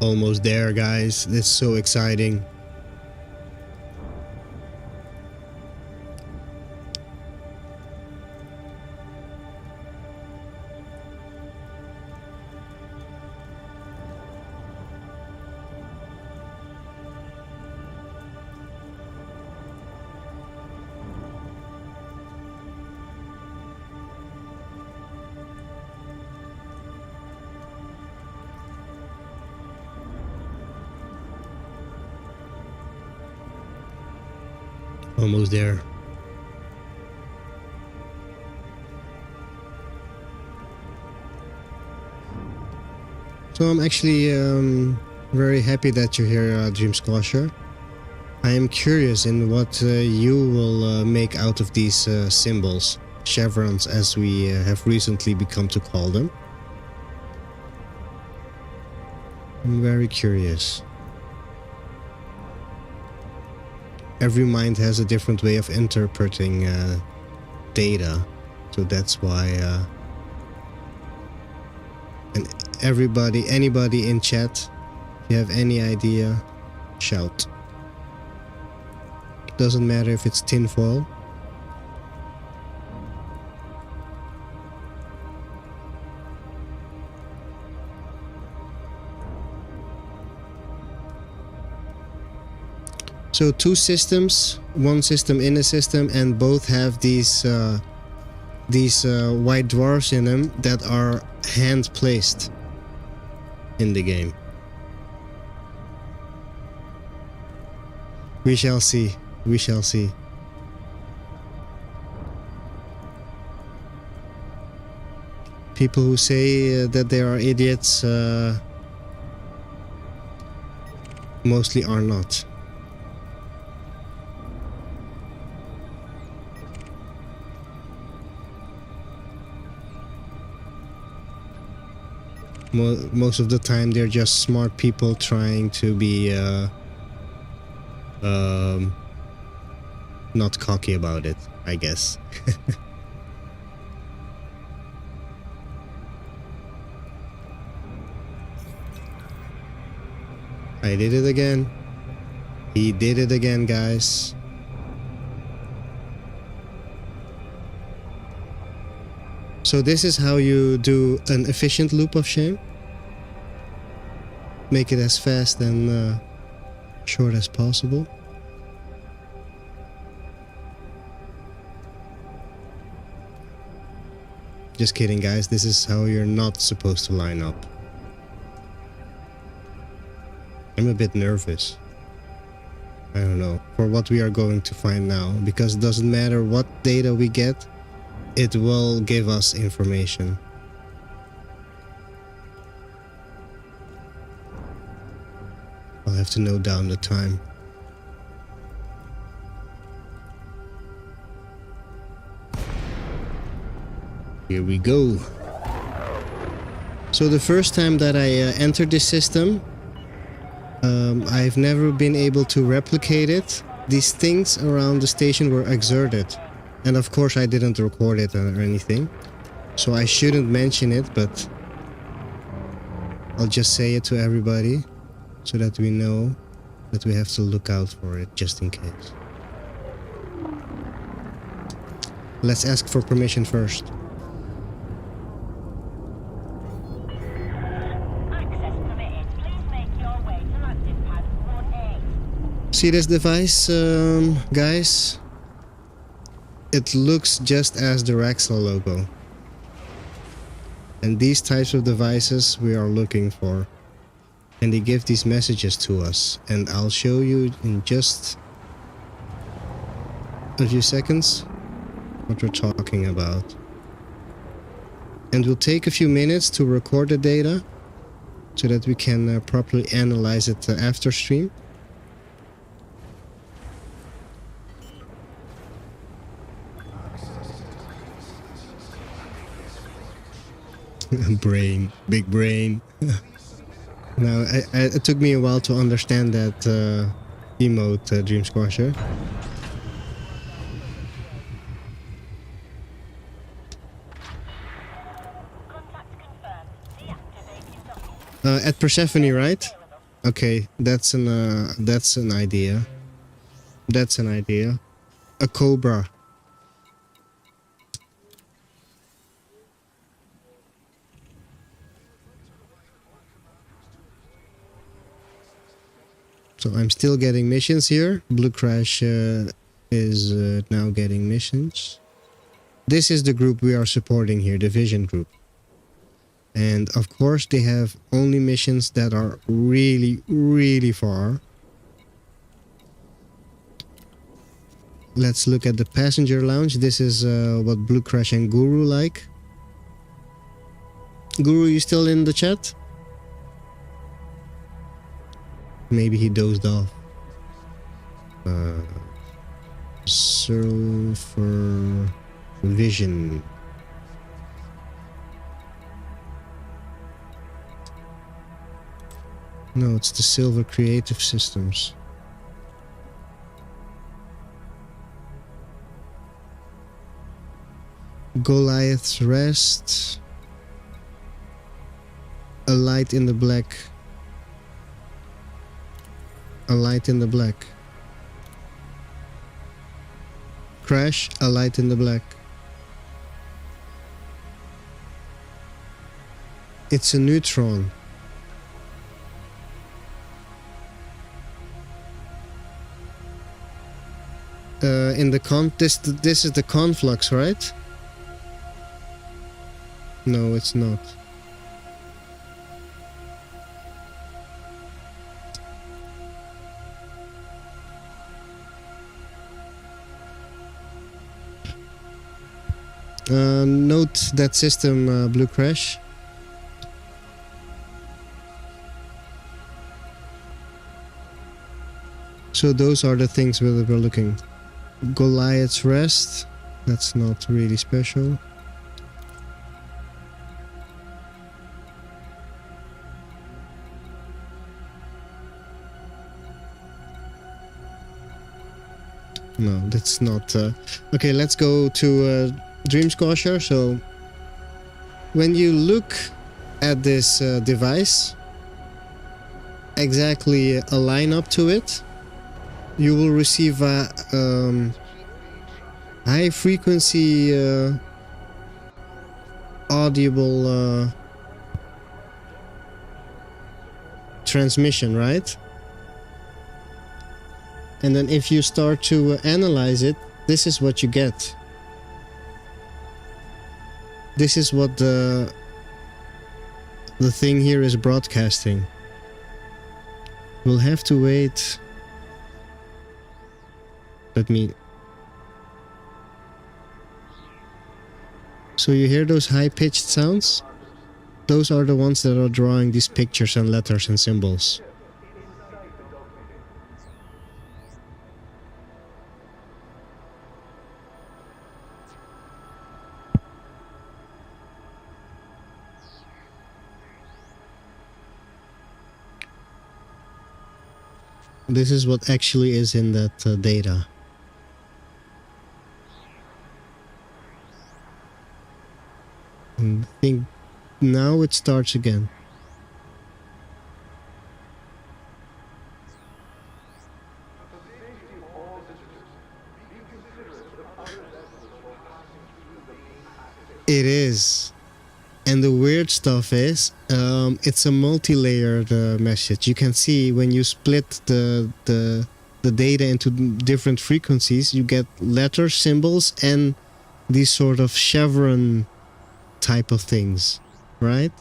Almost there, guys. It's so exciting. Almost there. So I'm actually very happy that you're here, Dream Squasher. I am curious in what you will make out of these symbols, chevrons as we have recently become to call them. I'm very curious. Every mind has a different way of interpreting data, so that's why. And anybody in chat, if you have any idea, shout. Doesn't matter if it's tinfoil. So two systems, one system in a system, and both have these white dwarfs in them that are hand placed in the game. We shall see. We shall see. People who say that they are idiots mostly are not. Most of the time they're just smart people trying to be not cocky about it, I guess. I did it again. He did it again, guys. So this is how you do an efficient loop of shame. Make it as fast and short as possible. Just kidding, guys. This is how you're not supposed to line up. I'm a bit nervous. I don't know, for what we are going to find now, because it doesn't matter what data we get, it will give us information. I'll have to note down the time. Here we go. So the first time that I entered this system, I've never been able to replicate it. These things around the station were exerted. And of course I didn't record it or anything. So I shouldn't mention it, but I'll just say it to everybody so that we know that we have to look out for it just in case. Let's ask for permission first. Access permitted. Please make your way to landing pad 1A. See this device, guys? It looks just as the RAXXLA logo. And these types of devices we are looking for. And they give these messages to us. And I'll show you in just a few seconds what we're talking about. And we'll take a few minutes to record the data so that we can properly analyze it after stream. Brain, big brain. Now, it took me a while to understand that emote, Dream Squasher. Contact confirmed. Deactivating docking. At Persephone, right? Okay, that's an idea. That's an idea. A cobra. So I'm still getting missions here. Blue Crash is now getting missions. This is the group we are supporting here, the Vision group. And of course they have only missions that are really, really far. Let's look at the passenger lounge. This is what Blue Crash and Guru like. Guru, you still in the chat? Maybe he dozed off. Sulfur Vision. No, it's the Silver Creative Systems. Goliath's Rest. A Light in the Black. A Light in the Black. Crash, A Light in the Black. It's a neutron. In the this is the conflux, right? No, it's not. Note that system, Blue Crash. So those are the things we're looking. Goliath's Rest. That's not really special. No, that's not... Okay, let's go to Dream Squasher. So, when you look at this device, exactly a line up to it, you will receive a high frequency audible transmission, right? And then if you start to analyze it, this is what you get. This is what the thing here is broadcasting. We'll have to wait. Let me... So you hear those high-pitched sounds? Those are the ones that are drawing these pictures and letters and symbols. This is what actually is in that data. And I think now it starts again. It is. And the weird stuff is, it's a multi-layered message. You can see when you split the data into different frequencies, you get letters, symbols, and these sort of chevron type of things, right?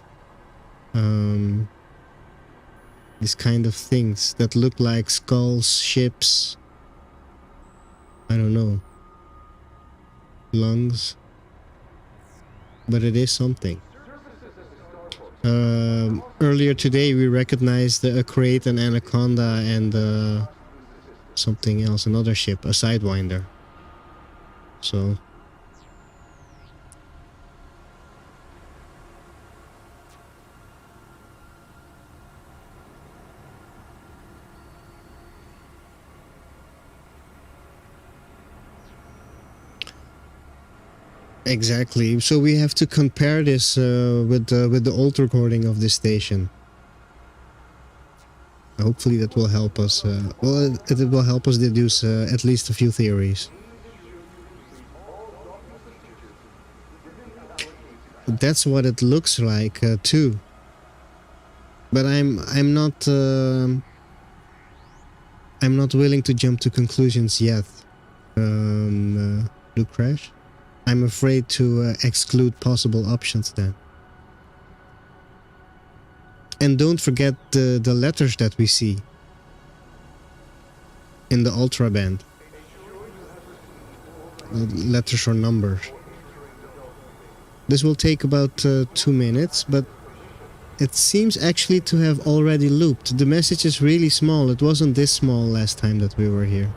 These kind of things that look like skulls, ships, I don't know, lungs, but it is something. Earlier today we recognized a crate, an anaconda, and something else, another ship, a sidewinder. So exactly. So we have to compare this with the old recording of this station. Hopefully that will help us. Well, it will help us deduce at least a few theories. That's what it looks like too. But I'm not willing to jump to conclusions yet. Do crash? I'm afraid to exclude possible options then. And don't forget the letters that we see in the ultra band. Letters or numbers. This will take about 2 minutes, but it seems actually to have already looped. The message is really small. It wasn't this small last time that we were here.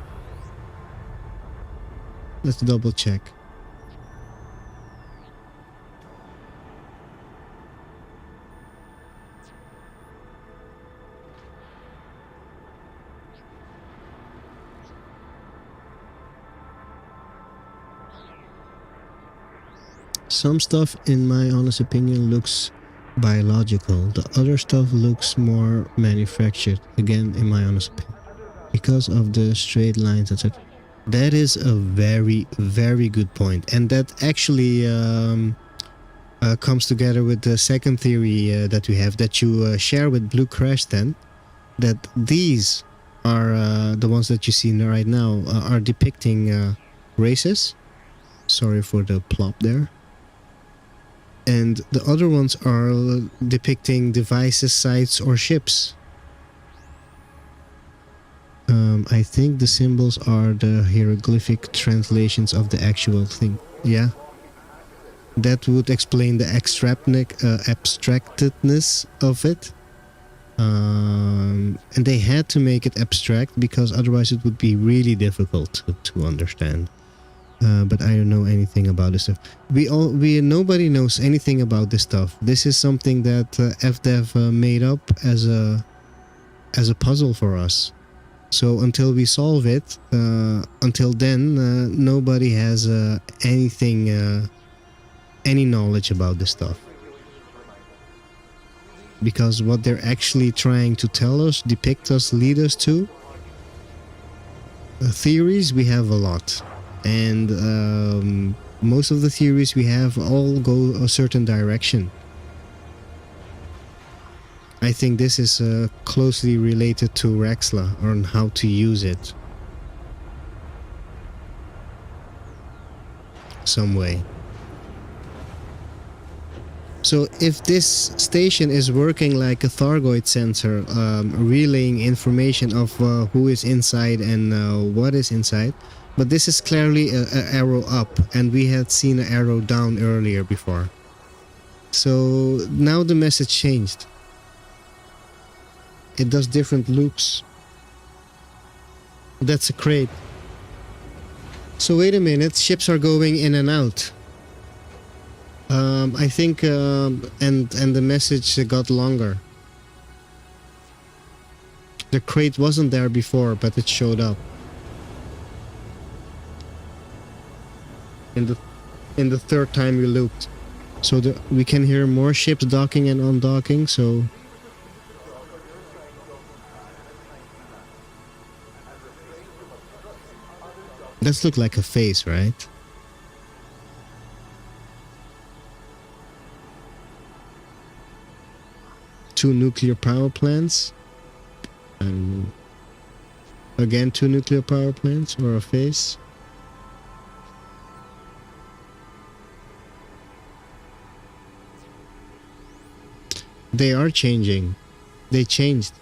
Let's double check. Some stuff, in my honest opinion, looks biological. The other stuff looks more manufactured, again, in my honest opinion. Because of the straight lines, etc. That is a very, very good point. And that actually comes together with the second theory that we have, that you share with Blue Crash then. That these are the ones that you see right now are depicting races. Sorry for the plop there. And the other ones are depicting devices, sites, or ships. I think the symbols are the hieroglyphic translations of the actual thing. Yeah. That would explain the abstractedness of it. And they had to make it abstract because otherwise it would be really difficult to understand. But I don't know anything about this stuff. Nobody knows anything about this stuff. This is something that FDev made up as a puzzle for us. So until we solve it, until then, nobody has any knowledge about this stuff. Because what they're actually trying to tell us, depict us, lead us to, theories we have a lot. And most of the theories we have all go a certain direction. I think this is closely related to RAXXLA on how to use it. Some way. So if this station is working like a Thargoid sensor, relaying information of who is inside and what is inside, but this is clearly an arrow up, and we had seen an arrow down earlier before. So now the message changed. It does different loops. That's a crate. So wait a minute, ships are going in and out. I think, and the message got longer. The crate wasn't there before, but it showed up. In the third time we looped. So we can hear more ships docking and undocking, so... Does look like a face, right? Two nuclear power plants. And again, two nuclear power plants, or a face. They are changing. They changed.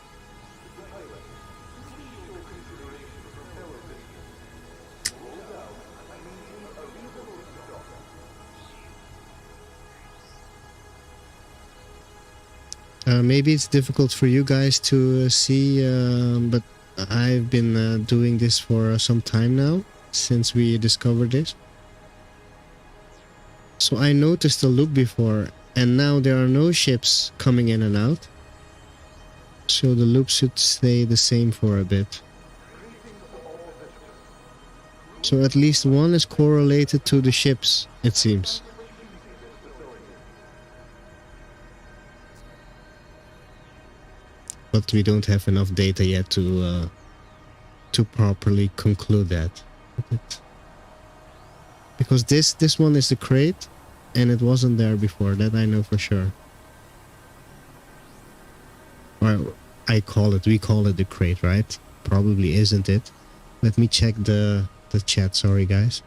Maybe it's difficult for you guys to see, but I've been doing this for some time now, since we discovered this. So I noticed a loop before, and now there are no ships coming in and out. So the loop should stay the same for a bit. So at least one is correlated to the ships, it seems. but we don't have enough data yet to properly conclude that. Because this one is the crate, and it wasn't there before. That I know for sure. Or we call it the crate, right? Probably isn't it? Let me check the chat. Sorry, guys.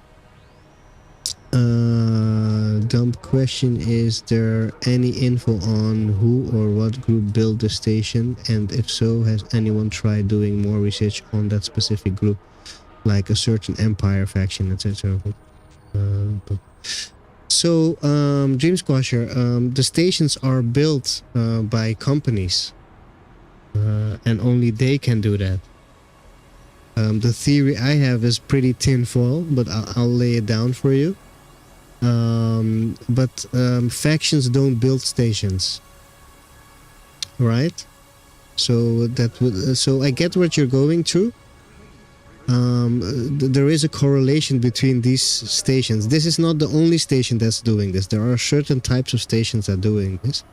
Dumb question: is there any info on who or what group built the station, and if so, has anyone tried doing more research on that specific group, like a certain empire faction, etc.? So, Dream Squasher, the stations are built by companies, and only they can do that. The theory I have is pretty tinfoil, but I'll lay it down for you. But factions don't build stations, right? So that would. So I get what you're going through. There is a correlation between these stations. This is not the only station that's doing this. There are certain types of stations that are doing this,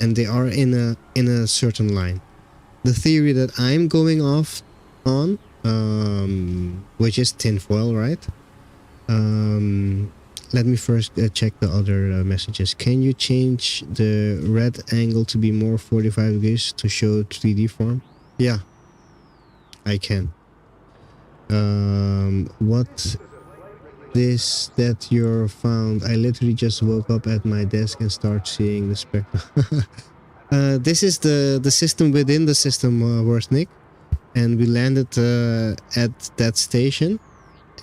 and they are in a certain line. The theory that I'm going off on, which is tinfoil, right? Let me first check the other messages. Can you change the red angle to be more 45 degrees to show 3D form? Yeah, I can. What this that you're found? I literally just woke up at my desk and start seeing the spectrum. This is the system within the system, Worthnick, and we landed at that station,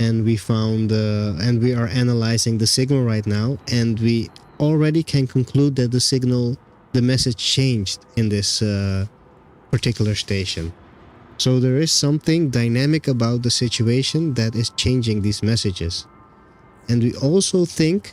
and we found and we are analyzing the signal right now, and we already can conclude that the message changed in this particular station. So there is something dynamic about the situation that is changing these messages. And we also think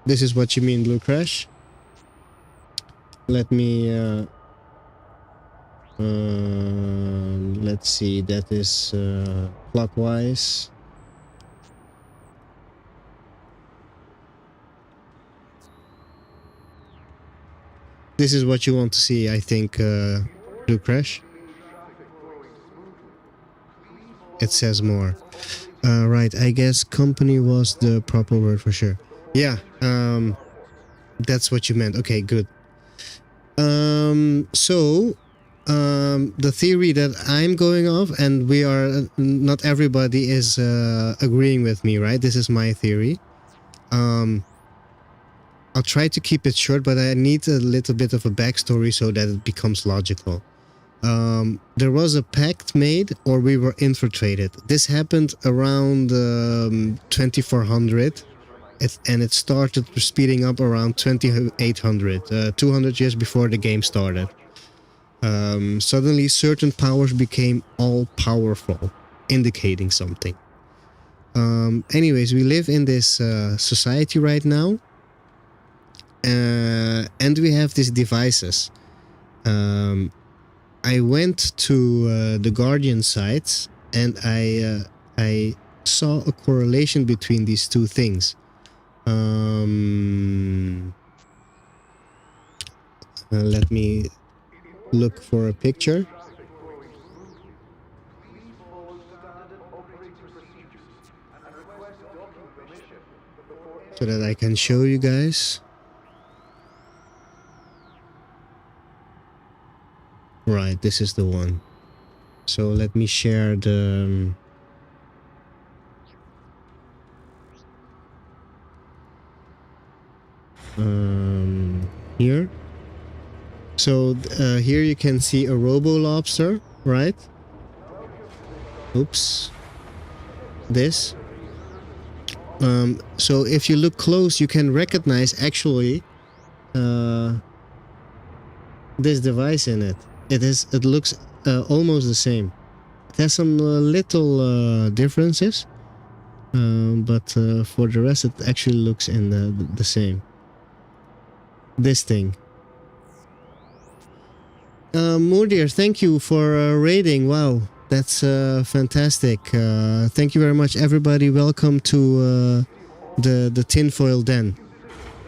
this is what you mean, Blue Crash? Let me let's see, that is clockwise. This is what you want to see, I think, Blue Crash. It says more. Right, I guess company was the proper word for sure. Yeah, that's what you meant. Okay, good. So the theory that I'm going off, and we are not everybody is agreeing with me, right? This is my theory. I'll try to keep it short, but I need a little bit of a backstory so that it becomes logical. There was a pact made, or we were infiltrated. This happened around 2400. And it started speeding up around 2800, 200 years before the game started. Suddenly certain powers became all powerful, indicating something. Anyways, we live in this society right now, and we have these devices. I went to the Guardian sites, and I saw a correlation between these two things. Let me look for a picture so that I can show you guys. Right, this is the one. So let me share the here. So here you can see a robo-lobster, right? Oops. This. So if you look close, you can recognize actually this device in it. It looks almost the same. It has some little differences, but for the rest, it actually looks in the same. This thing. Moordeer, thank you for raiding. Wow, that's fantastic. Thank you very much, everybody. Welcome to the tinfoil den.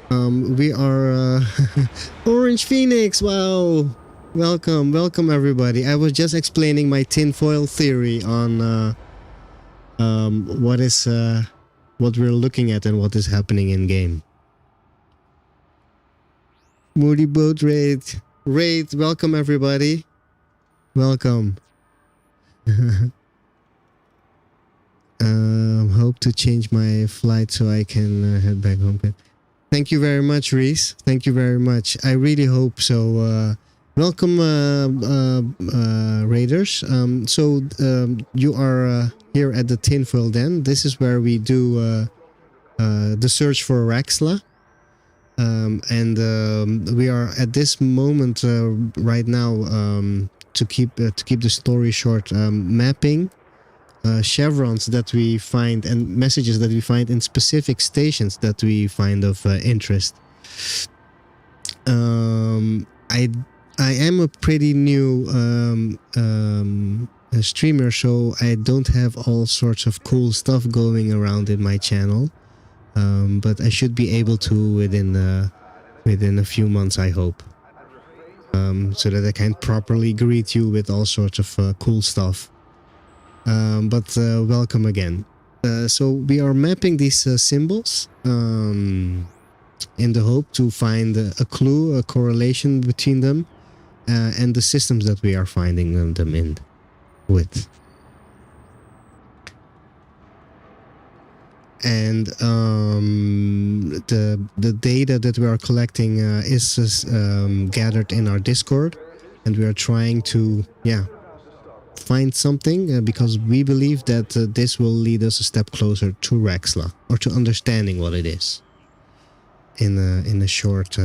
We are Orange Phoenix. Wow, welcome everybody. I was just explaining my tinfoil theory on what we're looking at and what is happening in game. Moody Boat Raid. Welcome everybody. Welcome. Hope to change my flight so I can head back home. Thank you very much, Reese. Thank you very much. I really hope so. Welcome, raiders. You are here at the Tinfoil Den. This is where we do the search for RAXXLA. We are at this moment right now to keep the story short, mapping chevrons that we find and messages that we find in specific stations that we find of interest. I am a pretty new streamer, so I don't have all sorts of cool stuff going around in my channel. But I should be able to within a few months, I hope, so that I can properly greet you with all sorts of cool stuff. Welcome again. So we are mapping these symbols in the hope to find a clue, a correlation between them, and the systems that we are finding them in with. And the data that we are collecting is gathered in our Discord, and we are trying to find something because we believe that this will lead us a step closer to RAXXLA, or to understanding what it is in a short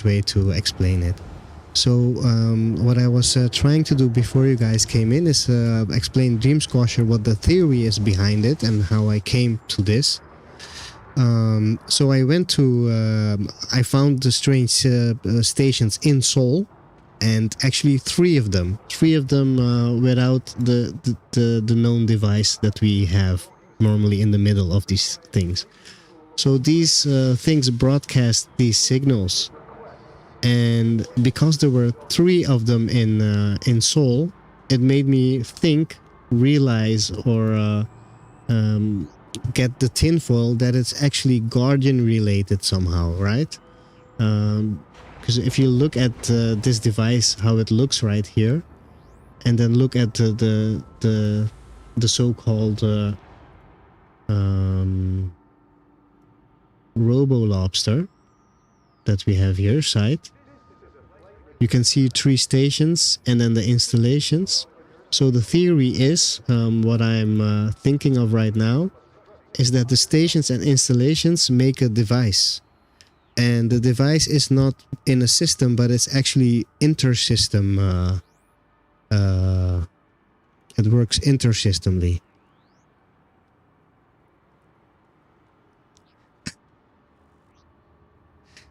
way to explain it. So what I was trying to do before you guys came in is explain Dream Squasher what the theory is behind it and how I came to this. So I went to I found the strange stations in Seoul, and actually three of them without the known device that we have normally in the middle of these things. So these things broadcast these signals. And because there were three of them in Seoul, it made me think, realize, or get the tinfoil that it's actually Guardian related somehow, right? Because if you look at this device, how it looks right here, and then look at the so-called Robo-Lobster that we have here, site, you can see three stations and then the installations. So the theory is, what I'm thinking of right now, is that the stations and installations make a device. And the device is not in a system, but it's actually inter-system. It works inter-systemly.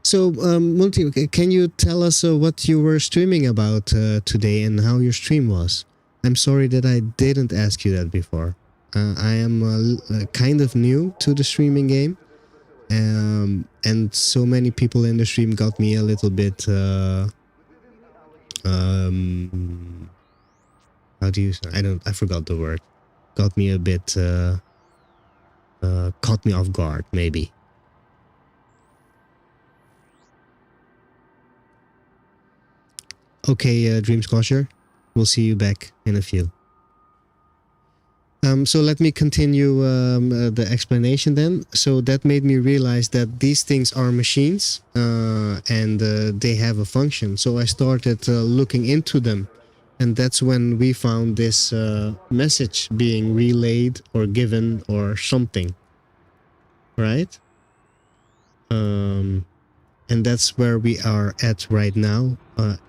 So, Multi, can you tell us what you were streaming about today and how your stream was? I'm sorry that I didn't ask you that before. I am kind of new to the streaming game, and so many people in the stream got me a little bit. How do you say? I forgot the word. Got me a bit. Caught me off guard, maybe. Okay, Dream Squasher, we'll see you back in a few. So let me continue the explanation then. So that made me realize that these things are machines and they have a function. So I started looking into them, and that's when we found this message being relayed or given or something, right? And that's where we are at right now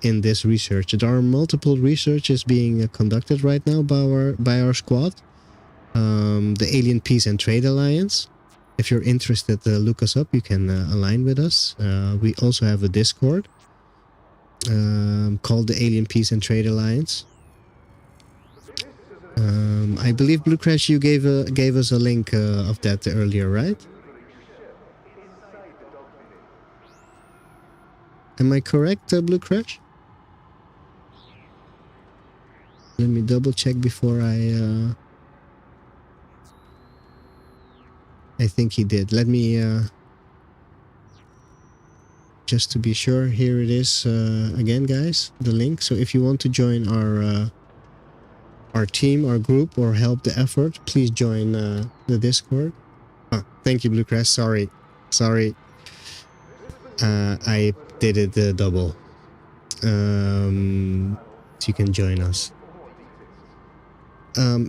in this research. There are multiple researches being conducted right now by our squad. The Alien Peace and Trade Alliance. If you're interested, look us up. You can align with us. We also have a Discord. called the Alien Peace and Trade Alliance. I believe Blue Crash, you gave us a link of that earlier, right? Am I correct, Blue Crash? Let me double check before I think he did. Let me just to be sure. Here it is again, guys. The link. So if you want to join our team, our group, or help the effort, please join the Discord. Oh, thank you, Blue Crest. Sorry. I did it double. So you can join us.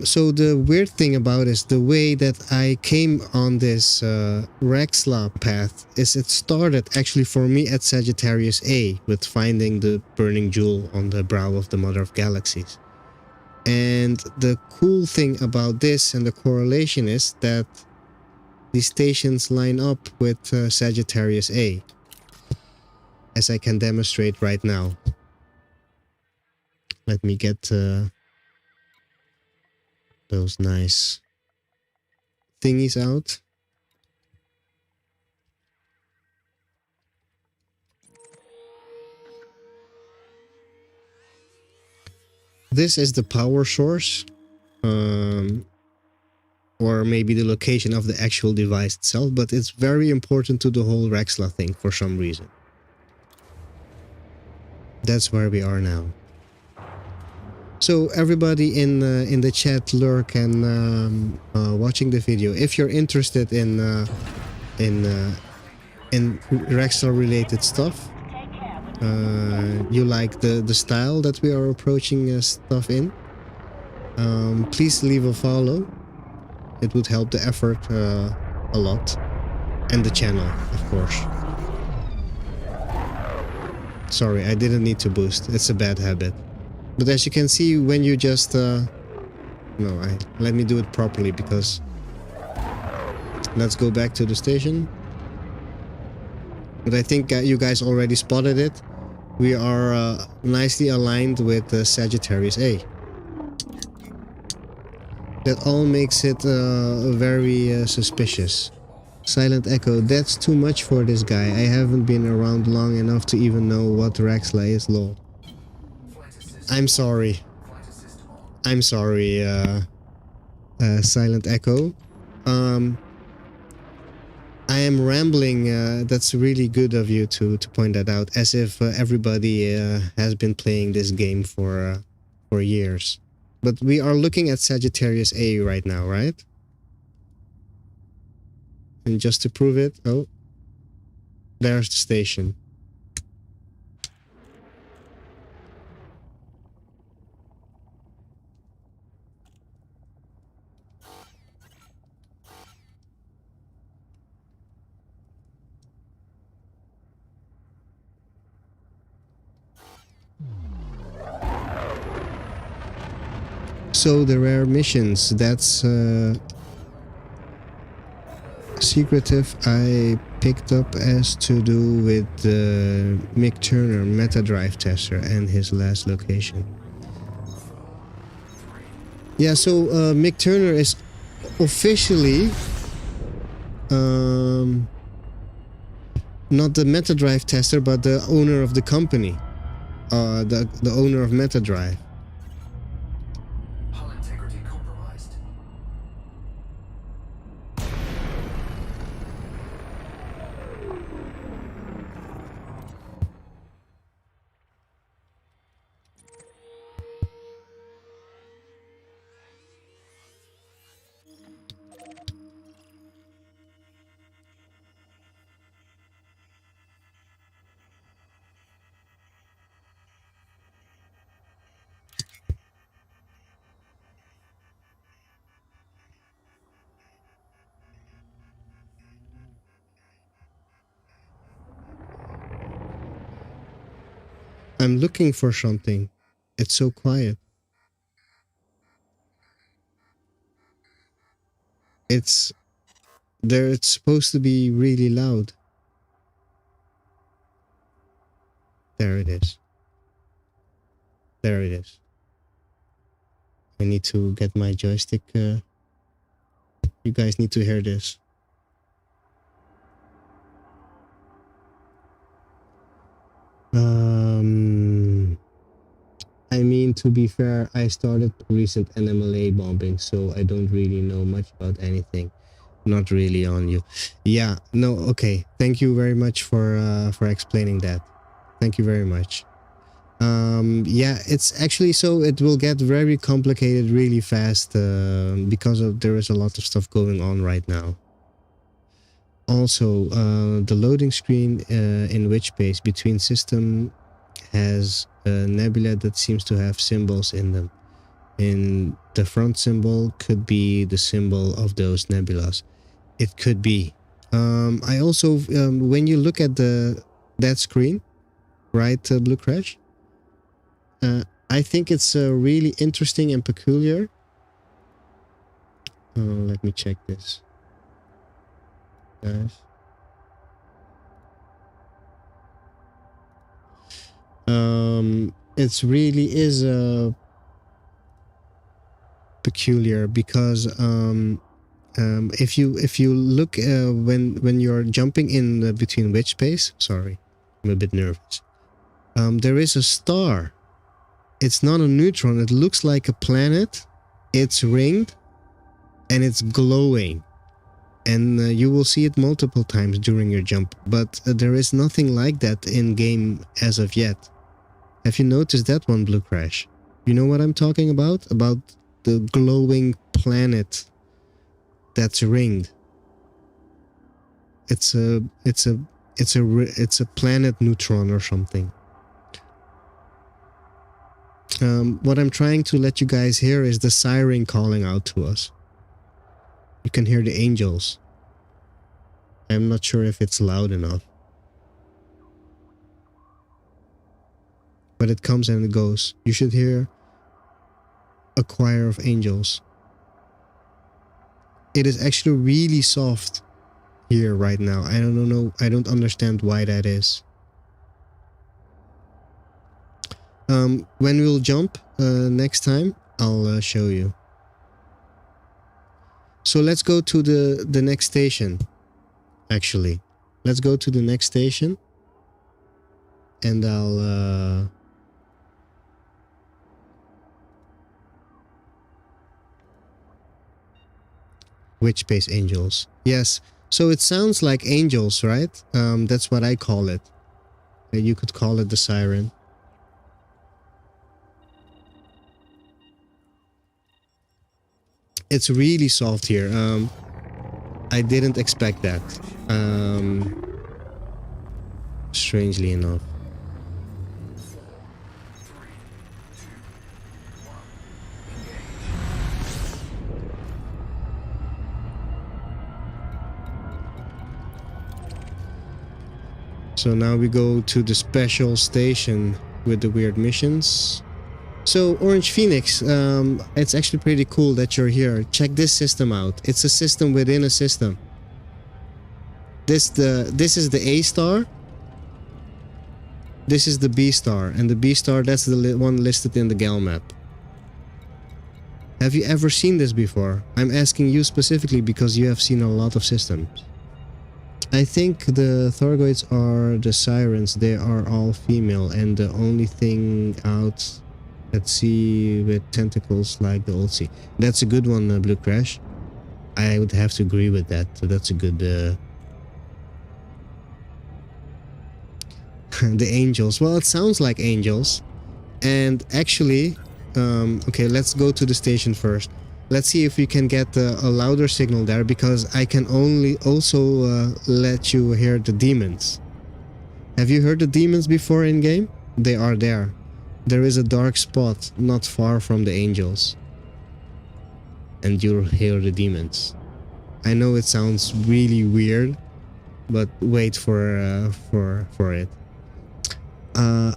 So the weird thing about it is the way that I came on this RAXXLA path is it started actually for me at Sagittarius A with finding the burning jewel on the brow of the Mother of Galaxies. And the cool thing about this and the correlation is that these stations line up with Sagittarius A, as I can demonstrate right now. Let me get those nice thingies out. This is the power source, or maybe the location of the actual device itself, but it's very important to the whole RAXXLA thing for some reason. That's where we are now. So everybody in the chat, lurk, and watching the video, if you're interested in RAXXLA related stuff, you like the style that we are approaching stuff in, please leave a follow. It would help the effort a lot, and the channel, of course. Sorry, I didn't need to boost. It's a bad habit. But as you can see, when you just let me do it properly, because let's go back to the station. But I think you guys already spotted it. We are nicely aligned with Sagittarius A. That all makes it very suspicious. Silent Echo, that's too much for this guy. I haven't been around long enough to even know what RAXXLA is, lol. I'm sorry. I'm sorry, Silent Echo. I am rambling. That's really good of you to point that out, as if everybody has been playing this game for years. But we are looking at Sagittarius A right now, right? And just to prove it, oh, there's the station. So the rare missions, that's secretive. I picked up as to do with Mick Turner, meta drive tester, and his last location. Yeah, so Mick Turner is officially not the meta drive tester, but the owner of the company, the owner of Meta Drive. I'm looking for something. It's so quiet. It's supposed to be really loud. There it is. There it is. I need to get my joystick. You guys need to hear this. I mean, to be fair, I started recent NMLA bombing, so I don't really know much about anything. Not really on you. Yeah, no, okay. Thank you very much for explaining that. Thank you very much. Yeah, it's actually so it will get very complicated really fast because there is a lot of stuff going on right now. Also, the loading screen in wich space between system has a nebula that seems to have symbols in them. In the front symbol could be the symbol of those nebulas. It could be. I also, when you look at that screen, right, Blue Crash, I think it's really interesting and peculiar. Let me check this, guys. It's really is peculiar because if you look when you're jumping in between wich space, sorry, I'm a bit nervous. There is a star. It's not a neutron. It looks like a planet. It's ringed and it's glowing, and you will see it multiple times during your jump, but there is nothing like that in game as of yet. Have you noticed that one, Blue Crash? You know what I'm talking about? About the glowing planet that's ringed. It's a planet neutron or something. What I'm trying to let you guys hear is the siren calling out to us. You can hear the angels. I'm not sure if it's loud enough. But it comes and it goes. You should hear a choir of angels. It is actually really soft here right now. I don't know. I don't understand why that is. When we'll jump next time, I'll show you. So let's go to the next station. Actually, let's go to the next station, and I'll wich space angels. Yes. So it sounds like angels, right? That's what I call it. You could call it the siren. It's really soft here. I didn't expect that. Strangely enough. So now we go to the special station with the weird missions. So Orange Phoenix, it's actually pretty cool that you're here. Check this system out. It's a system within a system. This is the A star. This is the B star, and the B star, that's the one listed in the Gal map. Have you ever seen this before? I'm asking you specifically because you have seen a lot of systems. I think the Thargoids are the sirens. They are all female, and the only thing out at sea with tentacles like the old sea. That's a good one, Blue Crash. I would have to agree with that. So that's a good... the angels. Well, it sounds like angels. And actually... okay, let's go to the station first. Let's see if we can get a louder signal there, because I can only also let you hear the demons. Have you heard the demons before in game? They are there. There is a dark spot not far from the angels. And you'll hear the demons. I know it sounds really weird, but wait for it.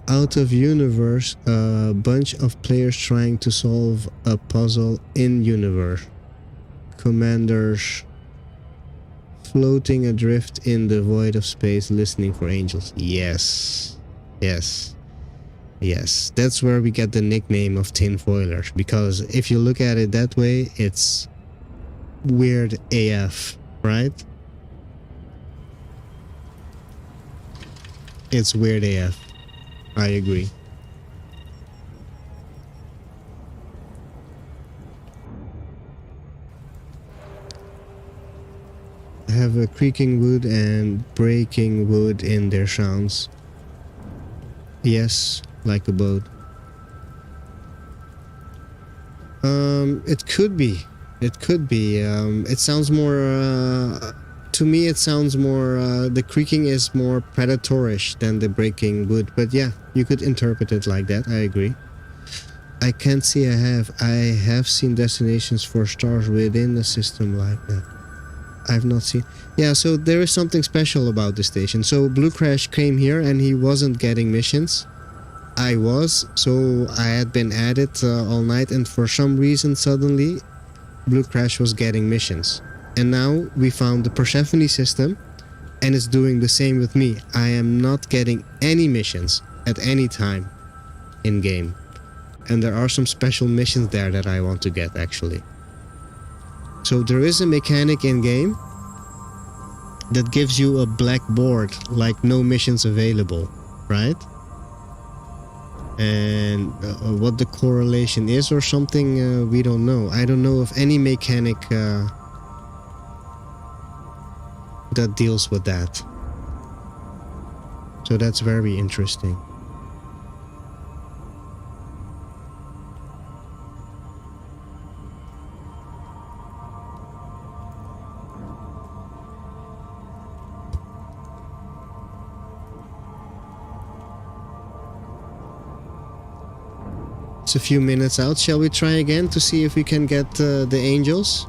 Out of universe, a bunch of players trying to solve a puzzle in universe. Commanders floating adrift in the void of space, listening for angels. Yes. Yes. Yes, that's where we get the nickname of tinfoilers, because if you look at it that way, it's weird AF, right? It's weird AF. I agree. Have a creaking wood and breaking wood in their sounds. Yes, like a boat. It could be. It could be. It sounds more. To me, it sounds more. The creaking is more predatorish than the breaking wood. But yeah, you could interpret it like that. I agree. I can't see. I have seen destinations for stars within the system like that. I've not seen. Yeah, so there is something special about this station. So Blue Crash came here and he wasn't getting missions. I was, so I had been at it all night, and for some reason suddenly Blue Crash was getting missions. And now we found the Persephone system and it's doing the same with me. I am not getting any missions at any time in game. And there are some special missions there that I want to get actually. So there is a mechanic in game that gives you a black board, like no missions available, right? And what the correlation is or something, we don't know. I don't know of any mechanic that deals with that. So that's very interesting. It's a few minutes out. Shall we try again to see if we can get the angels?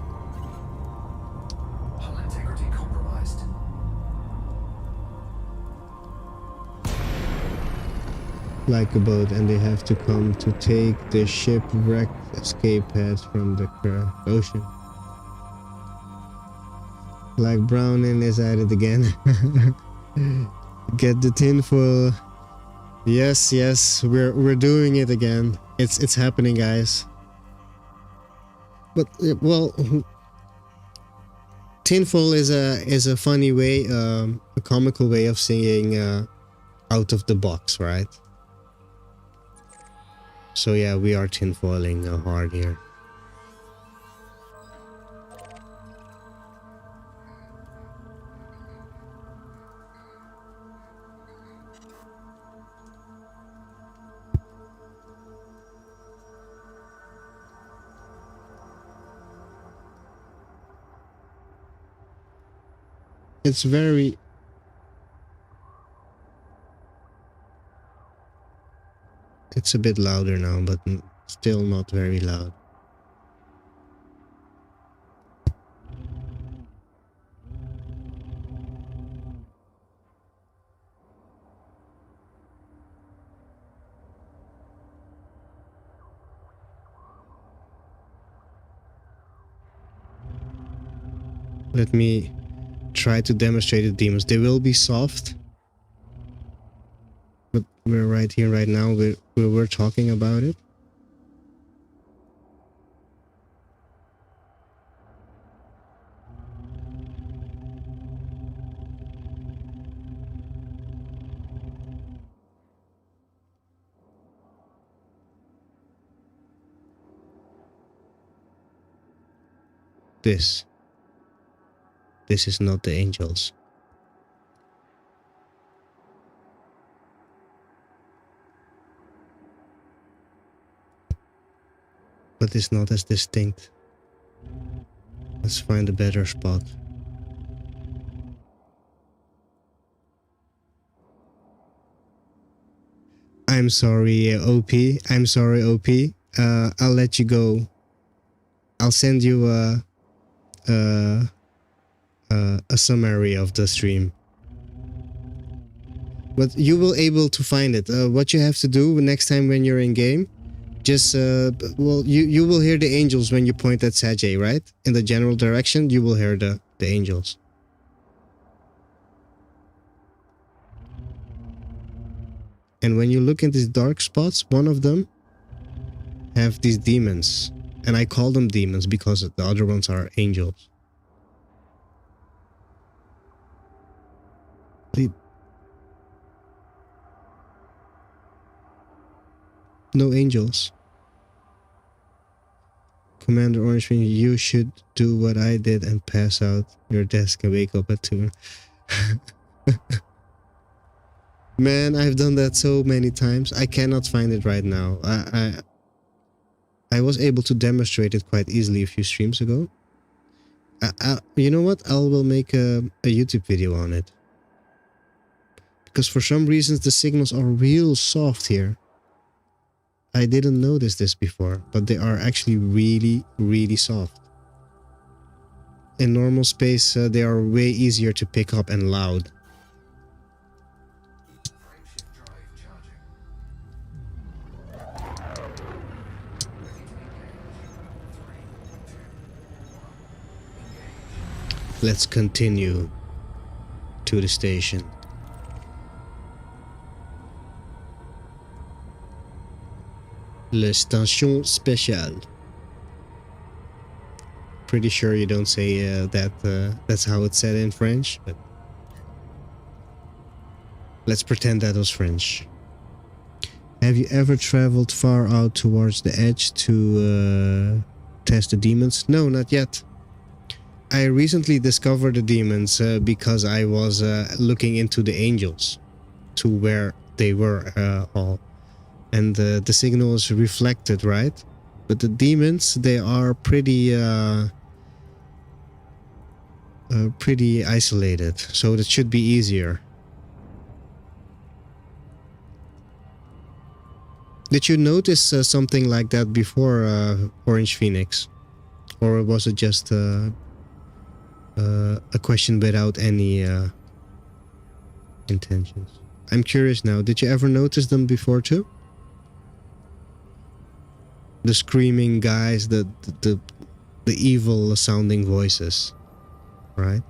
Hull integrity compromised. Like a boat, and they have to come to take the shipwrecked escape pads from the ocean. Like Browning is at it again. Get the tinfoil. Yes, yes, we're doing it again. It's happening, guys. But well, tinfoil is a funny way, a comical way of saying out of the box, right? So yeah, we are tinfoiling hard here. It's very... It's a bit louder now, but still not very loud. Let me try to demonstrate the demons. They will be soft. But we're right here, right now. We're talking about it. This is not the angels. But it's not as distinct. Let's find a better spot. I'm sorry, OP. I'm sorry, OP. I'll let you go. I'll send you a summary of the stream. But you will able to find it. What you have to do next time when you're in game, just well, you will hear the angels when you point at Sajay, right? In the general direction, you will hear the angels. And when you look in these dark spots, one of them have these demons. And I call them demons because the other ones are angels. No angels. Commander Orange, you should do what I did and pass out your desk and wake up at 2. Man, I've done that so many times. I cannot find it right now. I was able to demonstrate it quite easily a few streams ago. You know what? I will make a YouTube video on it. Because for some reasons the signals are real soft here. I didn't notice this before, but they are actually really, really soft. In normal space, they are way easier to pick up and loud. Frameshift drive charging. Let's continue to the station. La station spéciale. Pretty sure you don't say that's how it's said in French, but let's pretend that was French. Have you ever traveled far out towards the edge to test the demons? No, not yet. I recently discovered the demons because I was looking into the angels, to where they were all. And the signal is reflected, right? But the demons, they are pretty isolated, so that should be easier. Did you notice something like that before Orange Phoenix? Or was it just a question without any intentions? I'm curious now, did you ever notice them before too? The screaming guys, the evil sounding voices, right?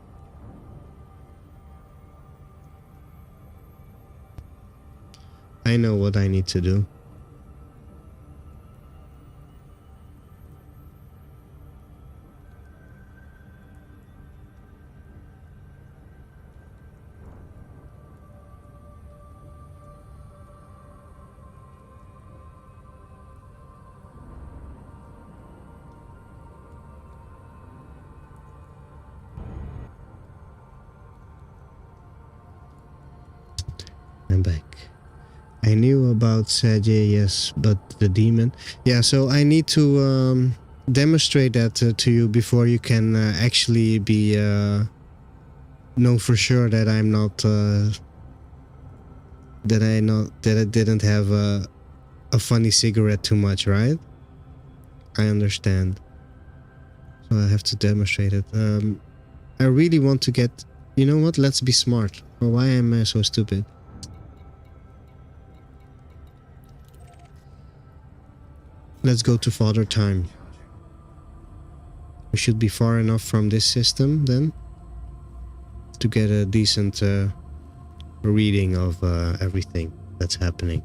I know what I need to do. I'm back. I knew about Sajay, yes, but the demon. Yeah, so I need to demonstrate that to you before you can actually be know for sure that I'm not that I didn't have a funny cigarette too much, right? I understand. So I have to demonstrate it. I really want to get. You know what? Let's be smart. Or why am I so stupid? Let's go to Father Time. We should be far enough from this system then to get a decent reading of everything that's happening.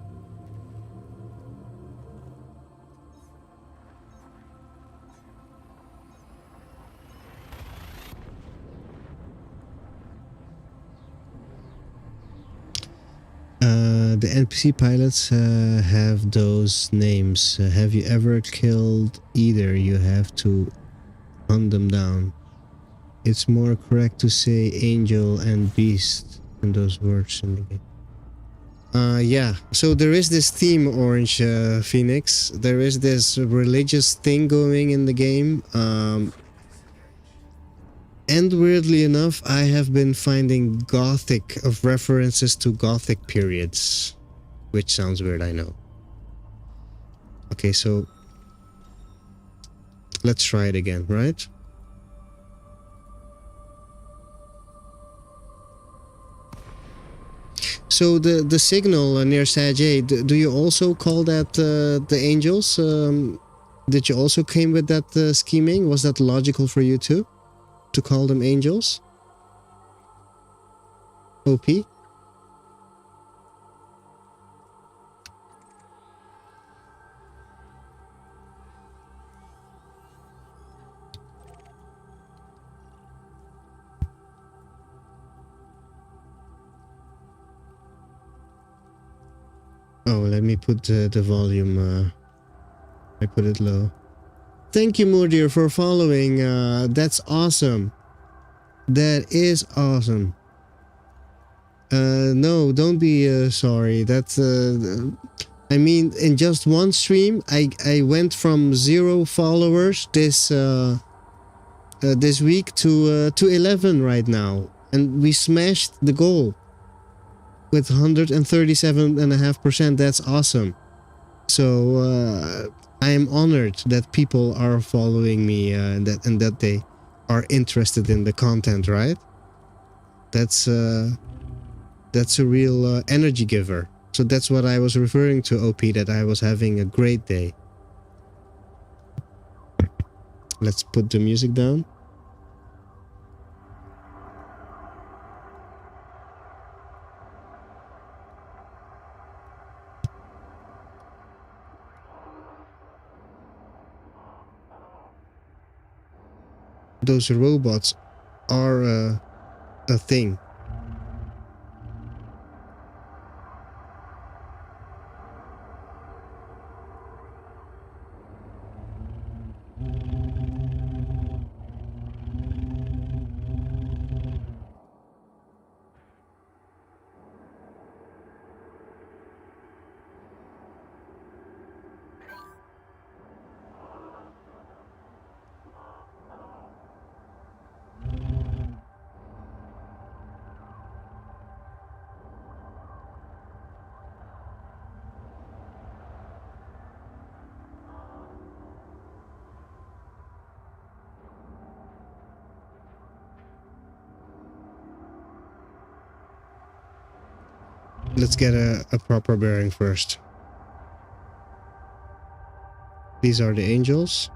The NPC pilots have those names. Have you ever killed either? You have to hunt them down. It's more correct to say angel and beast in those words in the game. Yeah, so there is this theme, Orange Phoenix. There is this religious thing going in the game. And weirdly enough, I have been finding Gothic of references to Gothic periods. Which sounds weird, I know. Okay, so let's try it again, right? So the signal near Sajay, do you also call that the angels? Did you also came with that scheming? Was that logical for you too? To call them angels? OP? Oh, let me put the volume. I put it low. Thank you, Mudir, for following. That's awesome. That is awesome. No, don't be sorry. That's I mean, in just one stream, I went from 0 followers this week to 11 right now, and we smashed the goal with 137.5%. That's awesome. So I am honored that people are following me and that they are interested in the content. Right? That's a real energy giver. So that's what I was referring to, OP. That I was having a great day. Let's put the music down. Those robots are a thing. Let's get a proper bearing first. These are the angels.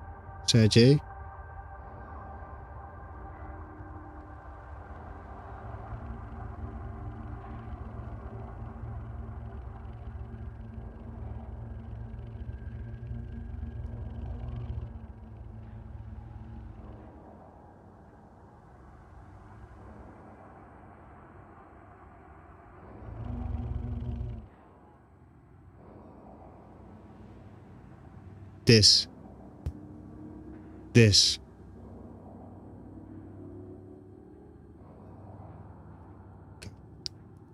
Sajay. This.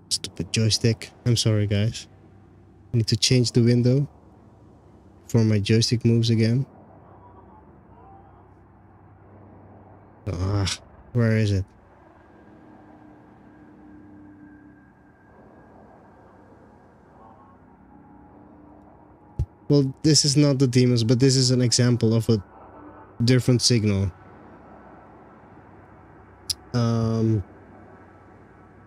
Stupid joystick. I'm sorry, guys. I need to change the window before my joystick moves again. Ah, where is it? Well, this is not the demons, but this is an example of a different signal.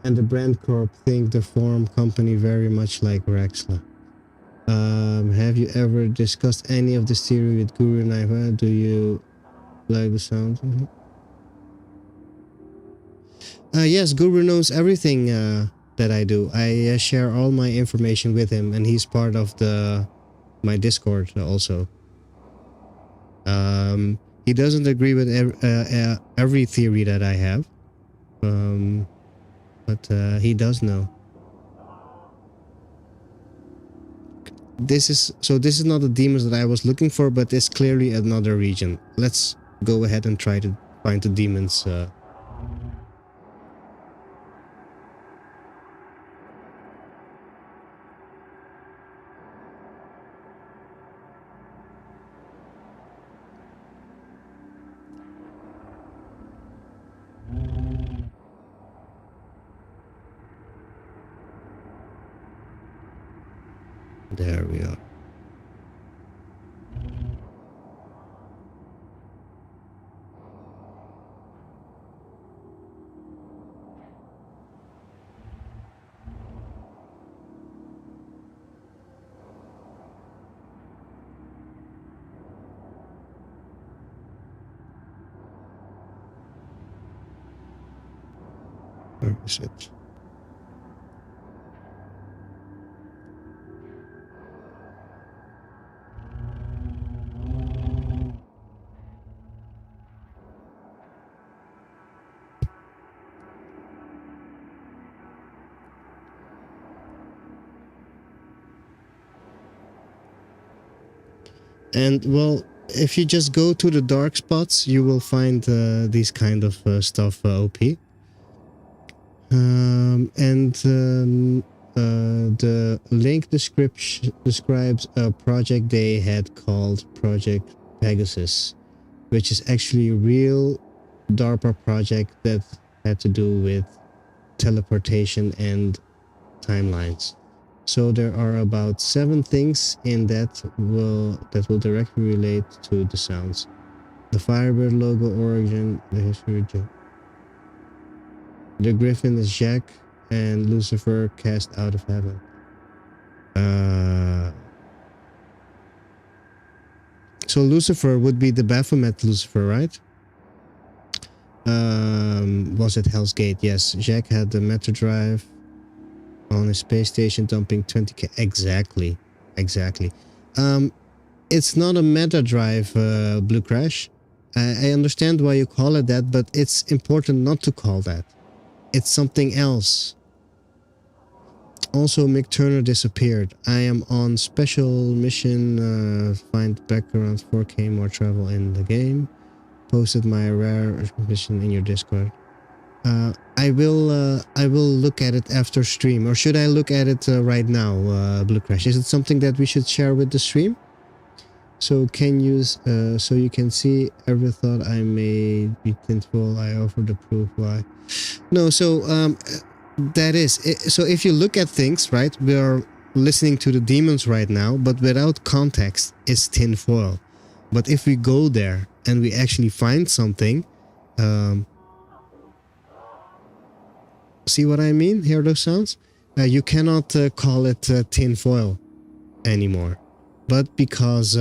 And the brand corp think the form company very much like RAXXLA. Have you ever discussed any of this theory with Guru Naiva? Do you like the sound? Yes, Guru knows everything that I do. I share all my information with him, and he's part of my Discord also. He doesn't agree with every theory that I have, but he does know. This is not the demons that I was looking for, but it's clearly another region. Let's go ahead and try to find the demons. There we are. Where is it? And well, if you just go to the dark spots, you will find these kind of stuff OP. The link description describes a project they had called Project Pegasus, which is actually a real DARPA project that had to do with teleportation and timelines. So there are about 7 things in that will directly relate to the sounds. The Firebird logo origin, the history. The Griffin is Jack, and Lucifer cast out of heaven. So Lucifer would be the Baphomet Lucifer, right? Was it Hell's Gate? Yes. Jack had the Meta Drive on his space station, dumping 20k. Exactly. It's not a Meta Drive, Blue Crash. I understand why you call it that, but it's important not to call that. It's something else. Also, Mick Turner disappeared. I am on special mission. Find background 4K more travel in the game. Posted my rare mission in your Discord. I will look at it after stream, or should I look at it right now? Blue Crash. Is it something that we should share with the stream? So so you can see every thought I made be tinfoil. I offer the proof why. No, so that is it. So if you look at things, right, we are listening to the demons right now, but without context, it's tinfoil. But if we go there and we actually find something, see what I mean? Hear those sounds? You cannot call it tinfoil anymore. But because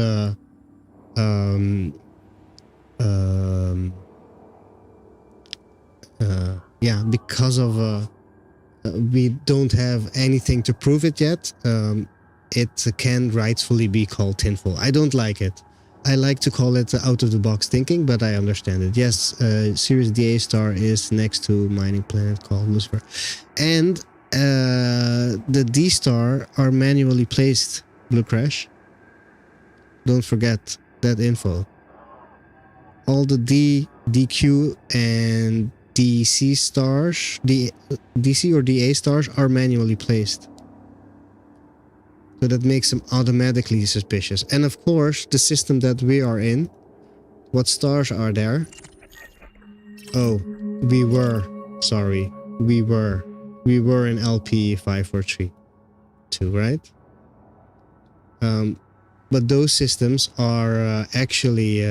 because of we don't have anything to prove it yet, it can rightfully be called tinfoil. I don't like it. I like to call it out of the box thinking, but I understand it. Yes, Sirius DA star is next to mining planet called Lucifer, and the D star are manually placed. Blue Crash. Don't forget that info. All the D, DQ, and DC stars, the DC or DA stars are manually placed. So that makes them automatically suspicious. And of course, the system that we are in, what stars are there? Oh, we were in LP 543-2, right? But those systems are actually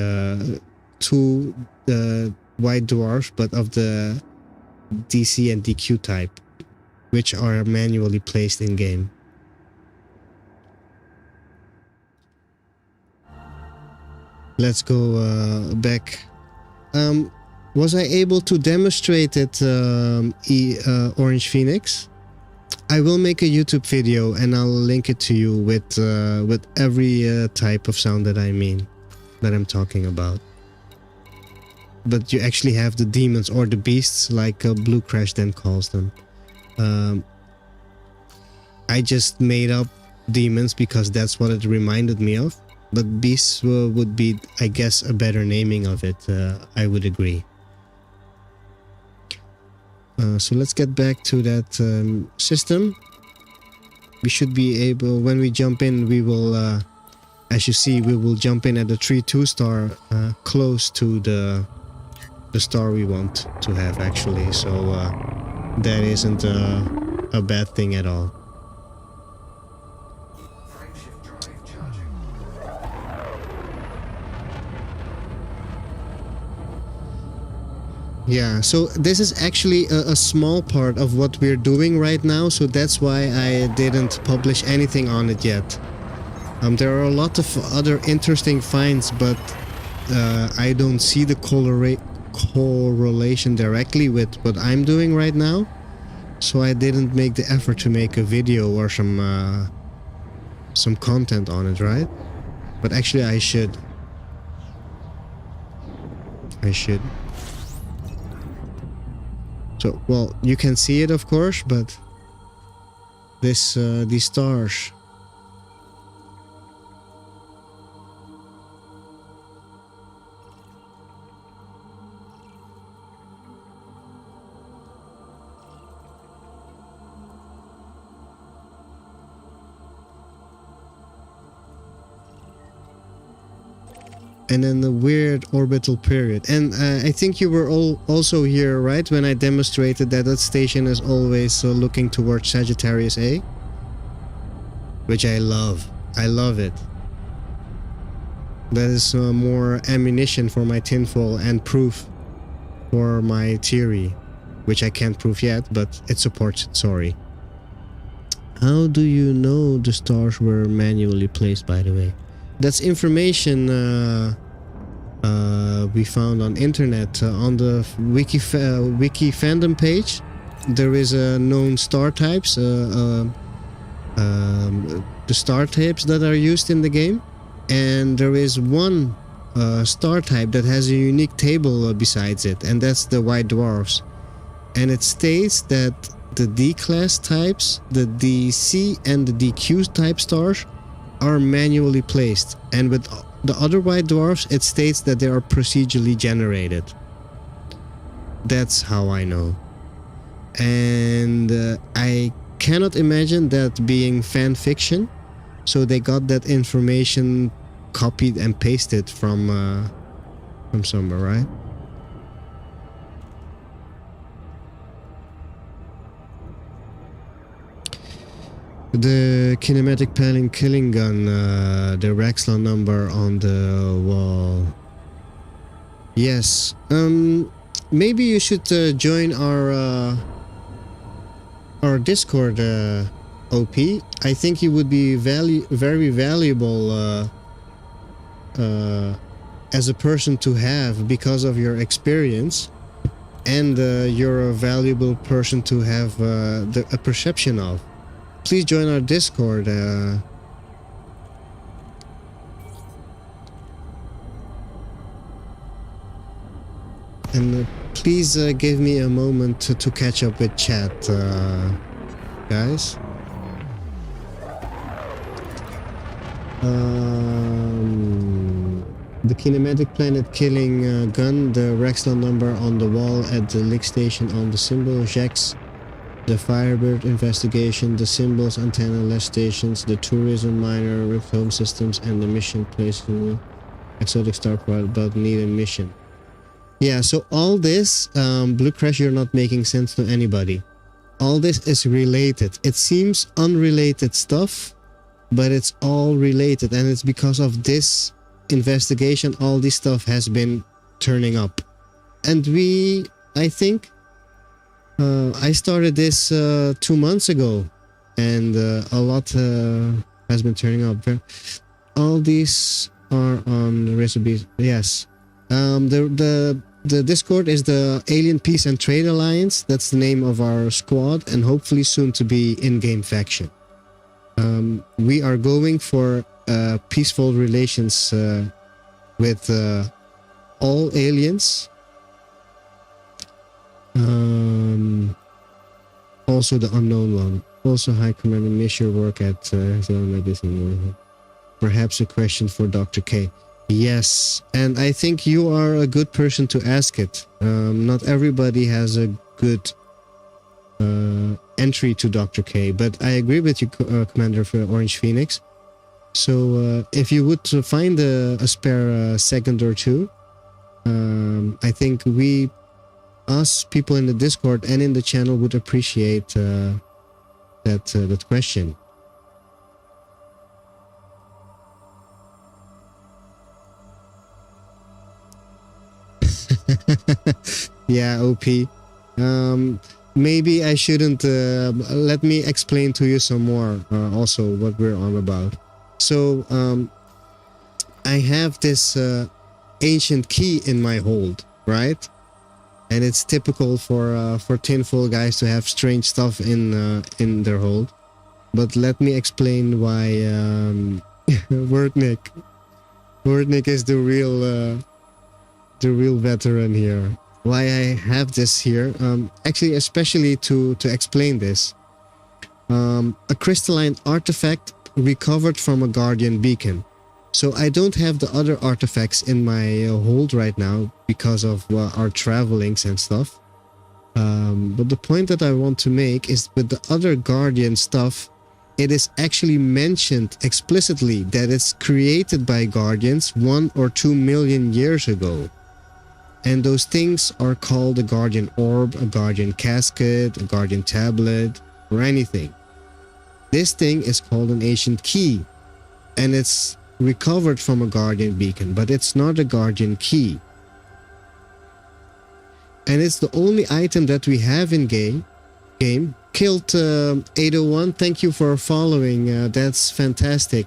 2 white dwarfs, but of the DC and DQ type, which are manually placed in game. Let's go back. Was I able to demonstrate it, Orange Phoenix? I will make a YouTube video and I'll link it to you with every type of sound that I'm talking about. But you actually have the demons or the beasts, like Blue Crash then calls them. I just made up demons because that's what it reminded me of. But beasts would be, I guess, a better naming of it. I would agree. So let's get back to that system. We should be able, when we jump in, we will, as you see, we will jump in at the 3-2 star, close to the star we want to have, actually. So that isn't a bad thing at all. Frameshift drive charging. Yeah, so this is actually a small part of what we're doing right now, so that's why I didn't publish anything on it yet. There are a lot of other interesting finds, but I don't see the correlation directly with what I'm doing right now, so I didn't make the effort to make a video or some content on it, right? But actually I should. So, well, you can see it, of course, but these stars. and then the weird orbital period. And I think you were all also here, right, when I demonstrated that that station is always looking towards Sagittarius A, which I love. I love it. That is more ammunition for my tinfoil and proof for my theory, which I can't prove yet, but it supports it. Sorry. How do you know the stars were manually placed, by the way? That's information we found on internet on the wiki fandom page. There is a known star types, the star types that are used in the game, and there is one star type that has a unique table besides it, and that's the white dwarfs. And it states that the D-class types, the DC and the DQ type stars, are manually placed, and with the other white dwarfs it states that they are procedurally generated. That's how I know. And I cannot imagine that being fan fiction, so they got that information copied and pasted from somewhere, right? The kinematic paling killing gun, the RAXXLA number on the wall. Yes. Maybe you should join our Discord, OP. I think you would be very valuable as a person to have because of your experience, and you're a valuable person to have a perception of. Please join our Discord. And please give me a moment to catch up with chat, guys. The kinematic planet killing gun, the RAXXLA number on the wall at the lick station on the symbol, Jax, the Firebird investigation, the symbols, antenna less stations, the tourism miner, rift home systems, and the mission place in exotic star product about need a mission. Yeah, so all this, Blue Crash, you're not making sense to anybody. All this is related. It seems unrelated stuff, but it's all related, and it's because of this investigation all this stuff has been turning up. And I think I started this 2 months ago, and a lot has been turning up. All these are on the recipes. Yes. The Discord is the Alien Peace and Trade Alliance. That's the name of our squad, and hopefully soon to be in-game faction. We are going for peaceful relations with all aliens. Also the unknown one. Also, High Commander, miss your work at medicine. Perhaps a question for Dr. K. Yes, and I think you are a good person to ask it. Not everybody has a good entry to Dr. K, but I agree with you, Commander for Orange Phoenix. So if you would find a spare second or two, I think us people in the Discord and in the channel would appreciate that question. Yeah, OP. Maybe I shouldn't. Let me explain to you some more. Also, what we're on about. So, I have this ancient key in my hold, right? And it's typical for tinfoil guys to have strange stuff in their hold. But let me explain why Wordnik is the real veteran here. Why I have this here. Actually, especially to explain this. A crystalline artifact recovered from a guardian beacon. So I don't have the other artifacts in my hold right now because of our travelings and stuff. But the point that I want to make is with the other guardian stuff, it is actually mentioned explicitly that it's created by Guardians 1 or 2 million years ago. And those things are called a Guardian Orb, a Guardian Casket, a Guardian Tablet, or anything. This thing is called an Ancient Key, and it's recovered from a Guardian Beacon, but it's not a Guardian Key. And it's the only item that we have in game. Killed 801, thank you for following, that's fantastic.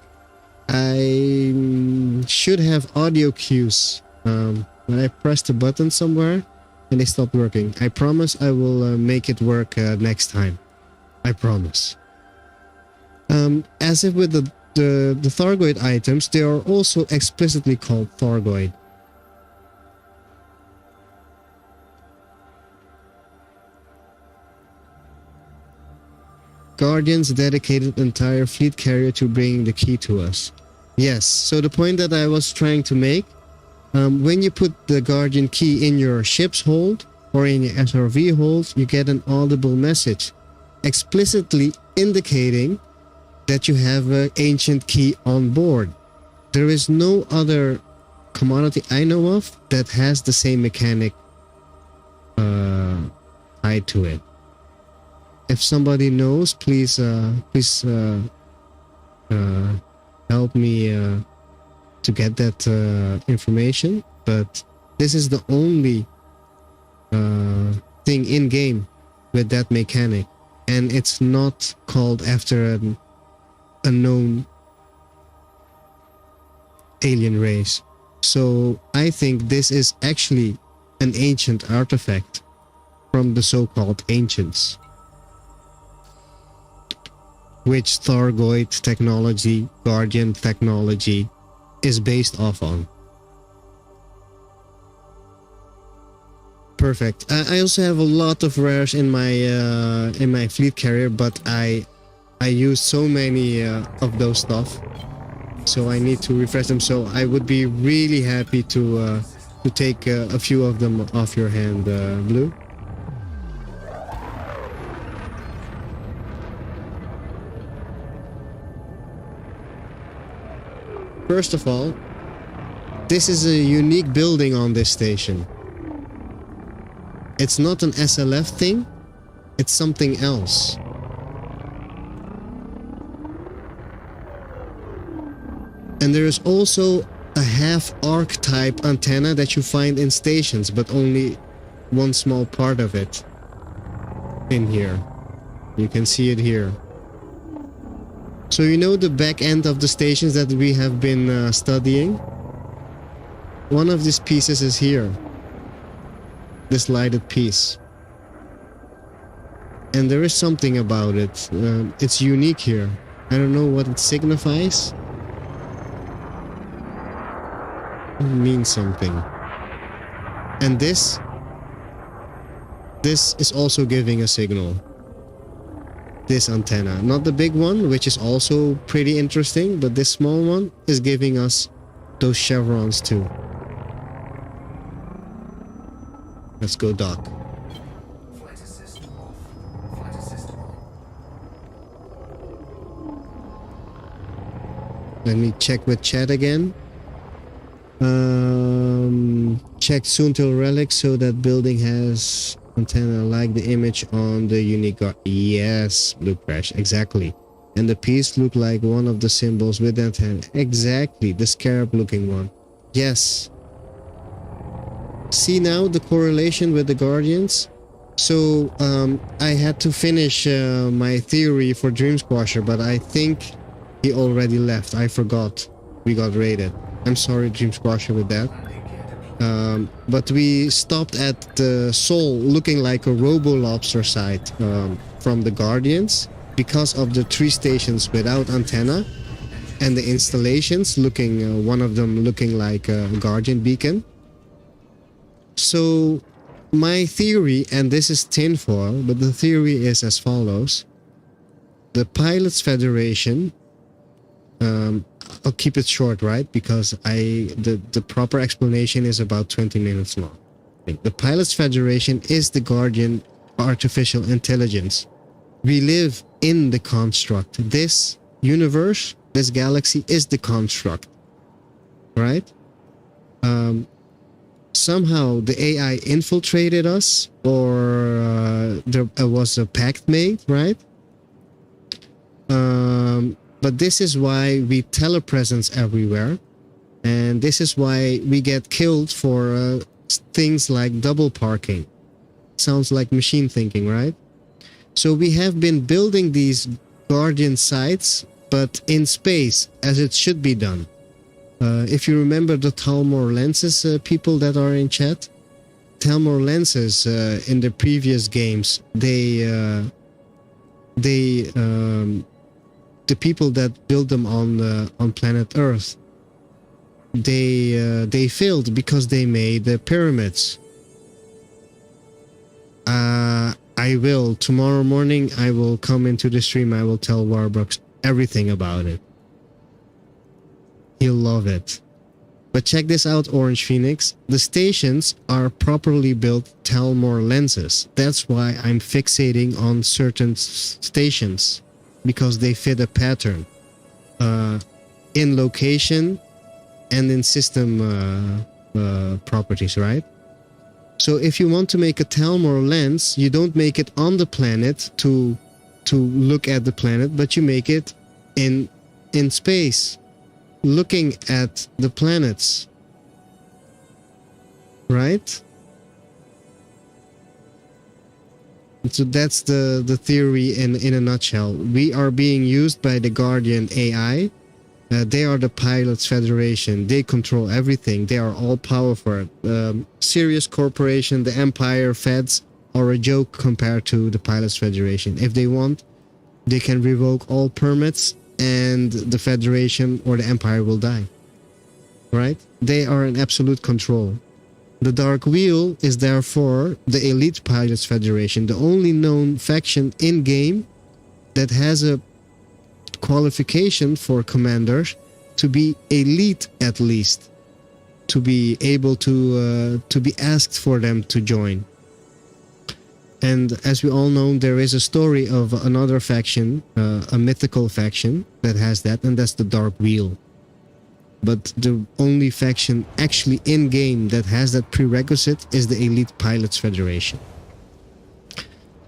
I should have audio cues when I pressed a button somewhere and they stopped working. I promise I will make it work next time. I promise. As if with the Thargoid items, they are also explicitly called Thargoid. Guardians dedicated entire fleet carrier to bringing the key to us. Yes, so the point that I was trying to make, when you put the Guardian key in your ship's hold or in your SRV hold, you get an audible message explicitly indicating that you have an ancient key on board. There is no other commodity I know of that has the same mechanic tied to it. If somebody knows, please help me to get that information. But this is the only thing in game with that mechanic, and it's not called after an unknown alien race. So I think this is actually an ancient artifact from the so-called ancients, which Thargoid technology, Guardian technology, is based off on. Perfect. I also have a lot of rares in my fleet carrier, but I use so many of those stuff, so I need to refresh them. So I would be really happy to take a few of them off your hand, Blue. First of all, this is a unique building on this station. It's not an SLF thing, it's something else. And there is also a half-arc type antenna that you find in stations, but only one small part of it in here. You can see it here. So you know the back end of the stations that we have been studying? One of these pieces is here. This lighted piece. And there is something about it. It's unique here. I don't know what it signifies. It means something. And this is also giving a signal. This antenna, not the big one, which is also pretty interesting, but this small one is giving us those chevrons too. Let's go dock. Flight assist off. Flight assist on. Let me check with chat again. Check soon till relic, so that building has antenna like the image on the unique guard. Yes, Blue Crash, exactly. And the piece look like one of the symbols with the antenna. Exactly, the scarab looking one. Yes. See now the correlation with the Guardians? So I had to finish my theory for Dream Squasher, but I think he already left. I forgot. We got raided. I'm sorry, Dream Squasher, with that. But we stopped at the Soul looking like a Robo-Lobster site from the Guardians because of the 3 stations without antenna and the installations looking, one of them looking like a Guardian beacon. So my theory, and this is tinfoil, but the theory is as follows. The Pilots Federation, I'll keep it short, right? Because the proper explanation is about 20 minutes long. The Pilots Federation is the Guardian artificial intelligence. We live in the construct. This universe, this galaxy is the construct, right? Somehow the AI infiltrated us, or there was a pact made, right? But this is why we telepresence everywhere, and this is why we get killed for things like double parking. Sounds like machine thinking, right? So we have been building these guardian sites, but in space, as it should be done. If you remember the Talmor lenses, people that are in chat, Talmor lenses in the previous games, the people that built them on planet Earth, they failed because they made pyramids. I will tomorrow morning. I will come into the stream. I will tell Warbrooks everything about it. He'll love it. But check this out, Orange Phoenix. The stations are properly built Talmor lenses. That's why I'm fixating on certain stations, because they fit a pattern in location and in system properties, right? So if you want to make a Talmor lens, you don't make it on the planet to look at the planet, but you make it in space, looking at the planets, right? So that's the theory in a nutshell. We are being used by the Guardian AI. They are the Pilots Federation. They control everything. They are all powerful. Serious corporation, the Empire, Feds are a joke compared to the Pilots Federation. If they want, they can revoke all permits and the Federation or the Empire will die. Right? They are in absolute control. The Dark Wheel is therefore the Elite Pilots Federation, the only known faction in-game that has a qualification for commanders to be elite, at least, to be able to be asked for them to join. And as we all know, there is a story of another faction, a mythical faction that has that, and that's the Dark Wheel. But the only faction actually in game that has that prerequisite is the Elite Pilots Federation.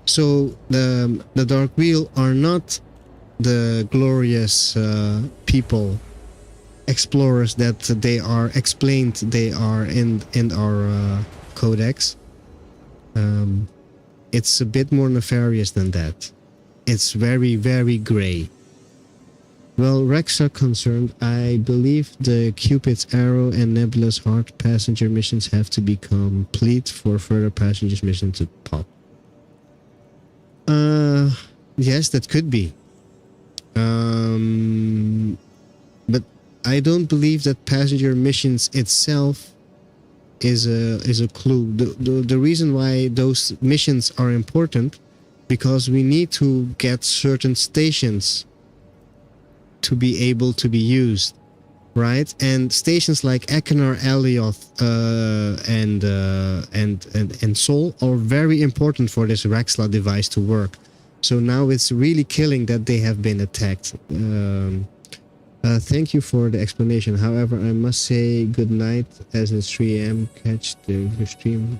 So the Dark Wheel are not the glorious people, explorers that they are explained they are in our codex. It's a bit more nefarious than that. It's very, very gray. Well, RAXXLA concerned, I believe the Cupid's Arrow and Nebula's Heart passenger missions have to be complete for further passengers mission to pop. Yes, that could be. But I don't believe that passenger missions itself is a clue. The reason why those missions are important, because we need to get certain stations to be able to be used, right? And stations like Ekenar, Alioth, and Sol are very important for this RAXXLA device to work. So now it's really killing that they have been attacked. Thank you for the explanation. However, I must say good night, as it's 3 a.m. Catch the stream.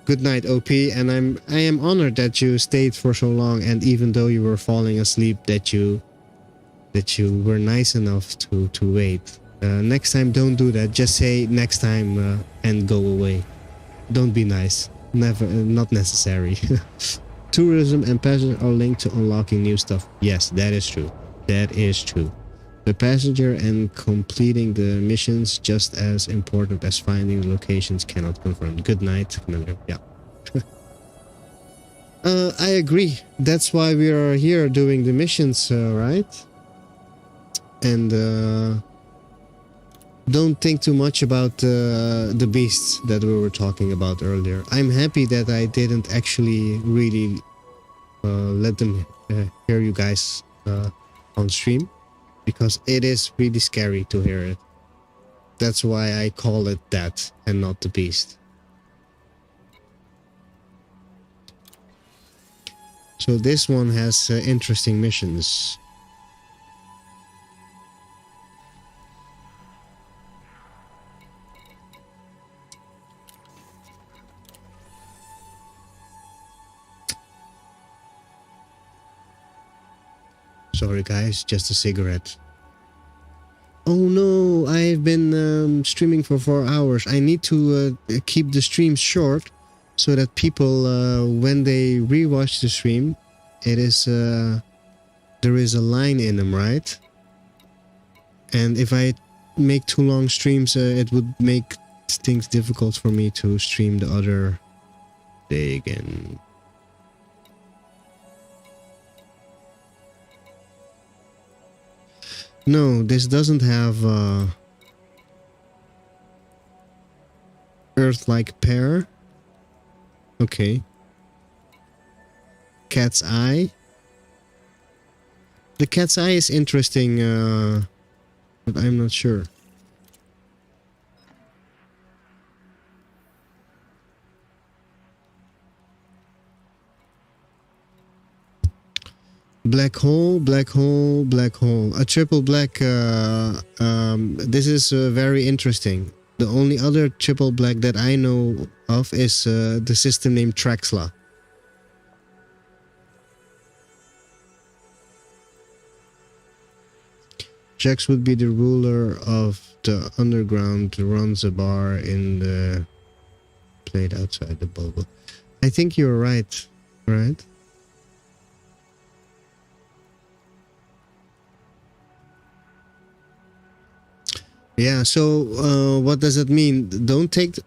Good night, OP. And I am honored that you stayed for so long, and even though you were falling asleep, that you were nice enough to wait. Next time, don't do that. Just say next time and go away. Don't be nice. Never, not necessary. Tourism and passenger are linked to unlocking new stuff. Yes, that is true. That is true. The passenger and completing the missions just as important as finding the locations cannot confirm. Good night, Commander. Yeah. I agree. That's why we are here doing the missions, right? And don't think too much about the beasts that we were talking about earlier. I'm happy that I didn't actually really let them hear you guys on stream, because it is really scary to hear it. That's why I call it that and not the beast. So this one has interesting missions. Sorry guys, just a cigarette. Oh no, I've been streaming for 4 hours. I need to keep the stream short so that people, when they rewatch the stream, it is there is a line in them, right? And if I make too long streams, it would make things difficult for me to stream the other day again. No, this doesn't have Earth-like pair. Okay. Cat's eye. The cat's eye is interesting, but I'm not sure. Black hole, black hole, black hole. A triple black. This is very interesting. The only other triple black that I know of is the system named RAXXLA. Jax would be the ruler of the underground, runs a bar in the plate outside the bubble. I think you're right, right? Yeah, so what does it mean? Don't take...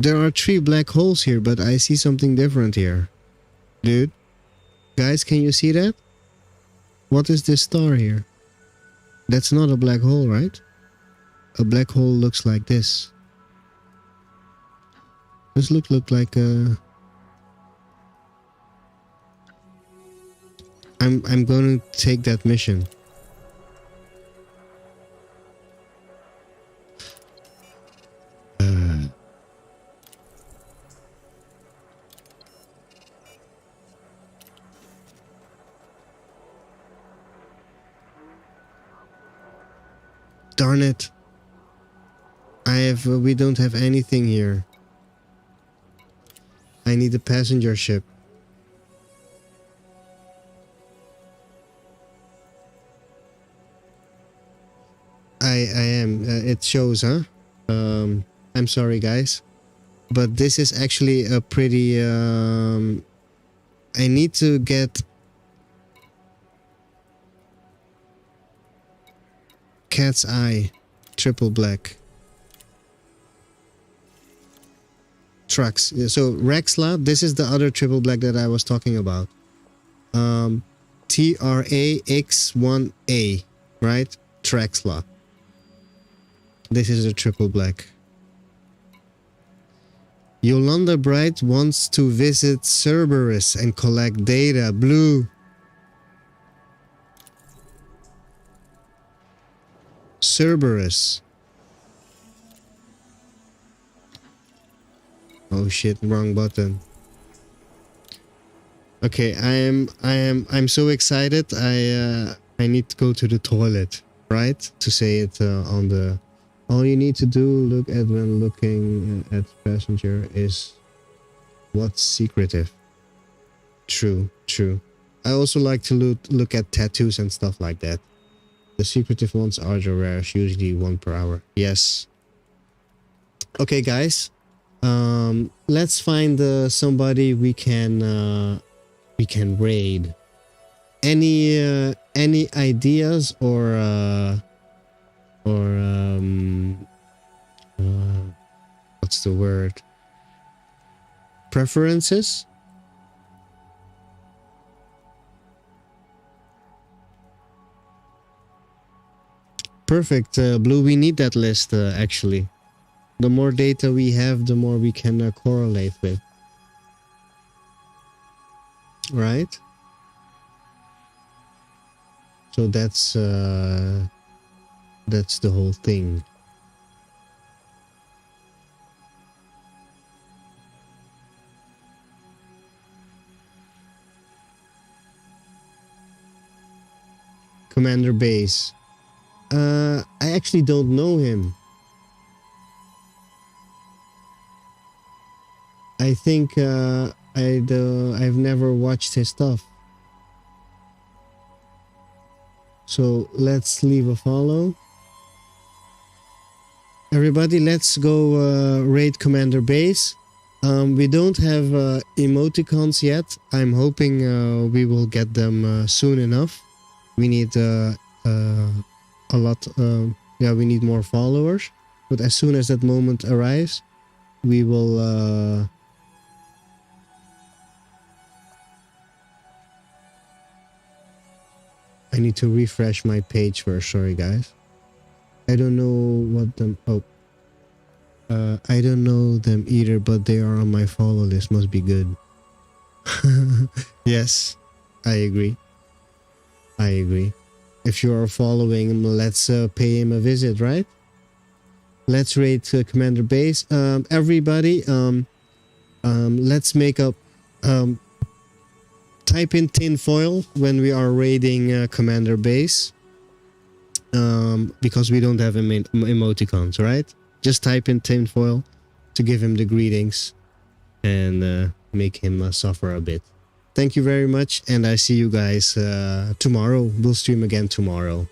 There are 3 black holes here, but I see something different here. Dude, guys, can you see that? What is this star here? That's not a black hole, right? A black hole looks like this. This look like a... I'm going to take that mission. Darn it. We don't have anything here. I need a passenger ship. I am. It shows, huh? I'm sorry, guys. But this is actually a pretty... I need to get... Cat's eye. Triple black. Trucks. So, RAXXLA, this is the other triple black that I was talking about. TRAX1A, right? RAXXLA. This is a triple black. Yolanda Bright wants to visit Cerberus and collect data. Blue. Cerberus. Oh shit, wrong button. Okay, I'm so excited. I need to go to the toilet, right? To say it on the... All you need to do, look at when looking at passenger is what's secretive. True, true. I also like to look at tattoos and stuff like that. The secretive ones are the rarest, usually 1 per hour. Yes. Okay, guys. Let's find somebody we can raid. Any ideas or what's the word? Preferences? Perfect, Blue. We need that list, actually. The more data we have, the more we can correlate with. Right? So that's the whole thing. Commander Base. I actually don't know him. I think I've never watched his stuff. So let's leave a follow. Everybody, let's go raid Commander Base. We don't have emoticons yet. I'm hoping we will get them soon enough. We need a lot. Yeah, we need more followers. But as soon as that moment arrives, we will. I need to refresh my page first. Sorry, guys. I don't know what them. Oh. I don't know them either, but they are on my follow list. Must be good. Yes, I agree. I agree. If you are following him, let's pay him a visit, right? Let's raid Commander Base. Everybody, let's make up. Type in tinfoil when we are raiding Commander Base. Because we don't have emoticons, right? Just type in tinfoil to give him the greetings and make him suffer a bit. Thank you very much, and I see you guys tomorrow. We'll stream again tomorrow.